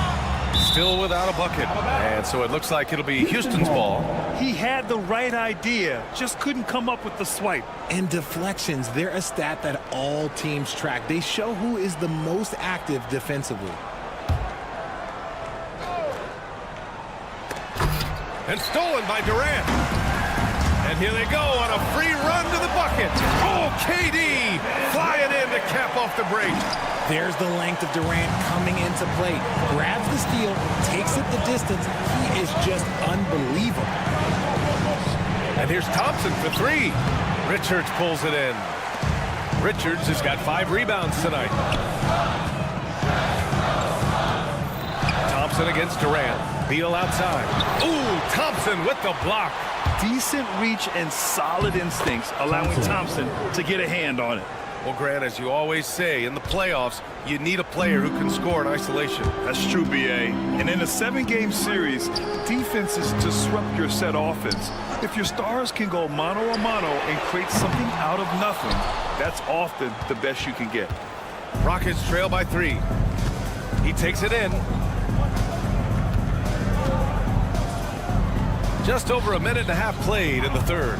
Still without a bucket. And so it looks like it'll be Houston's ball. He had the right idea, just couldn't come up with the swipe. And deflections, they're a stat that all teams track. They show who is the most active defensively. And stolen by Durant. And here they go on a free run to the bucket. Oh, KD flying in to cap off the break. There's the length of Durant coming into play. Grabs the steal, takes it the distance. He is just unbelievable. And here's Thompson for 3. Richards pulls it in. Richards has got 5 rebounds tonight. Thompson against Durant. Beal outside. Ooh, Thompson with the block. Decent reach and solid instincts, allowing Thompson to get a hand on it. Well, Grant, as you always say, in the playoffs, you need a player who can score in isolation. That's true, B.A. And in a 7-game series, defense is to disrupt your set offense. If your stars can go mano-a-mano and create something out of nothing, that's often the best you can get. Rockets trail by 3. He takes it in. Just over a minute and a half played in the third.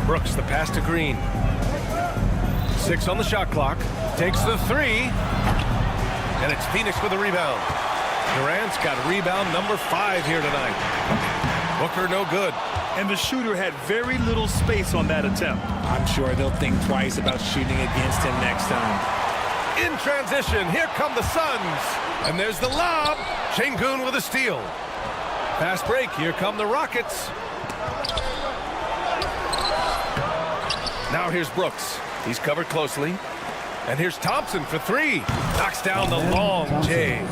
Brooks, the pass to Green. 6 on the shot clock. Takes the 3. And it's Phoenix with a rebound. Durant's got rebound number 5 here tonight. Booker no good. And the shooter had very little space on that attempt. I'm sure they'll think twice about shooting against him next time. In transition, here come the Suns. And there's the lob. Şengün with a steal. Fast break, here come the Rockets. Now here's Brooks. He's covered closely. And here's Thompson for 3. Knocks down the long J.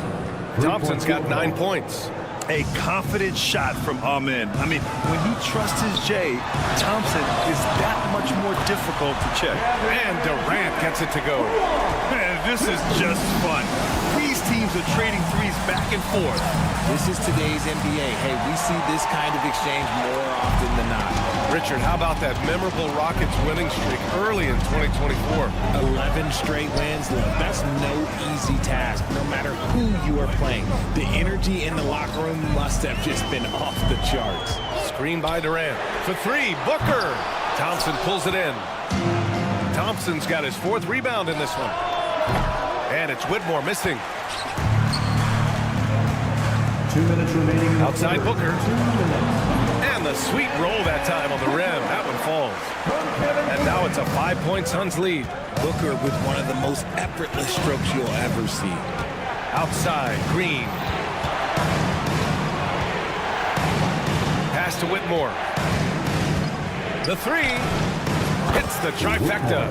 Thompson's got 9 points. A confident shot from Amen. I mean, when he trusts his J, Thompson is that much more difficult to check. And Durant gets it to go. Man, this is just fun. These teams are trading threes back and forth. This is today's NBA. Hey, we see this kind of exchange more often than not. Richard, how about that memorable Rockets winning streak early in 2024? 11 straight wins. Look, that's no easy task, no matter who you are playing. The energy in the locker room must have just been off the charts. Screen by Durant. For 3, Booker. Thompson pulls it in. Thompson's got his 4th rebound in this one. And it's Whitmore missing. 2 minutes remaining. Outside Booker. And the A sweet roll that time on the rim. That one falls. And now it's a 5-point Suns lead. Booker with one of the most effortless strokes you'll ever see. Outside, Green. Pass to Whitmore. The three hits the trifecta.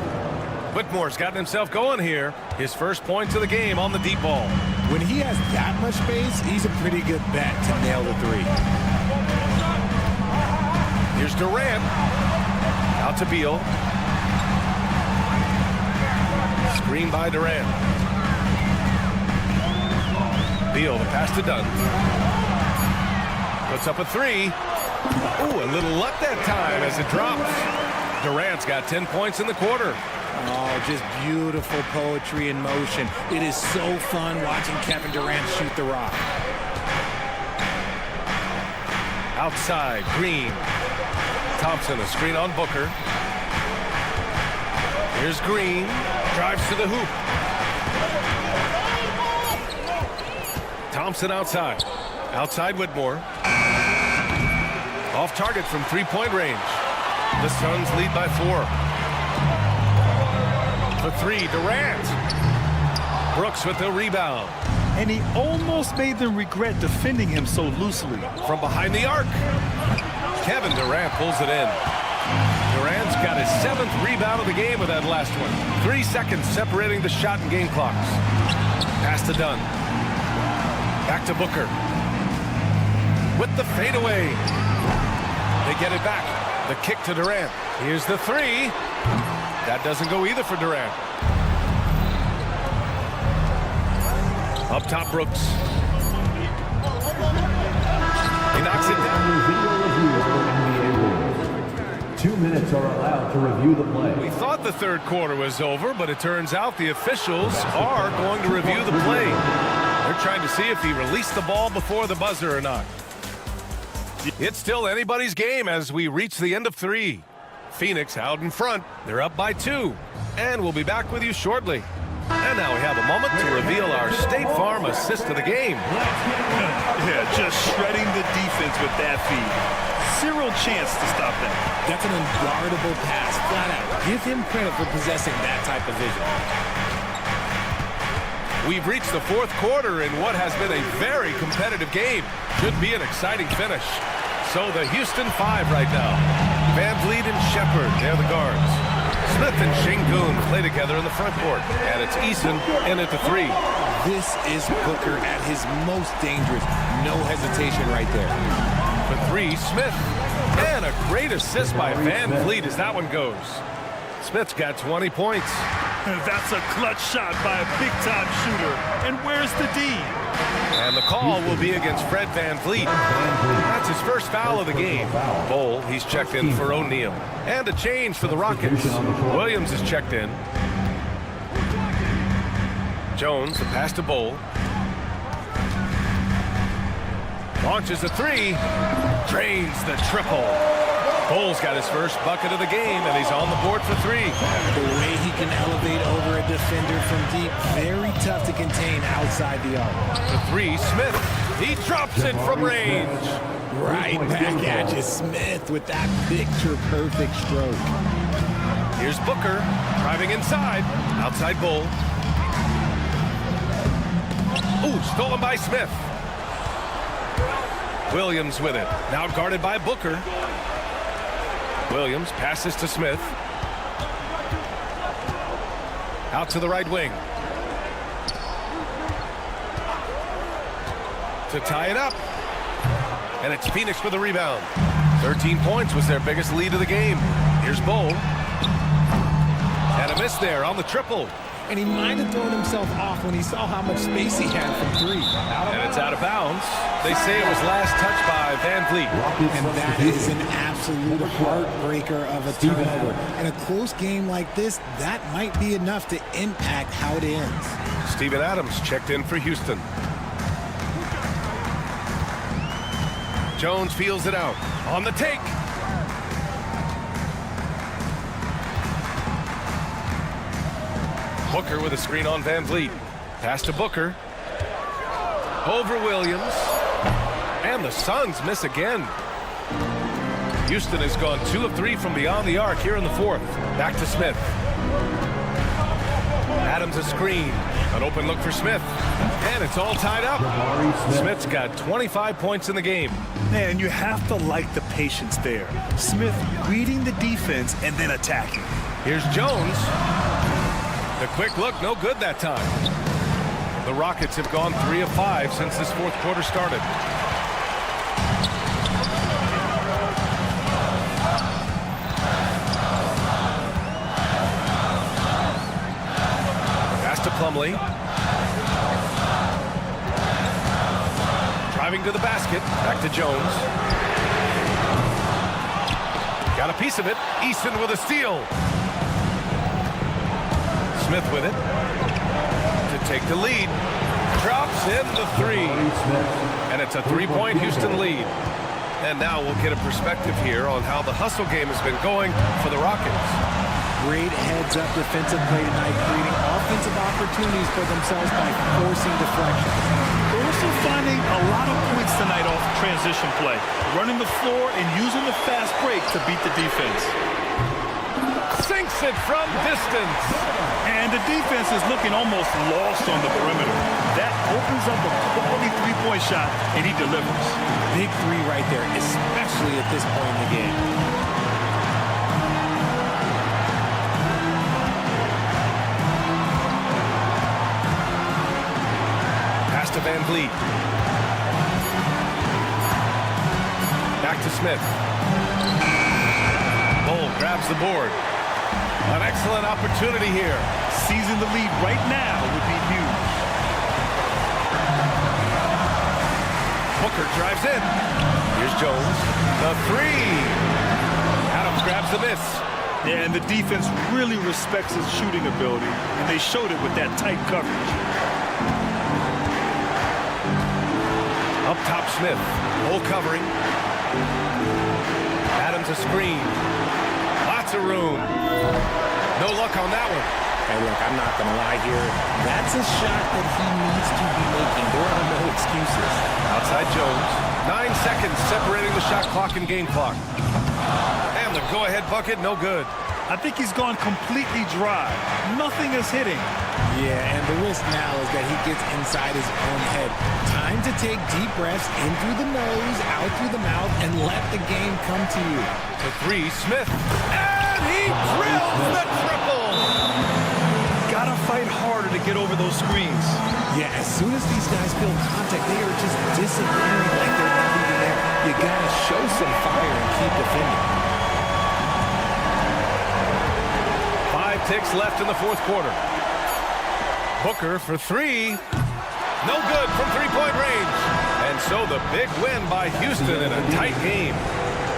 Whitmore's gotten himself going here. His first points of the game on the deep ball. When he has that much space, he's a pretty good bet to nail the three. Here's Durant. Out to Beal. Screen by Durant. Beal, the pass to Dunn. Puts up a three. Ooh, a little luck that time as it drops. Durant's got 10 points in the quarter. Oh, just beautiful poetry in motion. It is so fun watching Kevin Durant shoot the rock. Outside, Green. Thompson, a screen on Booker. Here's Green. Drives to the hoop. Thompson outside. Outside Whitmore. Off target from three-point range. The Suns lead by 4. For three, Durant. Brooks with the rebound. And he almost made them regret defending him so loosely. From behind the arc. Kevin Durant pulls it in. Durant's got his 7th rebound of the game with that last one. 3 seconds separating the shot and game clocks. Pass to Dunn. Back to Booker. With the fadeaway. They get it back. The kick to Durant. Here's the three. That doesn't go either for Durant. Up top, Brooks. He knocks it down. 2 minutes are allowed to review the play. We thought the third quarter was over, but it turns out the officials are going to review the play. They're trying to see if he released the ball before the buzzer or not. It's still anybody's game as we reach the end of 3. Phoenix out in front. They're up by 2. And we'll be back with you shortly. And now we have a moment to reveal our State Farm assist of the game. Yeah, just shredding the defense with that feed. Zero chance to stop that. That's an unguardable pass, flat out. Give him credit for possessing that type of vision. We've reached the 4th quarter in what has been a very competitive game. Should be an exciting finish. So the Houston 5 right now. Van Vliet and Shepard, they're the guards. Smith and Şengün play together in the front court. And it's Eason in at the 3. This is Booker at his most dangerous. No hesitation right there. For 3, Smith. And a great assist by Van Vliet as that one goes. Smith's got 20 points. That's a clutch shot by a big-time shooter. And where's the D? And the call will be against Fred Van Vliet. That's his first foul of the game. Bol, he's checked in for O'Neal. And a change for the Rockets. Williams is checked in. Jones, the pass to Bol. Launches a 3. Drains the triple. Bol's got his first bucket of the game, and he's on the board for 3. The way he can elevate over a defender from deep, very tough to contain outside the arc. For 3, Smith. He drops it from range. Right back at you, Smith, with that picture-perfect stroke. Here's Booker, driving inside. Outside Bol. Ooh, stolen by Smith. Williams with it. Now guarded by Booker. Williams passes to Smith. Out to the right wing. To tie it up. And it's Phoenix with the rebound. 13 points was their biggest lead of the game. Here's Bol. And a miss there on the triple. And he might have thrown himself off when he saw how much space he had from 3. And it's out of bounds. They say it was last touched by Van Vliet. And that is an absolute heartbreaker of a turnover. In a close game like this, that might be enough to impact how it ends. Steven Adams checked in for Houston. Jones feels it out. On the take. Booker with a screen on Van Vliet. Pass to Booker. Over Williams. And the Suns miss again. Houston has gone 2 of 3 from beyond the arc here in the fourth. Back to Smith. Adams a screen. An open look for Smith. And it's all tied up. Smith's got 25 points in the game. Man, you have to like the patience there. Smith reading the defense and then attacking. Here's Jones. The quick look, no good that time. The Rockets have gone 3 of 5 since this fourth quarter started. Pass to Plumlee. Driving to the basket. Back to Jones. Got a piece of it. Easton with a steal. Smith with it. To take the lead. Drops in the 3. And it's a 3-point Houston lead. And now we'll get a perspective here on how the hustle game has been going for the Rockets. Great heads-up defensive play tonight, creating offensive opportunities for themselves by forcing deflections. They're also finding a lot of points tonight off transition play, running the floor and using the fast break to beat the defense. Sinks it from distance. And the defense is looking almost lost on the perimeter. That opens up a quality three-point shot, and he delivers. Big 3 right there, especially at this point in the game. Pass to Van Vliet. Back to Smith. Bull grabs the board. An excellent opportunity here. Seizing the lead right now would be huge. Booker drives in. Here's Jones. The 3. Adams grabs the miss. Yeah, and the defense really respects his shooting ability, and they showed it with that tight coverage. Up top, Smith. Full covering. Adams a screen. Lots of room. No luck on that one. Hey, look, I'm not going to lie here. That's a shot that he needs to be making. There are no excuses. Outside Jones. 9 seconds separating the shot clock and game clock. And the go-ahead bucket, no good. I think he's gone completely dry. Nothing is hitting. Yeah, and the risk now is that he gets inside his own head. Time to take deep breaths in through the nose, out through the mouth, and let the game come to you. The 3, Smith. And he drills the triple. Gotta fight harder to get over those screens. Yeah, as soon as these guys feel contact, they are just disappearing like they're not even there. You gotta show some fire and keep defending. 5 ticks left in the fourth quarter. Booker for 3. No good from three-point range. And so the big win by Houston in a tight game.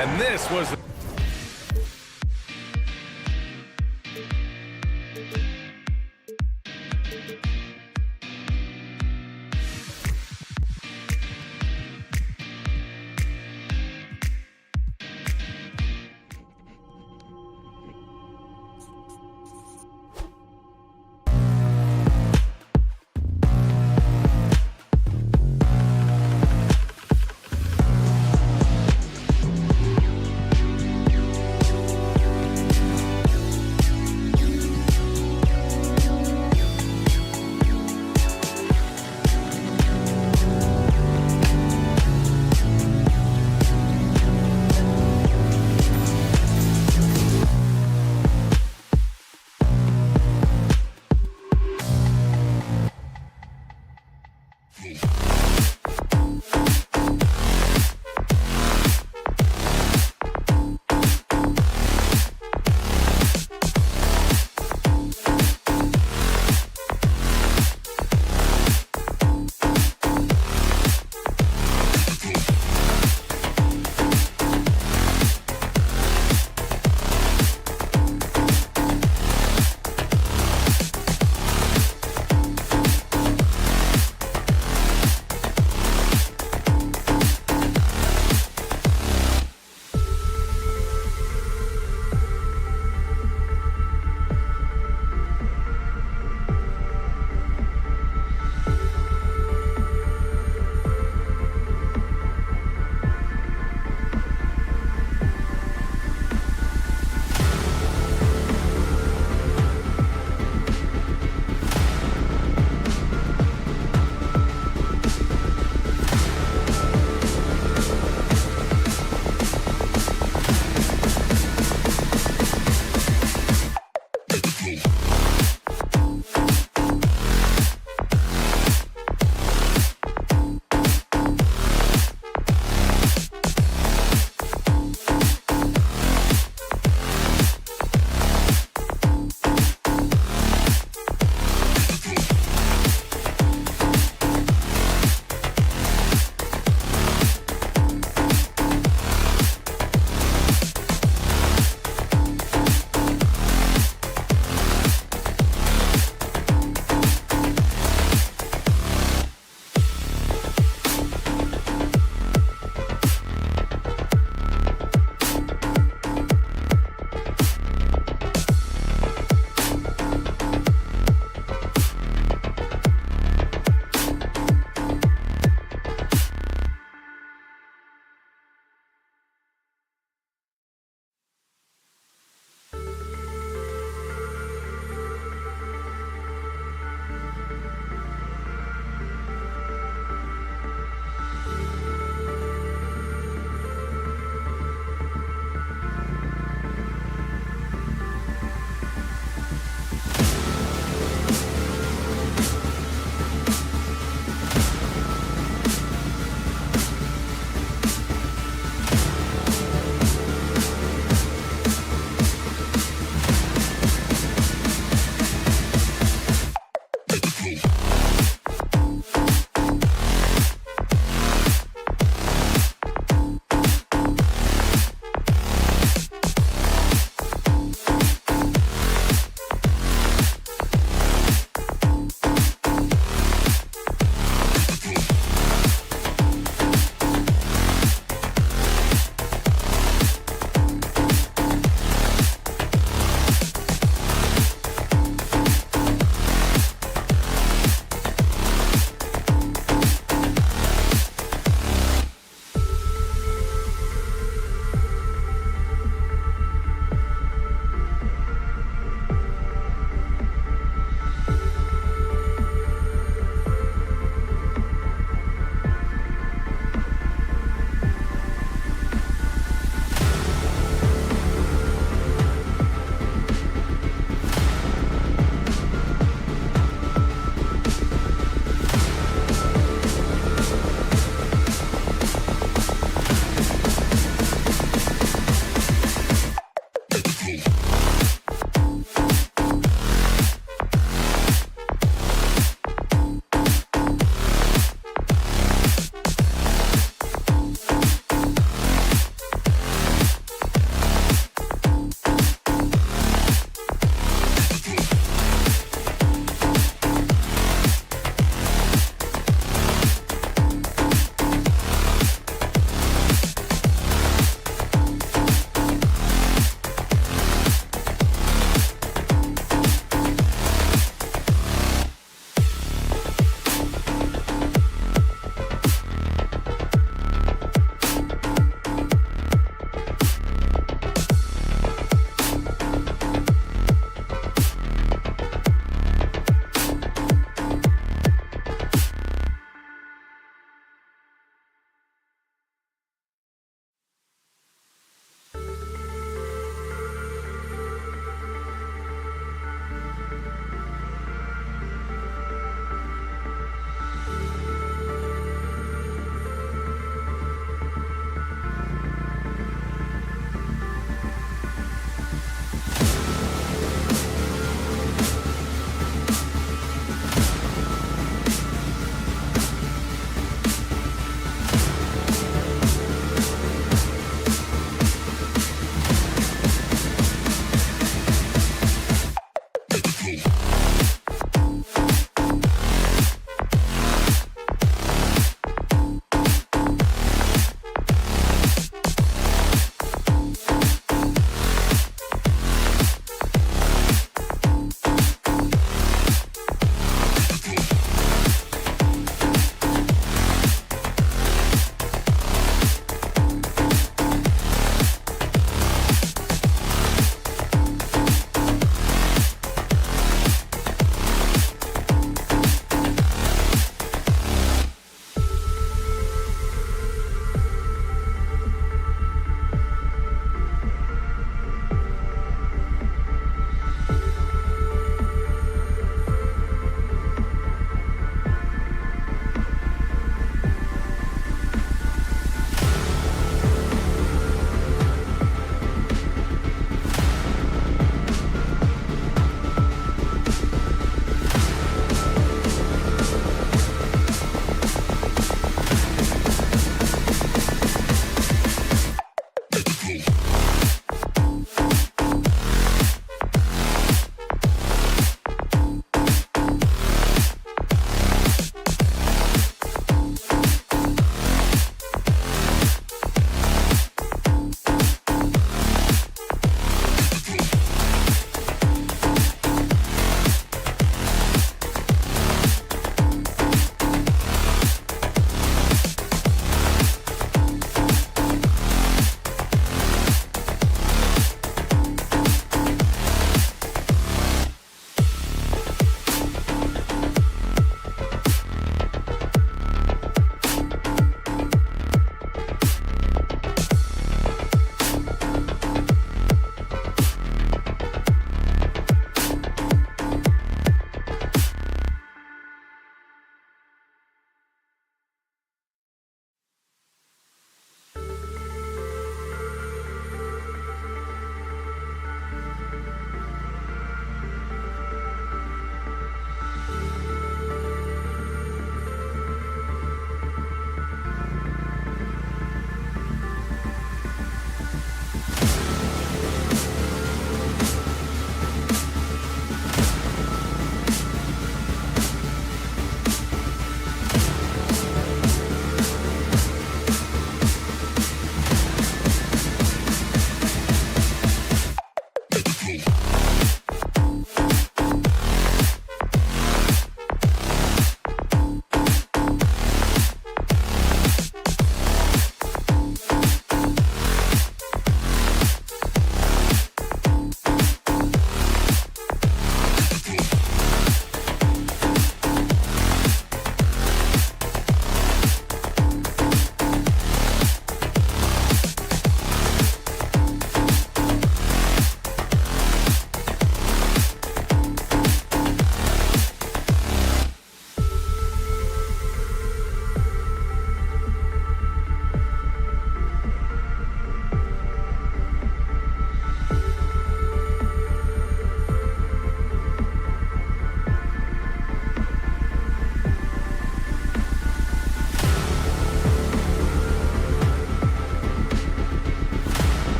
And this was the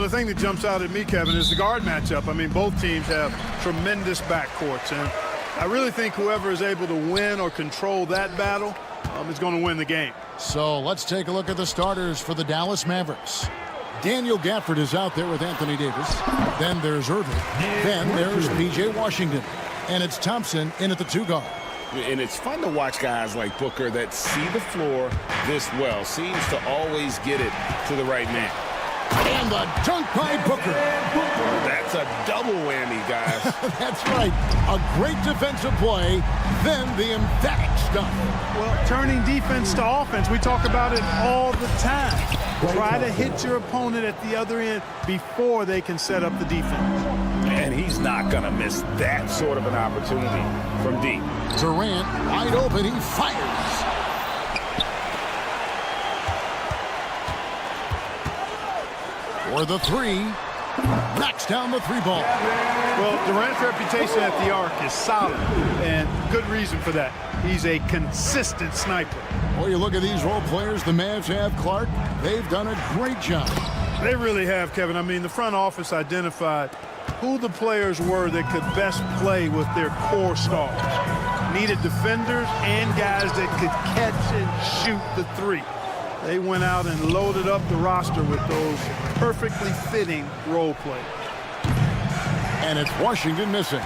the thing that jumps out at me, Kevin, is the guard matchup. I mean, both teams have tremendous backcourts, and I really think whoever is able to win or control that battle is going to win the game. So let's take a look at the starters for the Dallas Mavericks. Daniel Gafford is out there with Anthony Davis. Then there's Irving. Then there's P.J. Washington. And it's Thompson in at the 2 guard. And it's fun to watch guys like Booker that see the floor this well. Seems to always get it to the right man. And the dunk by Booker. That's a double whammy, guys. That's right. A great defensive play, then the emphatic stuff. Well, turning defense to offense, we talk about it all the time. Try to hit your opponent at the other end before they can set up the defense. And he's not going to miss that sort of an opportunity from deep. Durant, wide open, he fires. For the 3, knocks down the 3 ball. Well, Durant's reputation at the arc is solid, and good reason for that. He's a consistent sniper. Well, you look at these role players the Mavs have, Clark. They've done a great job. They really have, Kevin. I mean, the front office identified who the players were that could best play with their core stars. Needed defenders and guys that could catch and shoot the 3. They went out and loaded up the roster with those perfectly fitting role players. And it's Washington missing.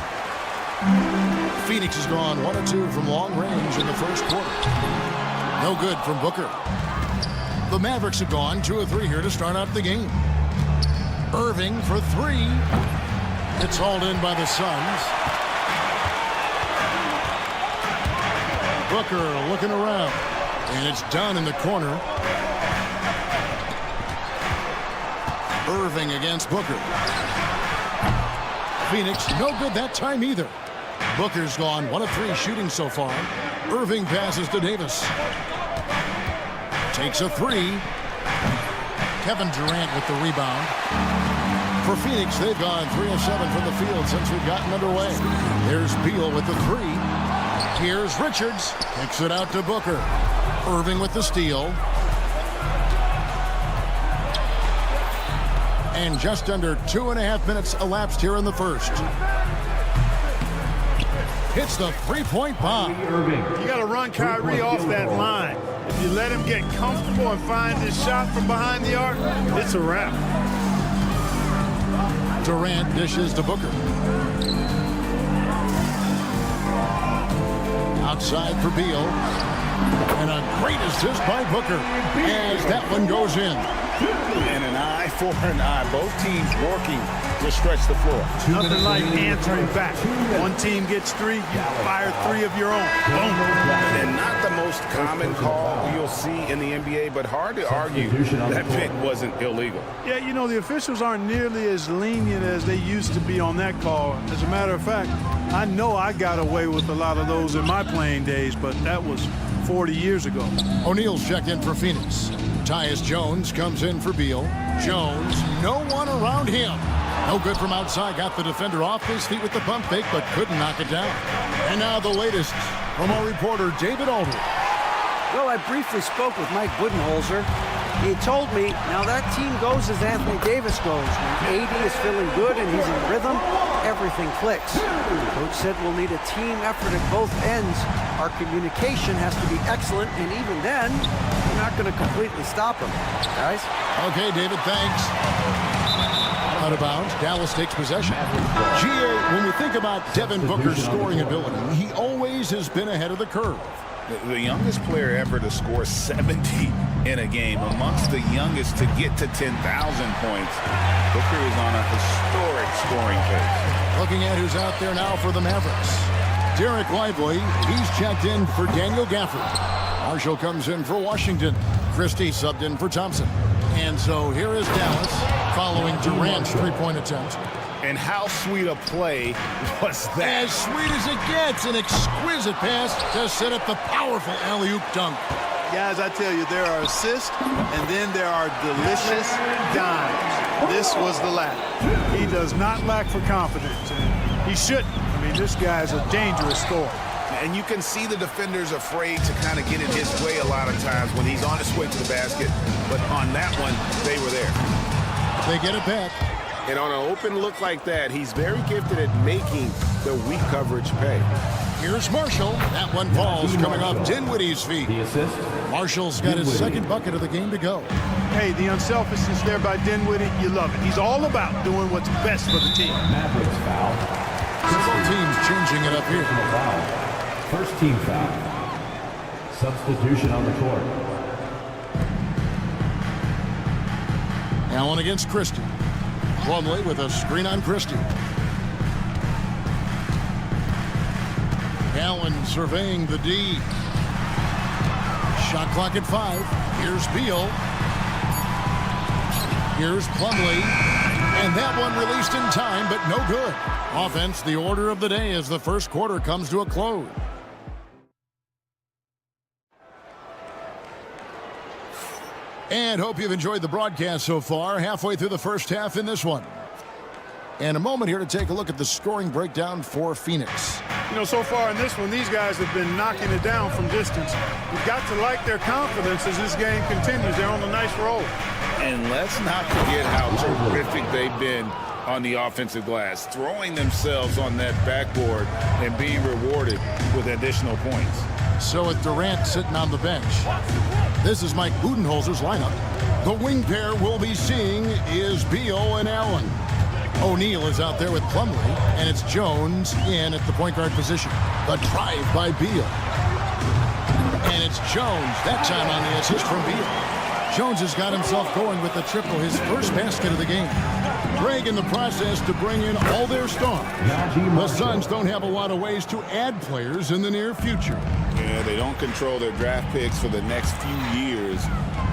Phoenix has gone 1 of 2 from long range in the first quarter. No good from Booker. The Mavericks have gone 2 of 3 here to start out the game. Irving for 3. It's hauled in by the Suns. Booker looking around. And it's done in the corner. Irving against Booker. Phoenix, no good that time either. Booker's gone 1 of 3 shooting so far. Irving passes to Davis. Takes a 3. Kevin Durant with the rebound. For Phoenix, they've gone 3 of 7 from the field since we've gotten underway. There's Beal with the 3. Here's Richards. Kicks it out to Booker. Irving with the steal. And just under 2.5 minutes elapsed here in the first. Hits the 3-point bomb. You got to run Kyrie off that line. If you let him get comfortable and find his shot from behind the arc, it's a wrap. Durant dishes to Booker. Outside for Beal. And a great assist by Booker as that one goes in. And an eye for an eye. Both teams working to stretch the floor. Nothing like answering back. One team gets 3, you fire 3 of your own. Boom. And not the most common call you'll see in the NBA, but hard to argue that pick wasn't illegal. Yeah, you know, the officials aren't nearly as lenient as they used to be on that call. As a matter of fact, I know I got away with a lot of those in my playing days, but that was 40 years ago. O'Neal's checked in for Phoenix. Tyus Jones comes in for Beal. Jones, no one around him. No good from outside. Got the defender off his feet with the pump fake, but couldn't knock it down. And now the latest from our reporter, David Aldridge. Well, I briefly spoke with Mike Budenholzer. He told me, now that team goes as Anthony Davis goes. When AD is feeling good and he's in rhythm, everything clicks. Coach said we'll need a team effort at both ends. Our communication has to be excellent, and even then, we're not going to completely stop him. Guys? Okay, David, thanks. Out of bounds, Dallas takes possession. GA, when we think about Devin Booker's scoring ability, he always has been ahead of the curve. The youngest player ever to score 70 in a game, amongst the youngest to get to 10,000 points. Booker is on a historic scoring pace. Looking at who's out there now for the Mavericks. Derek Lively, he's checked in for Daniel Gafford. Marshall comes in for Washington. Christie subbed in for Thompson. And so here is Dallas following Durant's three-point attempt. And how sweet a play was that? As sweet as it gets, an exquisite pass to set up the powerful alley-oop dunk. Guys, I tell you, there are assists, and then there are delicious dimes. This was the last. He does not lack for confidence, and he shouldn't. I mean, this guy's a dangerous scorer. And you can see the defenders afraid to kind of get in his way a lot of times when he's on his way to the basket. But on that one, they were there. They get it back. And on an open look like that, he's very gifted at making the weak coverage pay. Here's Marshall. That one falls coming off Dinwiddie's feet. The assist. Marshall's got his second bucket of the game to go. Hey, the unselfishness there by Dinwiddie, you love it. He's all about doing what's best for the team. Mavericks foul. Both teams changing it up here. First team foul. Substitution on the court. Allen against Christie. Plumlee with a screen on Christie. Allen surveying the D. Shot clock at 5. Here's Beal. Here's Plumlee. And that one released in time, but no good. Offense, the order of the day as the first quarter comes to a close. And hope you've enjoyed the broadcast so far. Halfway through the first half in this one. And a moment here to take a look at the scoring breakdown for Phoenix. You know, so far in this one, these guys have been knocking it down from distance. You've got to like their confidence as this game continues. They're on a nice roll. And let's not forget how terrific they've been on the offensive glass, throwing themselves on that backboard and being rewarded with additional points. So with Durant sitting on the bench, this is Mike Budenholzer's lineup. The wing pair we'll be seeing is Beal and Allen. O'Neal is out there with Plumlee, and it's Jones in at the point guard position. The drive by Beal. And it's Jones, that time on the assist from Beal. Jones has got himself going with the triple, his first basket of the game. Greg in the process to bring in all their stars. The Suns don't have a lot of ways to add players in the near future. Yeah, they don't control their draft picks for the next few years.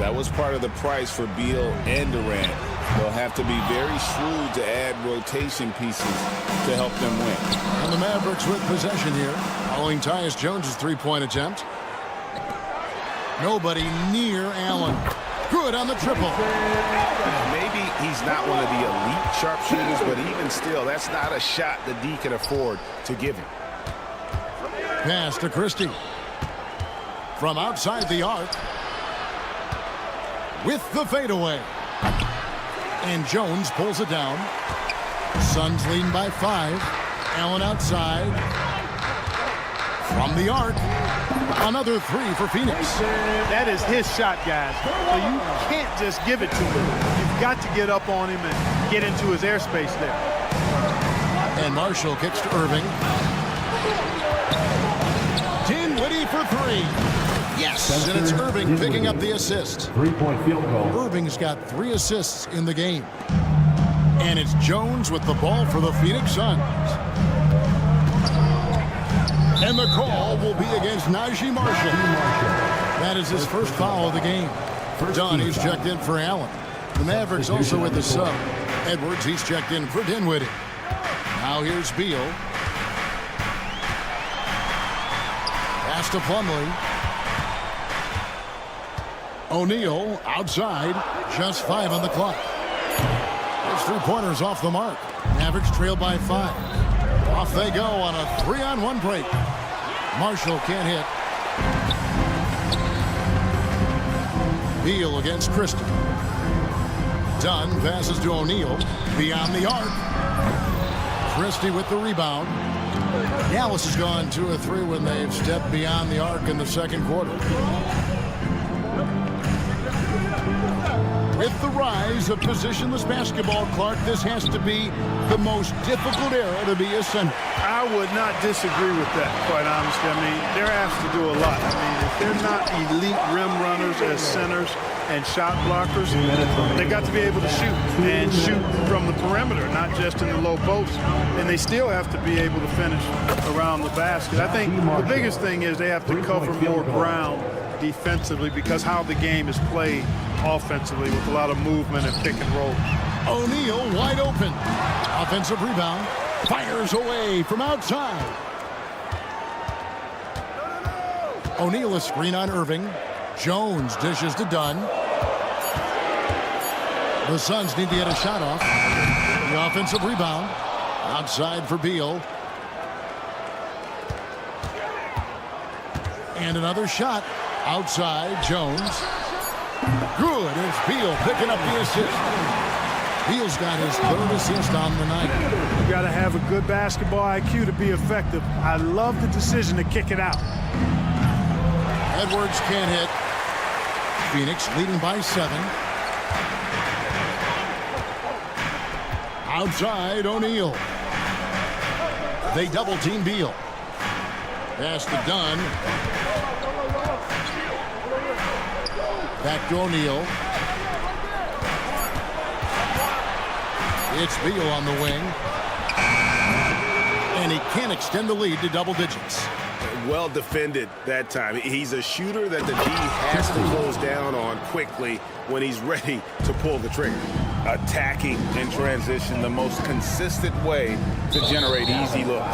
That was part of the price for Beal and Durant. They'll have to be very shrewd to add rotation pieces to help them win. And the Mavericks with possession here. Following Tyus Jones' three-point attempt. Nobody near Allen. Good on the triple. Maybe he's not one of the elite sharpshooters, but even still, that's not a shot that D can afford to give him. Pass to Christie. From outside the arc. With the fadeaway. And Jones pulls it down. Suns leading by 5. Allen outside. From the arc. Another 3 for Phoenix. That is his shot, guys. So you can't just give it to him. You've got to get up on him and get into his airspace there. And Marshall kicks to Irving. Dinwiddie for 3. Yes, and it's Irving picking up the assist. 3-point field goal. Irving's got 3 assists in the game. And it's Jones with the ball for the Phoenix Suns. And the call will be against Najee Marshall. That is his first foul of the game. Dunn, he's checked in for Allen. The Mavericks also with the sub. Edwards, he's checked in for Dinwiddie. Now here's Beal. Pass to Plumlee. O'Neal outside. Just 5 on the clock. There's 3-pointers off the mark. Mavericks trail by 5. Off they go on a 3-on-1 break. Marshall can't hit. Beal against Christie. Dunn passes to O'Neal. Beyond the arc. Christie with the rebound. Dallas has gone 2 of 3 when they've stepped beyond the arc in the second quarter. With the rise of positionless basketball, Clark, this has to be the most difficult era to be a center. I would not disagree with that, quite honestly. I mean, they're asked to do a lot. I mean, if they're not elite rim runners as centers and shot blockers, they got to be able to shoot and shoot from the perimeter, not just in the low post. And they still have to be able to finish around the basket. I think the biggest thing is they have to cover more ground defensively because how the game is played offensively with a lot of movement and pick and roll. O'Neal wide open. Offensive rebound. Fires away from outside. O'Neal a screen on Irving. Jones dishes to Dunn. The Suns need to get a shot off. The offensive rebound. Outside for Beal. And another shot. Outside, Jones. Good. It's Beal picking up the assist. Beal's got his third assist on the night. You got to have a good basketball IQ to be effective. I love the decision to kick it out. Edwards can't hit. Phoenix leading by 7. Outside, O'Neal. They double-team Beal. Pass to Dunn. Back to O'Neal. It's Beal on the wing. And he can't extend the lead to double digits. Well defended that time. He's a shooter that the D has to close down on quickly when he's ready to pull the trigger. Attacking in transition, the most consistent way to generate easy looks.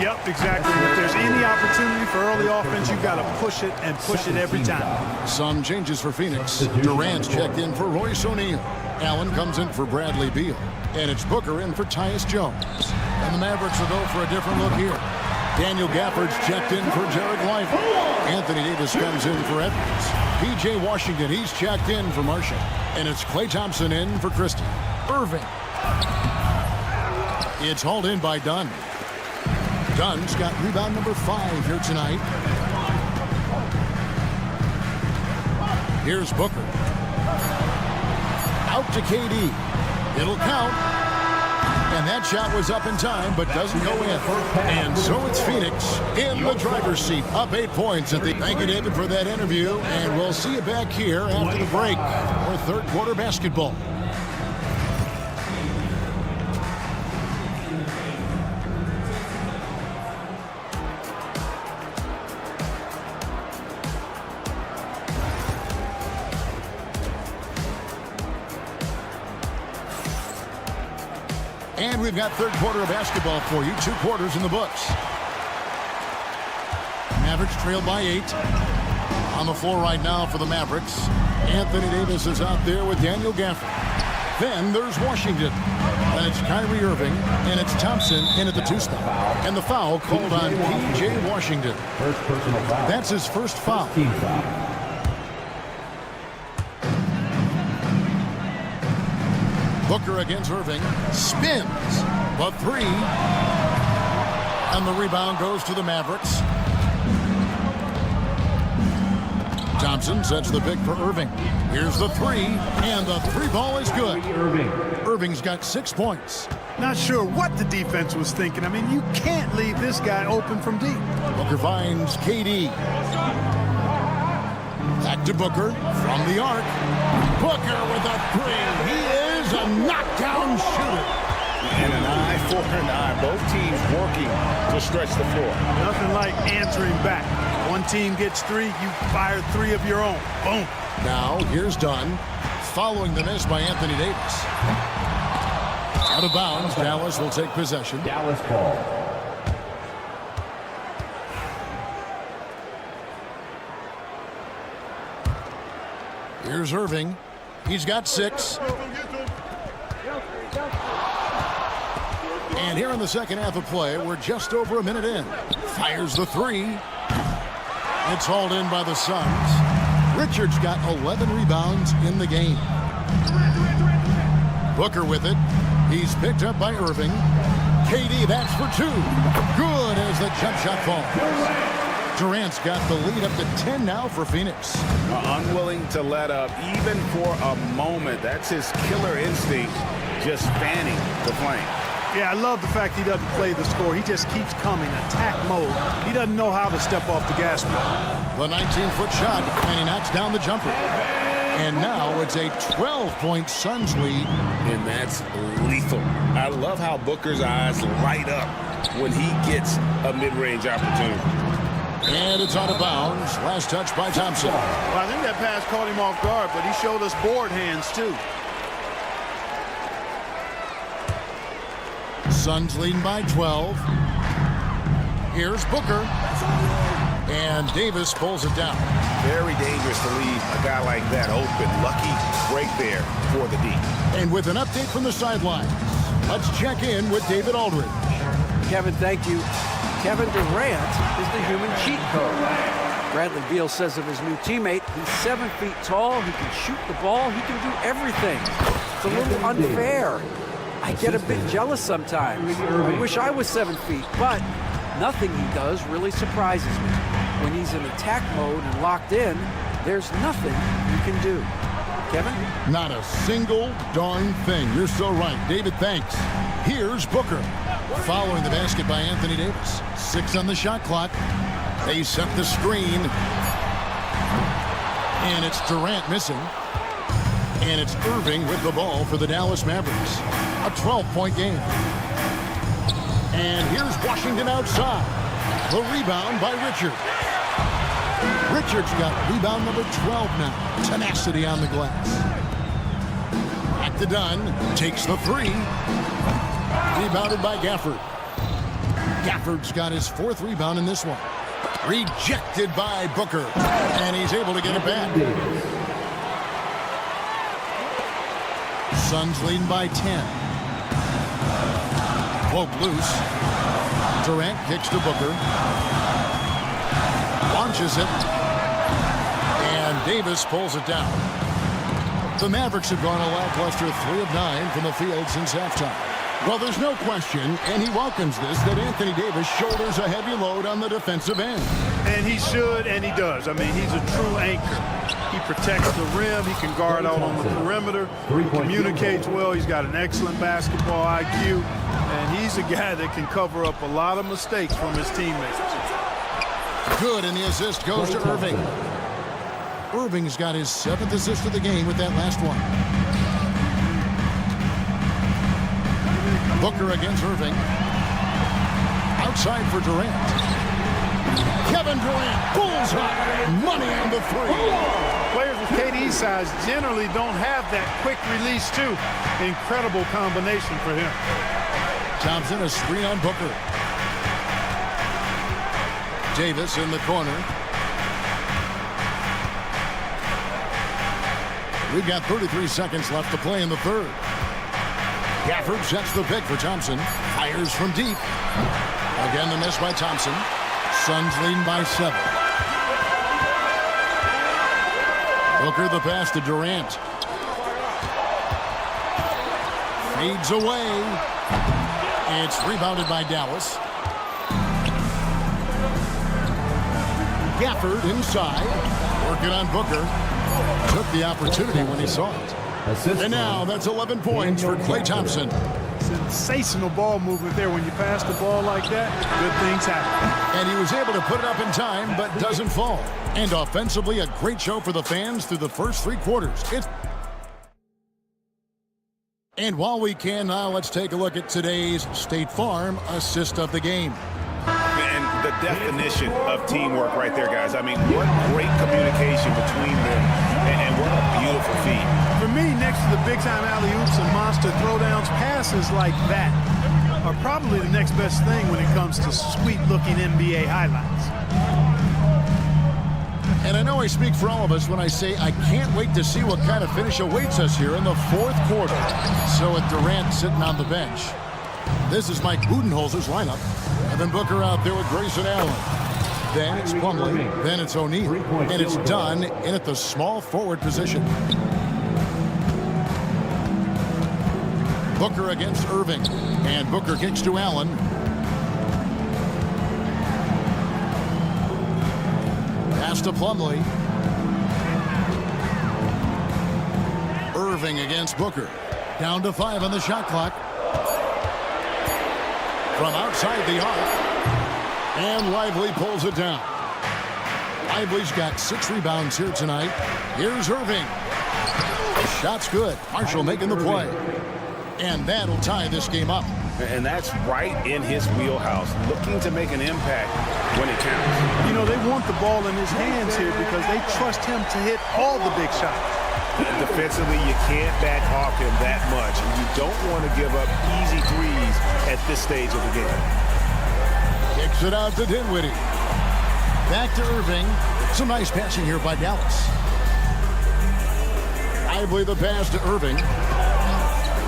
Yep, exactly. If there's any opportunity for early offense, you've got to push it and push it every time. Some changes for Phoenix. Durant's checked in for Royce O'Neal. Allen comes in for Bradley Beal. And it's Booker in for Tyus Jones. And the Mavericks will go for a different look here. Daniel Gafford's checked in for Jared Lively. Anthony Davis comes in for Edwards. P.J. Washington, he's checked in for Marshall. And it's Klay Thompson in for Christie. Irving. It's hauled in by Dunn. Dunn's got rebound number 5 here tonight. Here's Booker. Out to KD. It'll count. And that shot was up in time, but doesn't go in. And so it's Phoenix in the driver's seat, up 8 points at the... Thank you, David, for that interview. And we'll see you back here after the break for third quarter basketball. And we've got third quarter of basketball for you. 2 quarters in the books. Mavericks trailed by 8. On the floor right now for the Mavericks. Anthony Davis is out there with Daniel Gafford. Then there's Washington. And it's Kyrie Irving. And it's Thompson in at the 2 spot. And the foul called on P.J. Washington. That's his first foul. Booker against Irving. Spins. But 3. And the rebound goes to the Mavericks. Thompson sets the pick for Irving. Here's the 3. And the 3 ball is good. Irving's got 6 points. Not sure what the defense was thinking. I mean, you can't leave this guy open from deep. Booker finds KD. Back to Booker from the arc. Booker with a 3. He is a knockdown shooter. And an eye for an eye. Both teams working to stretch the floor. Nothing like answering back. One team gets 3, you fire 3 of your own. Boom. Now, here's Dunn. Following the miss by Anthony Davis. Out of bounds, Dallas will take possession. Dallas ball. Here's Irving. He's got 6. And here in the second half of play, we're just over a minute in. Fires the 3. It's hauled in by the Suns. Richards got 11 rebounds in the game. Booker with it. He's picked up by Irving. KD, that's for 2. Good as the jump shot falls. Durant's got the lead up to 10 now for Phoenix. Unwilling to let up even for a moment. That's his killer instinct, just fanning the flame. Yeah, I love the fact he doesn't play the score. He just keeps coming, attack mode. He doesn't know how to step off the gas pedal. The 19-foot shot, and he knocks down the jumper. And now it's a 12-point Suns lead. And that's lethal. I love how Booker's eyes light up when he gets a mid-range opportunity. And it's out of bounds. Last touch by Thompson. Well, I think that pass caught him off guard, but he showed us board hands, too. Suns leading by 12. Here's Booker. And Davis pulls it down. Very dangerous to leave a guy like that open. Lucky break there for the D. And with an update from the sidelines, let's check in with David Aldridge. Kevin, thank you. Kevin Durant is the human cheat code. Bradley Beal says of his new teammate, he's 7 feet tall, he can shoot the ball, he can do everything. It's a little unfair. I get a bit jealous sometimes. I wish I was 7 feet, but nothing he does really surprises me. When he's in attack mode and locked in, there's nothing you can do. Kevin? Not a single darn thing. You're so right. David, thanks. Here's Booker. Following the basket by Anthony Davis. 6 on the shot clock. They set the screen. And it's Durant missing. And it's Irving with the ball for the Dallas Mavericks. A 12-point game. And here's Washington outside. The rebound by Richard. Richard's got rebound number 12 now. Tenacity on the glass. Back to Dunn. Takes the 3. Rebounded by Gafford. Gafford's got his 4th rebound in this one. Rejected by Booker. And he's able to get it back. Suns leading by 10. Pope loose. Durant kicks to Booker. Launches it. And Davis pulls it down. The Mavericks have gone a lackluster 3 of 9 from the field since halftime. Well, there's no question, and he welcomes this, that Anthony Davis shoulders a heavy load on the defensive end. And he should, and he does. I mean, he's a true anchor. He protects the rim. He can guard out on the perimeter. He communicates well. He's got an excellent basketball IQ. And he's a guy that can cover up a lot of mistakes from his teammates. Good, and the assist goes to Irving. Irving's got his 7th assist of the game with that last one. Booker against Irving. Outside for Durant. Kevin Durant, bullseye, money on the 3. Players with KD's size generally don't have that quick release too. Incredible combination for him. Thompson, a screen on Booker. Davis in the corner. We've got 33 seconds left to play in the 3rd. Gafford sets the pick for Thompson. Fires from deep. Again, the miss by Thompson. Suns leading by 7. Booker the pass to Durant. Fades away. It's rebounded by Dallas. Gafford inside. Working on Booker. Took the opportunity when he saw it. And now that's 11 points for Klay Thompson. Sensational ball movement there. When you pass the ball like that, good things happen. And he was able to put it up in time, but doesn't fall. And offensively, a great show for the fans through the first 3 quarters. And while we can, now let's take a look at today's State Farm assist of the game. And the definition of teamwork right there, guys. I mean, what great communication between them, and what a beautiful feat. For me, next to the big-time alley-oops and monster throwdowns, passes like that are probably the next best thing when it comes to sweet-looking NBA highlights. And I know I speak for all of us when I say I can't wait to see what kind of finish awaits us here in the 4th quarter. So with Durant sitting on the bench, this is Mike Budenholzer's lineup. Evan Booker out there with Grayson Allen. Then it's Plumlee, then it's O'Neal, and it's Dunn in at the small forward position. Booker against Irving, and Booker kicks to Allen. Pass to Plumlee. Irving against Booker. Down to 5 on the shot clock. From outside the arc. And Lively pulls it down. Lively's got 6 rebounds here tonight. Here's Irving. The shot's good. Marshall making the play. And that'll tie this game up. And that's right in his wheelhouse, looking to make an impact when it counts. You know, they want the ball in his hands here because they trust him to hit all the big shots. Defensively, you can't back off him that much, and you don't want to give up easy threes at this stage of the game. Kicks it out to Dinwiddie. Back to Irving. Some nice passing here by Dallas. Lively the pass to Irving.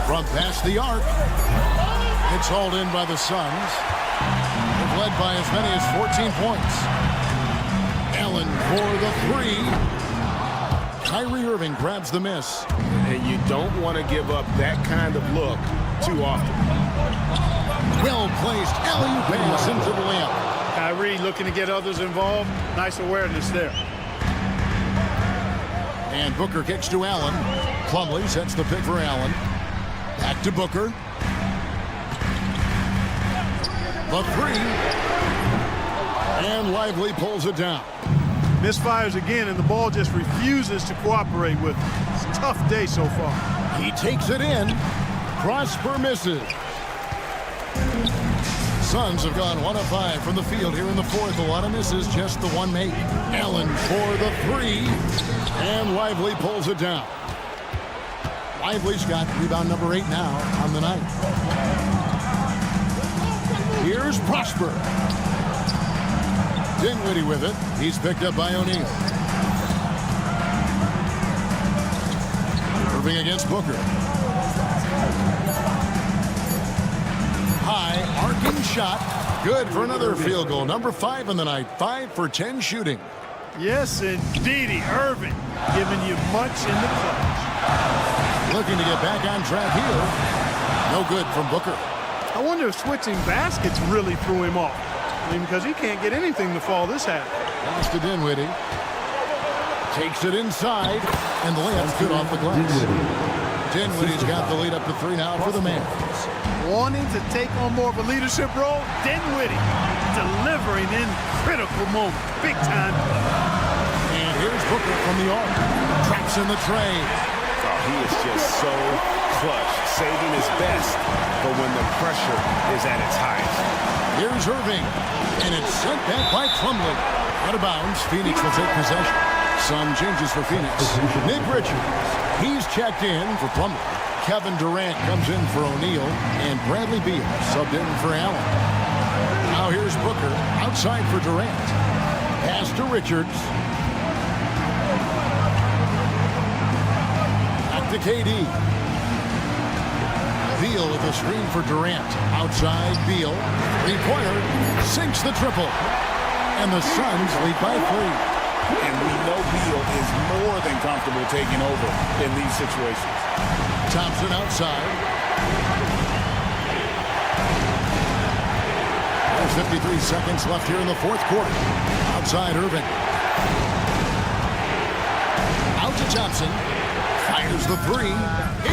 From past the arc. It's hauled in by the Suns. They've led by as many as 14 points. Allen for the 3. Kyrie Irving grabs the miss. And you don't want to give up that kind of look too often. Well-placed alley-oop pass into the layup. Kyrie looking to get others involved. Nice awareness there. And Booker kicks to Allen. Plumlee sets the pick for Allen. Back to Booker. The three. And Lively pulls it down. Misfires again, and the ball just refuses to cooperate with him. It's a tough day so far. He takes it in. Prosper misses. Suns have gone 1 of 5 from the field here in the fourth. A lot of misses, just the one make. Allen for the three. And Lively pulls it down. Lively's got rebound number 8 now on the night. Here's Prosper. Dinwiddie with it. He's picked up by O'Neal. Irving against Booker. High, arcing shot. Good for another field goal. Number 5 in the night. 5 for 10 shooting. Yes, indeedy. Irving giving you much in the clutch. Looking to get back on track here. No good from Booker. I wonder if switching baskets really threw him off. I mean, because he can't get anything to fall this half. Pass to Dinwiddie. Takes it inside. And the layup's good off the glass. Dinwiddie's got the lead up to 3 now for the Mavs. Wanting to take on more of a leadership role, Dinwiddie delivering in critical moments. Big time. And here's Booker from the arc. Traps in the tray. Oh, he is just so clutch, saving his best for when the pressure is at its highest. Here's Irving. And it's sent back by Plumlee. Out of bounds. Phoenix will take possession. Some changes for Phoenix. Nick Richards. He's checked in for Plumlee. Kevin Durant comes in for O'Neal, and Bradley Beal subbed in for Allen. Now here's Booker outside for Durant. Pass to Richards. Back to KD. Beal with a screen for Durant. Outside Beal. Three-pointer. Sinks the triple. And the Suns lead by 3. And we know Beal is more than comfortable taking over in these situations. Thompson outside. There's 53 seconds left here in the fourth quarter. Outside Irving. Out to Thompson. Fires the three.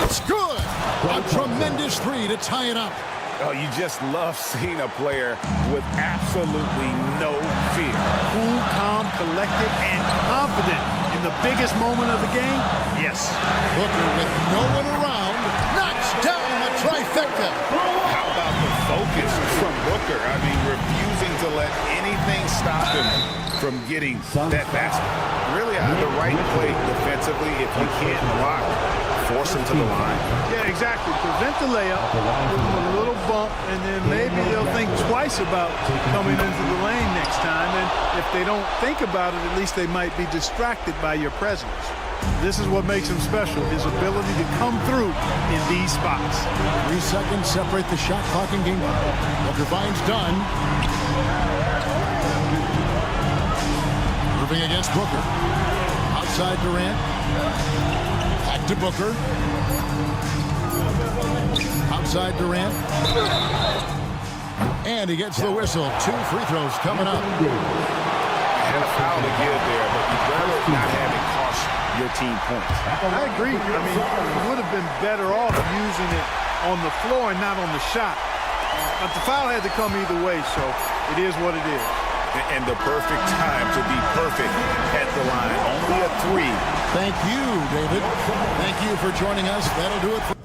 It's good. A tremendous three to tie it up. Oh, you just love seeing a player with absolutely no fear. Cool, calm, collected, and confident in the biggest moment of the game. Yes. Booker with no one around. Knocks down the trifecta. How about the focus from Booker? I mean, refusing to let anything stop him from getting that basket. Really the right play defensively. If you can't block, force him to the line. Yeah, exactly. Prevent the layup with a little bump, and then maybe they'll think twice about coming into the lane next time. And if they don't think about it, at least they might be distracted by your presence. This is what makes him special, his ability to come through in these spots. 3 seconds separate the shot clock and game clock. Booker finds Dunn. Irving against Booker. Outside Durant. Back to Booker. Outside Durant. And he gets the whistle. 2 free throws coming up. Had a foul to give there, but you'd rather not have it cost your team points. I agree. I mean, you would have been better off using it on the floor and not on the shot. But the foul had to come either way, so it is what it is. And the perfect time to be perfect at the line. Only a 3. Thank you, David. Thank you for joining us. That'll do it for